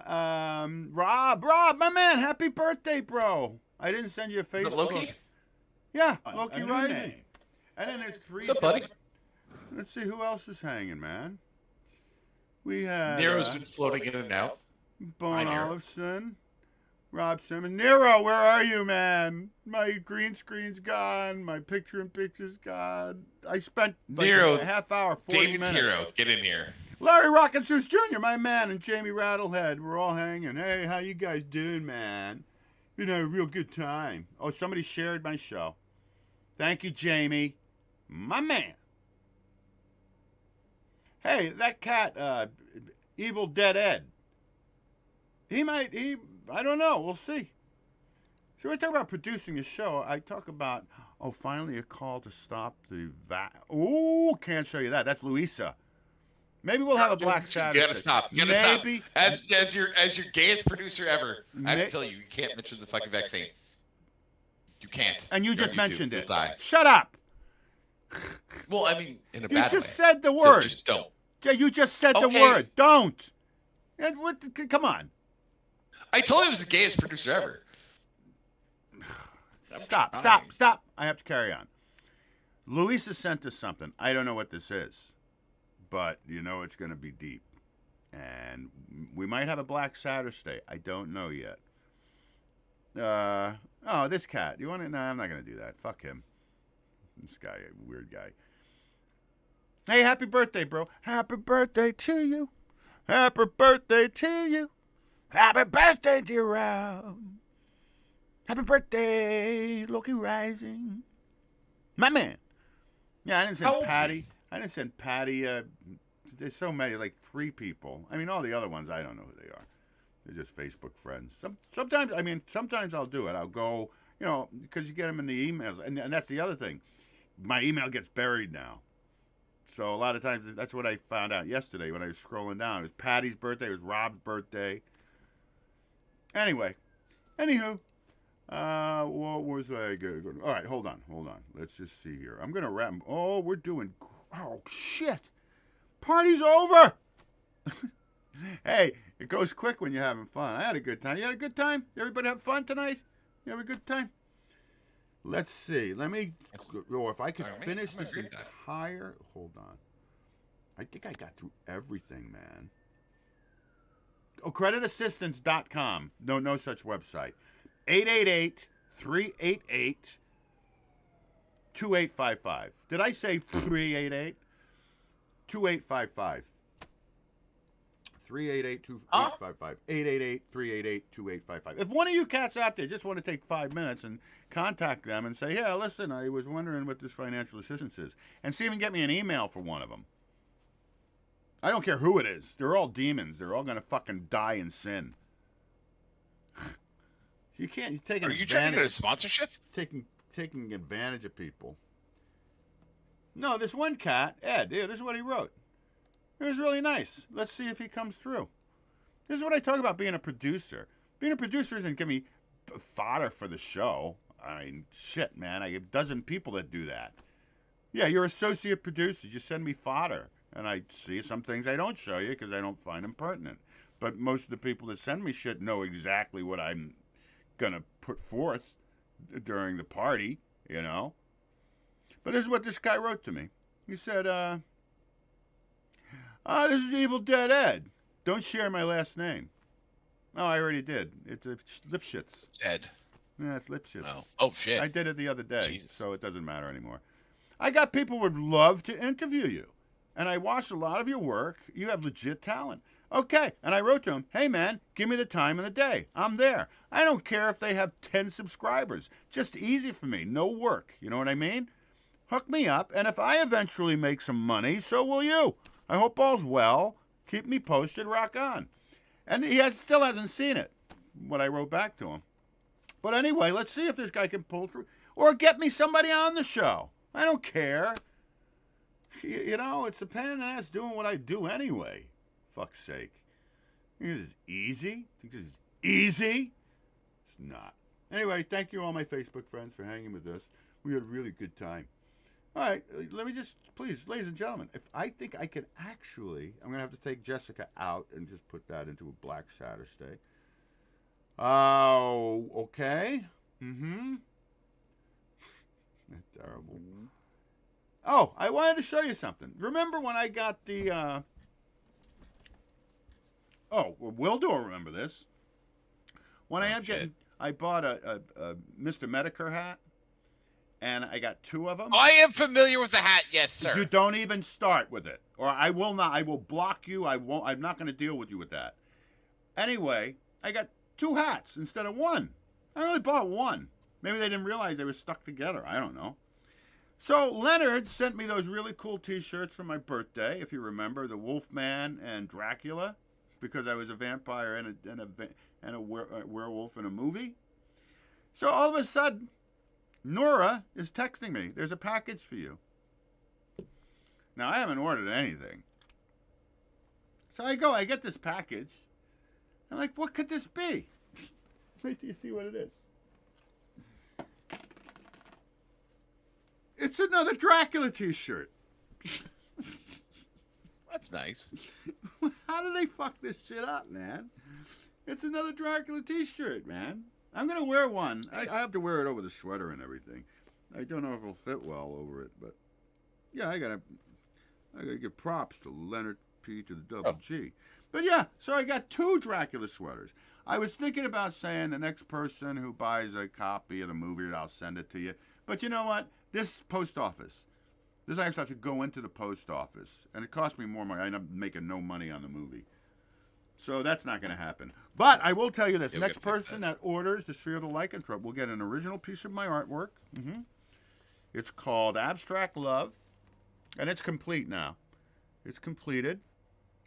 Rob, my man, happy birthday, bro. I didn't send you a Facebook. Loki? Yeah, Loki Rising. And then there's 3... What's up, buddy? Let's see who else is hanging, man. We have... Nero's been floating in and out. Bone Olufsen. Rob Simmons. Nero, where are you, man? My green screen's gone. My picture-in-picture's gone. I spent Nero, a half hour, 40 David's minutes. hero. Get in here. Larry Rockin' Seuss Jr., my man, and Jamie Rattlehead. We're all hanging. Hey, how you guys doing, man? Been having a real good time. Oh, somebody shared my show. Thank you, Jamie. My man. Hey, that cat, Evil Dead Ed. I don't know. We'll see. So when I talk about producing a show, I talk about, finally a call to stop the Oh, can't show you that. That's Louisa. Maybe we'll have a Black Saturday. You gotta stop. You gotta stop. As your gayest producer ever, I have to tell you, you can't mention the fucking vaccine. You can't. And you just mentioned it. You'll die. Shut up. Well, I mean, in a bad way. You just said the word. So just don't. Yeah, you just said the word. Don't. Come on. I told you I was the gayest producer ever. Stop. I have to carry on. Louisa sent us something. I don't know what this is, but you know it's going to be deep. And we might have a Black Saturday. I don't know yet. This cat. You want it? No, I'm not going to do that. Fuck him. This guy, a weird guy. Hey, happy birthday, bro. Happy birthday to you. Happy birthday to you. Happy birthday, dear Rob. Happy birthday, Loki Rising. My man. Yeah, I didn't send Patty. There's so many, like 3 people. I mean, all the other ones, I don't know who they are. They're just Facebook friends. Sometimes I'll do it. I'll go, because you get them in the emails. And that's the other thing. My email gets buried now. So a lot of times, that's what I found out yesterday when I was scrolling down. It was Patty's birthday. It was Rob's birthday. Anyway. Anywho. What was I going to... All right, hold on. Let's just see here. I'm going to wrap... Oh, we're doing... Oh, shit. Party's over. Hey, it goes quick when you're having fun. I had a good time. You had a good time? Everybody have fun tonight? You have a good time? Let's see. Let me... if I could finish this entire... Hold on. I think I got through everything, man. Creditassistance.com. No such website. 888-388-2855. Did I say 388? 2855. 388-2855. 888-388-2855. If one of you cats out there just want to take 5 minutes and contact them and say, yeah, listen, I was wondering what this financial assistance is, and see if you can get me an email for one of them. I don't care who it is. They're all demons. They're all going to fucking die in sin. You can't. You're taking Are you trying to get a sponsorship? Taking advantage of people. No, this one cat, Ed. Yeah, this is what he wrote. It was really nice. Let's see if he comes through. This is what I talk about being a producer. Being a producer isn't giving me fodder for the show. I mean, shit, man. I have a dozen people that do that. Yeah, you're associate producers. You send me fodder. And I see some things I don't show you because I don't find them pertinent. But most of the people that send me shit know exactly what I'm going to put forth during the party, But this is what this guy wrote to me. He said, This is Evil Dead Ed. Don't share my last name. Oh, I already did. It's a Lipschitz. Ed. Yeah, it's Lipschitz. Oh, shit. I did it the other day, Jesus. so it doesn't matter anymore. I got people who would love to interview you, and I watched a lot of your work. You have legit talent. Okay, and I wrote to him, hey, man, give me the time and the day. I'm there. I don't care if they have 10 subscribers. Just easy for me. No work. You know what I mean? Hook me up, and if I eventually make some money, so will you. I hope all's well. Keep me posted. Rock on. And he still hasn't seen it, what I wrote back to him. But anyway, let's see if this guy can pull through. Or get me somebody on the show. I don't care. You know, it's a pain in the ass doing what I do anyway. Fuck's sake. Think this is easy? Think this is easy? It's not. Anyway, thank you all my Facebook friends for hanging with us. We had a really good time. All right, let me just, please, ladies and gentlemen, if I think I can actually, I'm going to have to take Jessica out and just put that into a Black Saturday. Oh, okay. Mm-hmm. That's terrible. Oh, I wanted to show you something. Remember when I got the, oh, well, Wildo will remember this. When I bought a Mr. Medicare hat. And I got 2 of them. I am familiar with the hat, yes, sir. You don't even start with it, or I will not. I will block you. I won't. I'm not going to deal with you with that. Anyway, I got 2 hats instead of 1. I only bought 1. Maybe they didn't realize they were stuck together. I don't know. So Leonard sent me those really cool T-shirts for my birthday. If you remember, the Wolfman and Dracula, because I was a vampire and a werewolf in a movie. So all of a sudden, Nora is texting me. There's a package for you. Now, I haven't ordered anything. So I get this package. I'm like, what could this be? Wait till you see what it is. It's another Dracula T-shirt. That's nice. How do they fuck this shit up, man? It's another Dracula T-shirt, man. I'm going to wear one. I have to wear it over the sweater and everything. I don't know if it'll fit well over it, but yeah, I gotta give props to Leonard P to the double G. But yeah, so I got 2 Dracula sweaters. I was thinking about saying the next person who buys a copy of the movie, I'll send it to you. But you know what? This post office, this I have to go into the post office, and it cost me more money. I end up making no money on the movie. So that's not going to happen. But I will tell you this. Next person that orders the Sphere of the Lycanthrope will get an original piece of my artwork. Mm-hmm. It's called Abstract Love. And it's complete now. It's completed.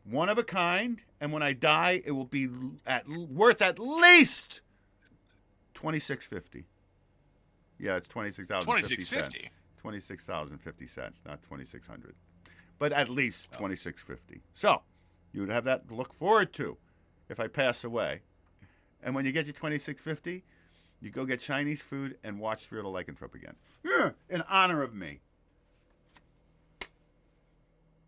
One of a kind. And when I die, it will be worth at least $26.50. Yeah, it's $26,050. $26,050, not $2,600. But at least $26.50. So you would have that to look forward to if I pass away. And when you get your $26.50, you go get Chinese food and watch Sphere of the Lycanthrope again. Yeah, in honor of me.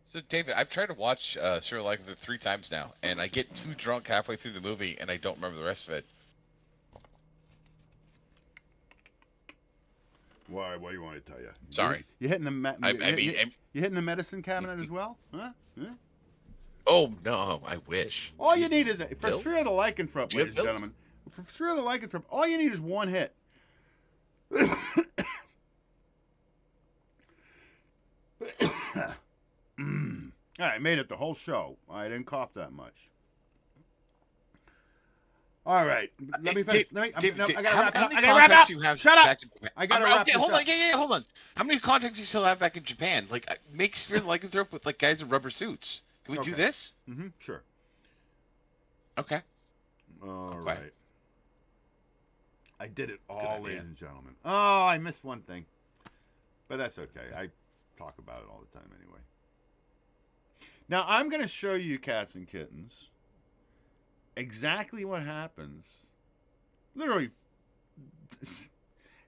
So, David, I've tried to watch Sphere of the Lycanthrope 3 times now, and I get too drunk halfway through the movie, and I don't remember the rest of it. Why? What do you want me to tell you? Sorry. You hitting the you hitting the medicine cabinet as well? Huh? Yeah. Oh no, I wish. All you need is for Sphere of the Lycanthrope, ladies and gentlemen. For Sphere of the Lycanthrope, all you need is 1 hit. I made it the whole show. I didn't cough that much. All right, let me finish. I gotta wrap up. Shut up. I gotta wrap this hold up. on. Yeah, hold on. How many contacts do you still have back in Japan? Like, make Sphere of the Lycanthrope with like guys in rubber suits. Can we do this? Mm-hmm. Sure. Okay. All right. I did it all, ladies and gentlemen. Oh, I missed one thing, but that's okay. I talk about it all the time anyway. Now I'm going to show you, cats and kittens, exactly what happens. Literally,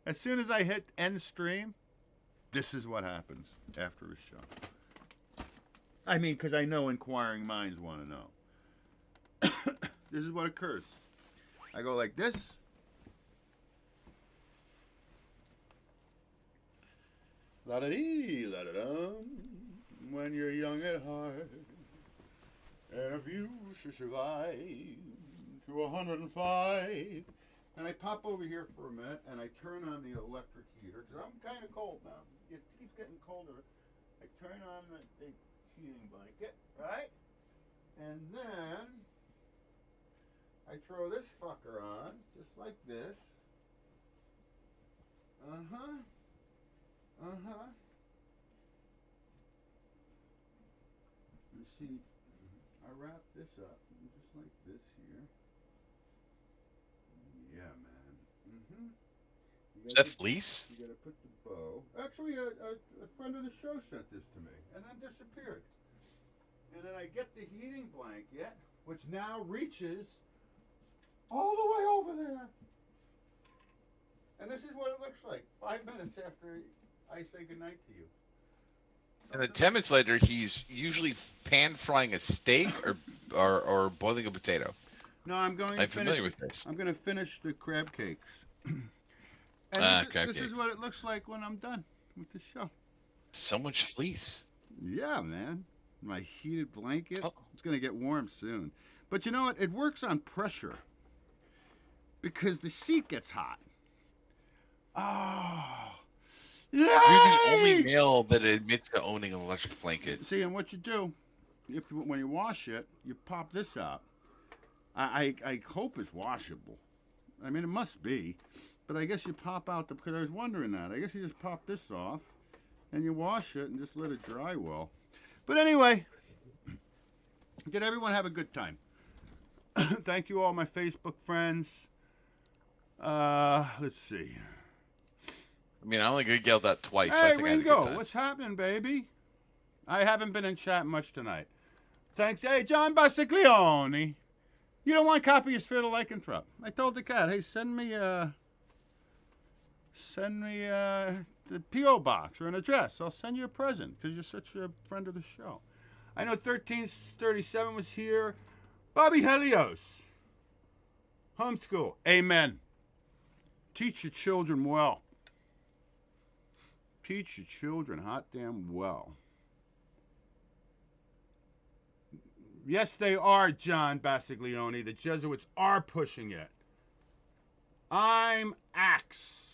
as soon as I hit end stream, this is what happens after a show. I mean, because I know inquiring minds want to know. This is what occurs. I go like this. La-da-dee, la-da-dum. When you're young at heart, of you should survive to 105. And I pop over here for a minute, and I turn on the electric heater, because I'm kind of cold now. It keeps getting colder. I turn on the heating blanket, right? And then I throw this fucker on, just like this. Uh-huh. Uh-huh. And see, I wrap this up, just like this here. Yeah, man. Mm-hmm. Is that fleece? You gotta put the bow. Actually, a friend of the show sent this to me, and then disappeared. And then I get the heating blanket, which now reaches all the way over there. And this is what it looks like 5 minutes after I say goodnight to you. And then 10 minutes later, he's usually pan frying a steak or boiling a potato. No, I'm going to I'm finish. familiar with this. I'm going to finish the crab cakes. Crab this cakes. is what it looks like when I'm done with the show. So much fleece. Yeah, man. My heated blanket. Oh. It's going to get warm soon. But you know what? It works on pressure. Because the seat gets hot. Oh. Yay! You're the only male that admits to owning an electric blanket. See, and what you do, when you wash it, you pop this out. I hope it's washable. I mean, it must be. But I guess you pop out because I was wondering that. I guess you just pop this off, and you wash it and just let it dry well. But anyway, did everyone have a good time? Thank you all my Facebook friends. Let's see. I mean, I only yelled that twice. Hey, so I think Ringo, I had a good time. what's happening, baby? I haven't been in chat much tonight. Thanks. Hey, John Bassiglione. You don't want a copy of Sphere of Lycanthrope. I told the cat, hey, send me the P.O. box or an address. I'll send you a present because you're such a friend of the show. I know 1337 was here. Bobby Helios. Homeschool. Amen. Teach your children well. Teach your children hot damn well. Yes, they are, John Bassiglione. The Jesuits are pushing it. I'm Axe.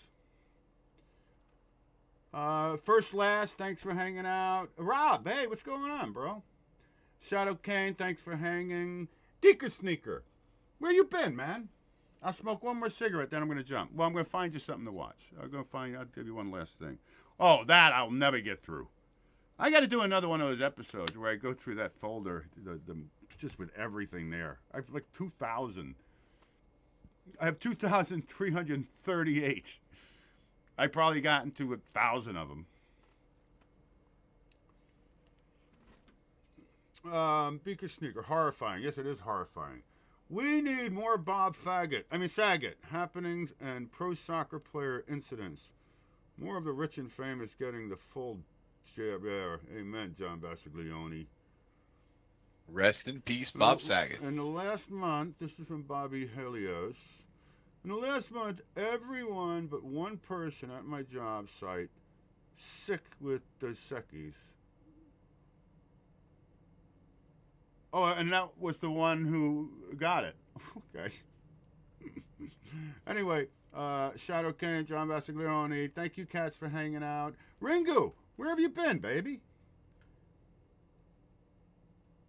First Last, thanks for hanging out. Rob, hey, what's going on, bro? Shadow Kane, thanks for hanging. Deeker Sneaker, where you been, man? I'll smoke one more cigarette, then I'm going to jump. Well, I'm going to find you something to watch. I'll give you one last thing. Oh, that I'll never get through. I got to do another one of those episodes where I go through that folder, just with everything there. I have like 2,000. I have 2,338. I probably got into 1,000 of them. Beaker Sneaker, horrifying. Yes, it is horrifying. We need more Saget happenings and pro soccer player incidents. More of the rich and famous getting the full jab there. Amen, John Bassiglione. Rest in peace, Bob Saget. In the last month, this is from Bobby Helios. In the last month, everyone but one person at my job site sick with the Sekis. Oh, and that was the one who got it. Okay. Anyway, Shadow King, John Bassiglione, thank you, cats, for hanging out. Ringu, where have you been, baby?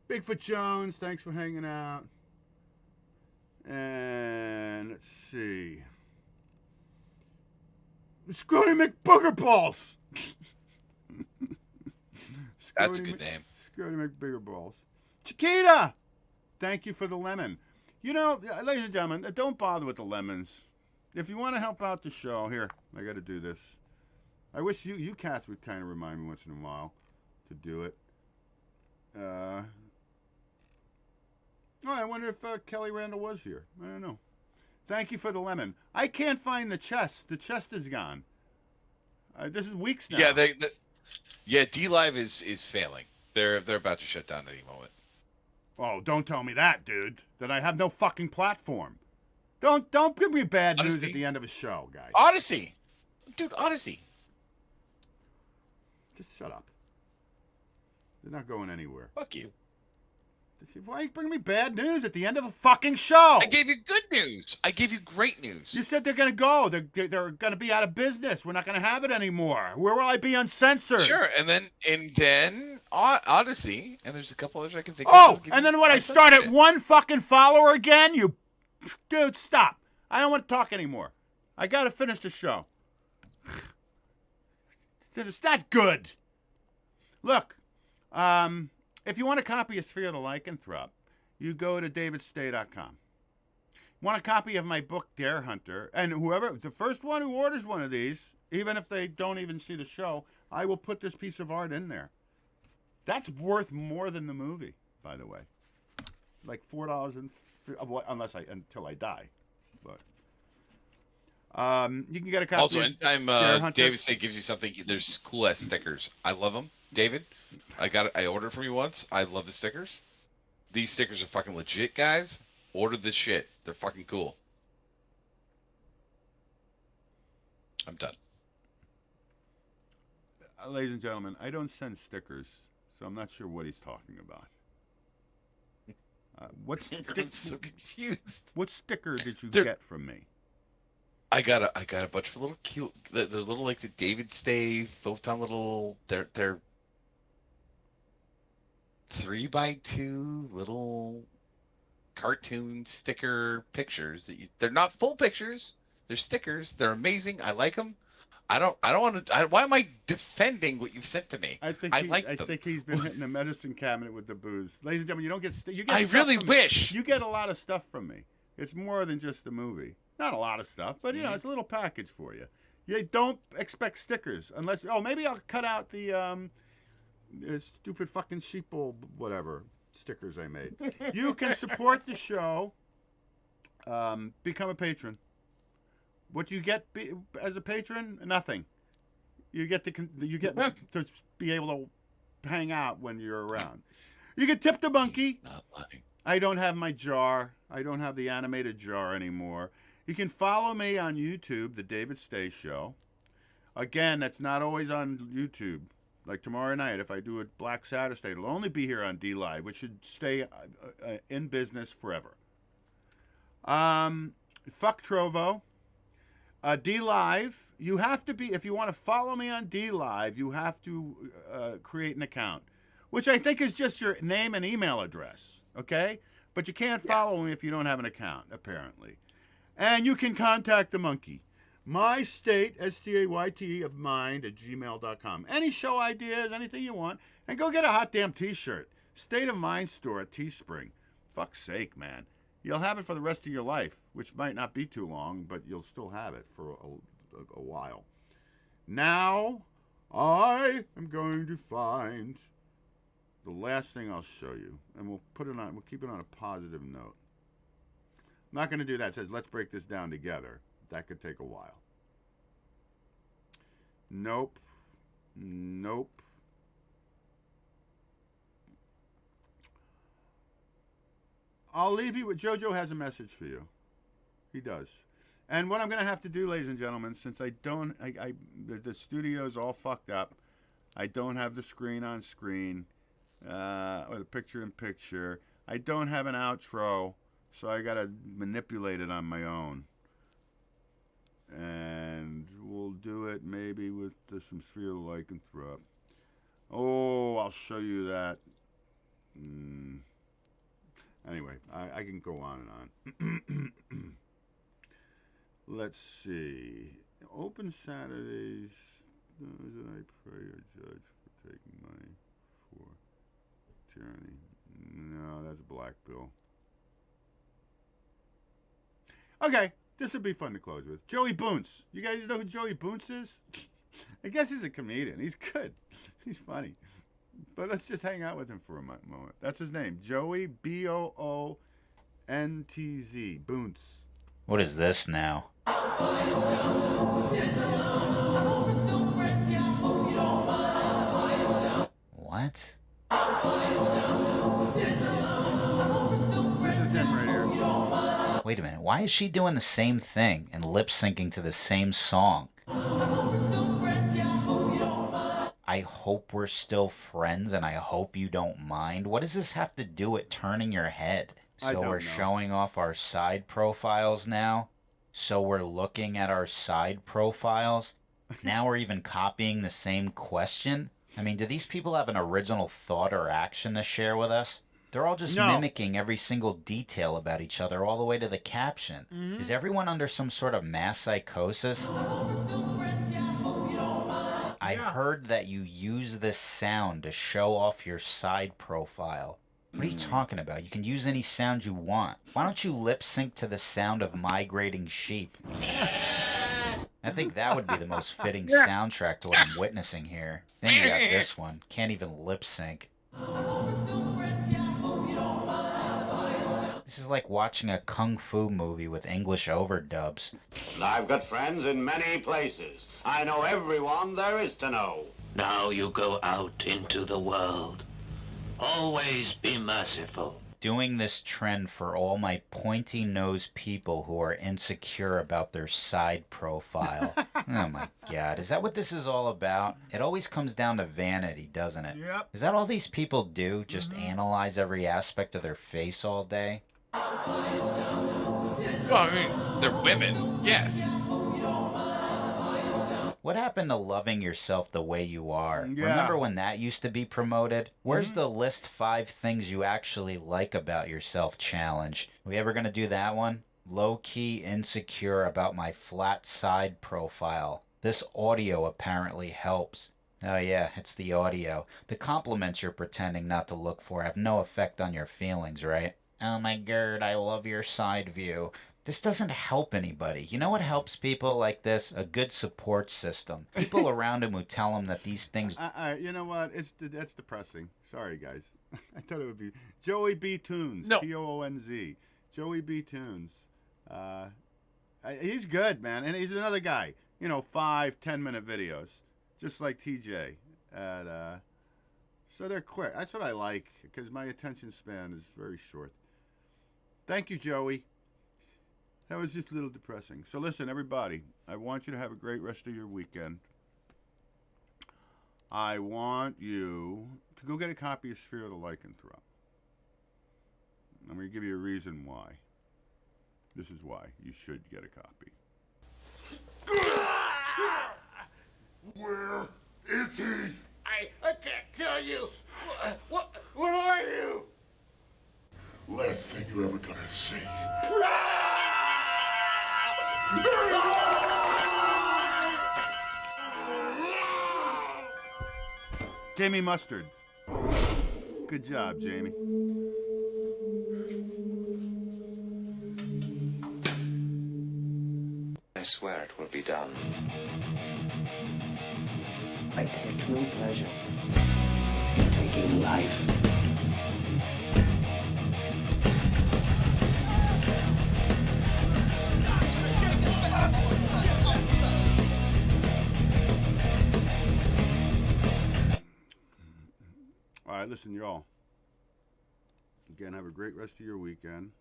Bigfoot Jones, thanks for hanging out. And let's see. Scotty McBoogerballs. That's a good name. Scotty McBoogerballs. Chiquita, thank you for the lemon. You know, ladies and gentlemen, don't bother with the lemons. If you want to help out the show, here, I got to do this. I wish you cats would kind of remind me once in a while to do it. I wonder if Kelly Randall was here. I don't know. Thank you for the lemon. I can't find the chest. The chest is gone. This is weeks now. Yeah, D-Live is failing. They're about to shut down any moment. Oh, don't tell me that, dude. That I have no fucking platform. Don't give me bad news at the end of a show, guys. Odyssey. Dude, Odyssey. Just shut up. They're not going anywhere. Fuck you. Why are you bringing me bad news at the end of a fucking show? I gave you good news. I gave you great news. You said they're going to go. They're going to be out of business. We're not going to have it anymore. Where will I be uncensored? Sure, and then Odyssey, and there's a couple others I can think of. Oh, and then what? I start at one fucking follower again? You, dude, stop. I don't want to talk anymore. I got to finish the show. It's not good. Look, if you want a copy of Sphere of the Lycanthrope, you go to davidstay.com. Want a copy of my book, Dare Hunter, and the first one who orders one of these, even if they don't even see the show, I will put this piece of art in there. That's worth more than the movie, by the way. Like $4 until I die. But you can get a copy. Also, anytime David Stay gives you something, there's cool ass stickers. I love them, David. I ordered from you once. I love the stickers. These stickers are fucking legit, guys. Order this shit. They're fucking cool. I'm done. Ladies and gentlemen, I don't send stickers, so I'm not sure what he's talking about. I'm so confused. What sticker did you get from me? I got a bunch of little cute. They're little like the David Stay Photon little. They're 3x2 little cartoon sticker pictures they're not full pictures. They're stickers. They're amazing. I like them. I don't want to. Why am I defending what you've sent to me? I think he's been hitting the medicine cabinet with the booze. Ladies and gentlemen, you don't get. You get. I really wish you get a lot of stuff from me. It's more than just the movie. Not a lot of stuff, but it's a little package for you. You don't expect stickers unless. Oh, maybe I'll cut out the stupid fucking sheeple whatever stickers I made. You can support the show. Become a patron. What you get as a patron? Nothing. You get to be able to hang out when you're around. You can tip the monkey. Not lying. I don't have my jar. I don't have the animated jar anymore. You can follow me on YouTube, The David Stay Show. Again, that's not always on YouTube. Like tomorrow night, if I do a Black Saturday, it'll only be here on D-Live, which should stay in business forever. Fuck Trovo. D-Live, you have to be, if you want to follow me on D-Live, you have to create an account, which I think is just your name and email address, okay? But you can't follow me if you don't have an account, apparently. And you can contact the monkey. MyState, STAYTE of mind @gmail.com. Any show ideas, anything you want, and go get a hot damn t-shirt. State of Mind store at Teespring. Fuck's sake, man. You'll have it for the rest of your life, which might not be too long, but you'll still have it for a while. Now, I am going to find the last thing I'll show you, and we'll keep it on a positive note. I'm not going to do that. It says, let's break this down together. That could take a while. Nope. I'll leave you with JoJo has a message for you. He does. And what I'm going to have to do, ladies and gentlemen, since the studio's all fucked up, I don't have the screen on screen, or the picture in picture. I don't have an outro, so I got to manipulate it on my own. And we'll do it maybe with some Sphere of the Lycanthrope. Oh, I'll show you that. Anyway, I can go on and on. Let's see. Open Saturdays. Those that I pray or judge for taking money for tyranny. No, that's a black bill. Okay, this would be fun to close with. Joey Boonce. You guys know who Joey Boonce is? I guess he's a comedian. He's good. He's funny. But let's just hang out with him for a moment. That's his name. Joey, Boontz. Boonce. What is this now? What? This is him right here. Wait a minute. Why is she doing the same thing and lip syncing to the same song? I I hope we're still friends and I hope you don't mind? What does this have to do with turning your head? I So don't we're know. showing off our side profiles now? So we're looking at our side profiles? Now we're even copying the same question? I mean, do these people have an original thought or action to share with us? They're all just No. mimicking every single detail about each other all the way to the caption. Mhm. Is everyone under some sort of mass psychosis? I heard that you use this sound to show off your side profile. What are you talking about? You can use any sound you want. Why don't you lip sync to the sound of migrating sheep? I think that would be the most fitting soundtrack to what I'm witnessing here. Then you got this one. Can't even lip sync. This is like watching a kung fu movie with English overdubs. I've got friends in many places. I know everyone there is to know. Now you go out into the world. Always be merciful. Doing this trend for all my pointy nose people who are insecure about their side profile. Oh my god, is that what this is all about? It always comes down to vanity, doesn't it? Yep. Is that all these people do? Just analyze every aspect of their face all day? Well, I mean, they're women, yes. What happened to loving yourself the way you are? Yeah. Remember when that used to be promoted? Where's the list 5 things you actually like about yourself challenge? We ever gonna do that one? Low-key insecure about my flat side profile. This audio apparently helps. Oh yeah, it's the audio. The compliments you're pretending not to look for have no effect on your feelings, right? Oh my god, I love your side view. This doesn't help anybody. You know what helps people like this? A good support system. People around him who tell him that these things... You know what? That's depressing. Sorry, guys. I thought it would be Joey B. Tunes. No. Toonz. Joey B. Tunes. He's good, man. And he's another guy. 5-10 minute videos. Just like TJ. So they're quick. That's what I like, because my attention span is very short. Thank you, Joey. That was just a little depressing. So listen, everybody, I want you to have a great rest of your weekend. I want you to go get a copy of Sphere of the Lycanthrope. I'm going to give you a reason why. This is why you should get a copy. Where is he? I can't tell you. What are you? Last thing you're ever gonna see. Jamie Mustard. Good job, Jamie. I swear it will be done. I take no pleasure in taking life. All right, listen, y'all. Again, have a great rest of your weekend.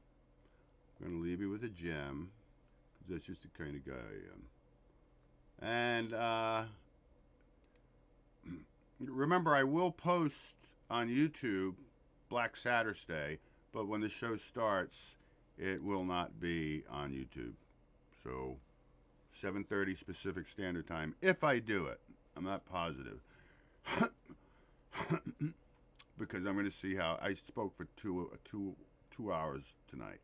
I'm going to leave you with a gem, because that's just the kind of guy I am. And remember, I will post on YouTube Black Saturday, but when the show starts, it will not be on YouTube. So 7:30 Pacific Standard Time, if I do it. I'm not positive. Because I'm going to see how I spoke for two hours tonight.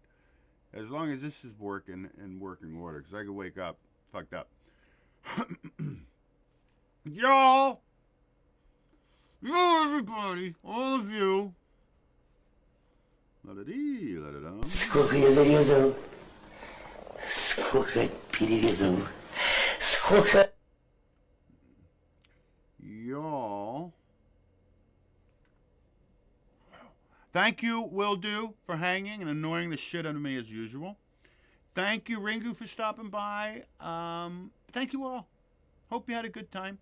As long as this is working in working order, because I could wake up fucked up. Y'all, everybody, all of you. La-da-dee, la-da-dum. Сколько перерезал. Сколько... Y'all. Thank you, Will Do, for hanging and annoying the shit out of me as usual. Thank you, Ringu, for stopping by. Thank you all. Hope you had a good time.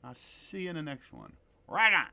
I'll see you in the next one. Right on.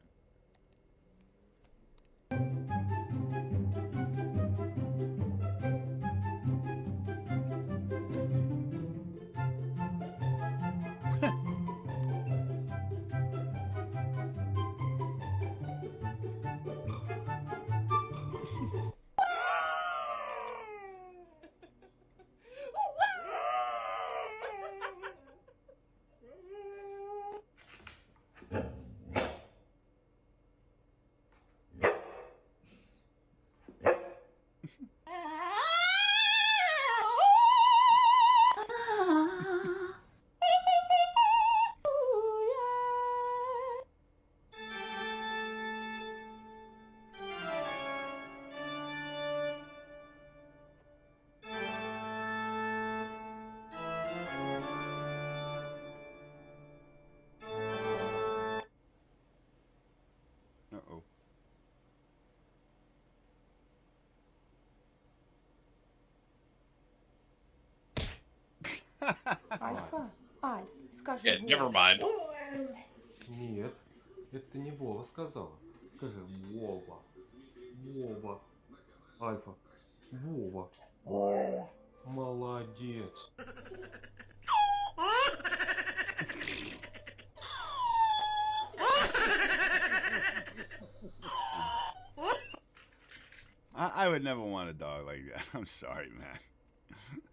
Uh-oh. Альфа? Аль, скажи. Yeah, never mind. Нет, это ты не Вова сказала. Скажи Вова. Вова. Альфа. Вова. Молодец. I would never want a dog like that. I'm sorry, man.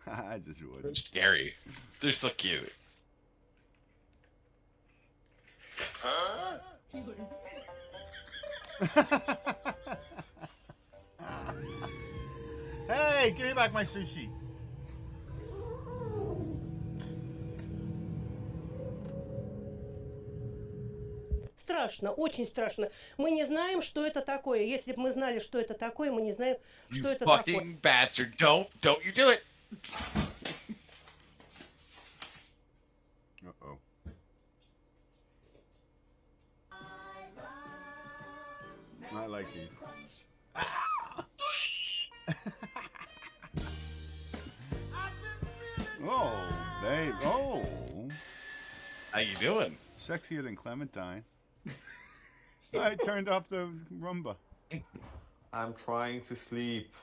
I just They're wouldn't. scary. They're so cute. Huh? Hey, give me back my sushi. Страшно, очень страшно. Мы не знаем, что это такое. Если бы мы знали, что это такое, мы не знаем, что это такое. Fucking bastard. Don't you do it. Uh-oh. I like these. Oh, babe. Oh. How you doing? Sexier than Clementine. I turned off the Roomba. I'm trying to sleep.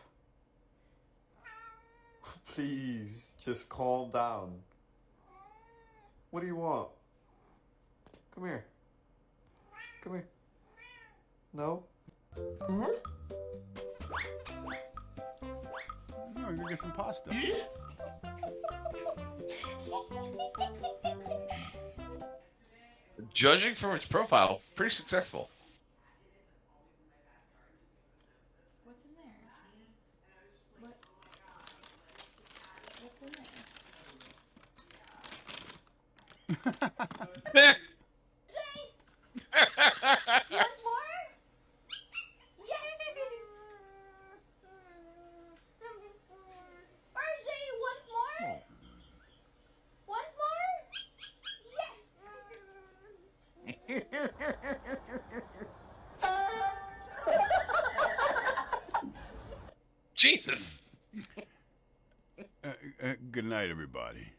Please, just calm down. What do you want? Come here. Come here. No? No, we're gonna get some pasta. Judging from its profile, pretty successful. What's in there? What's in there? You want more? Yes. RJ, you want more? Want more? Jesus. Good night, everybody.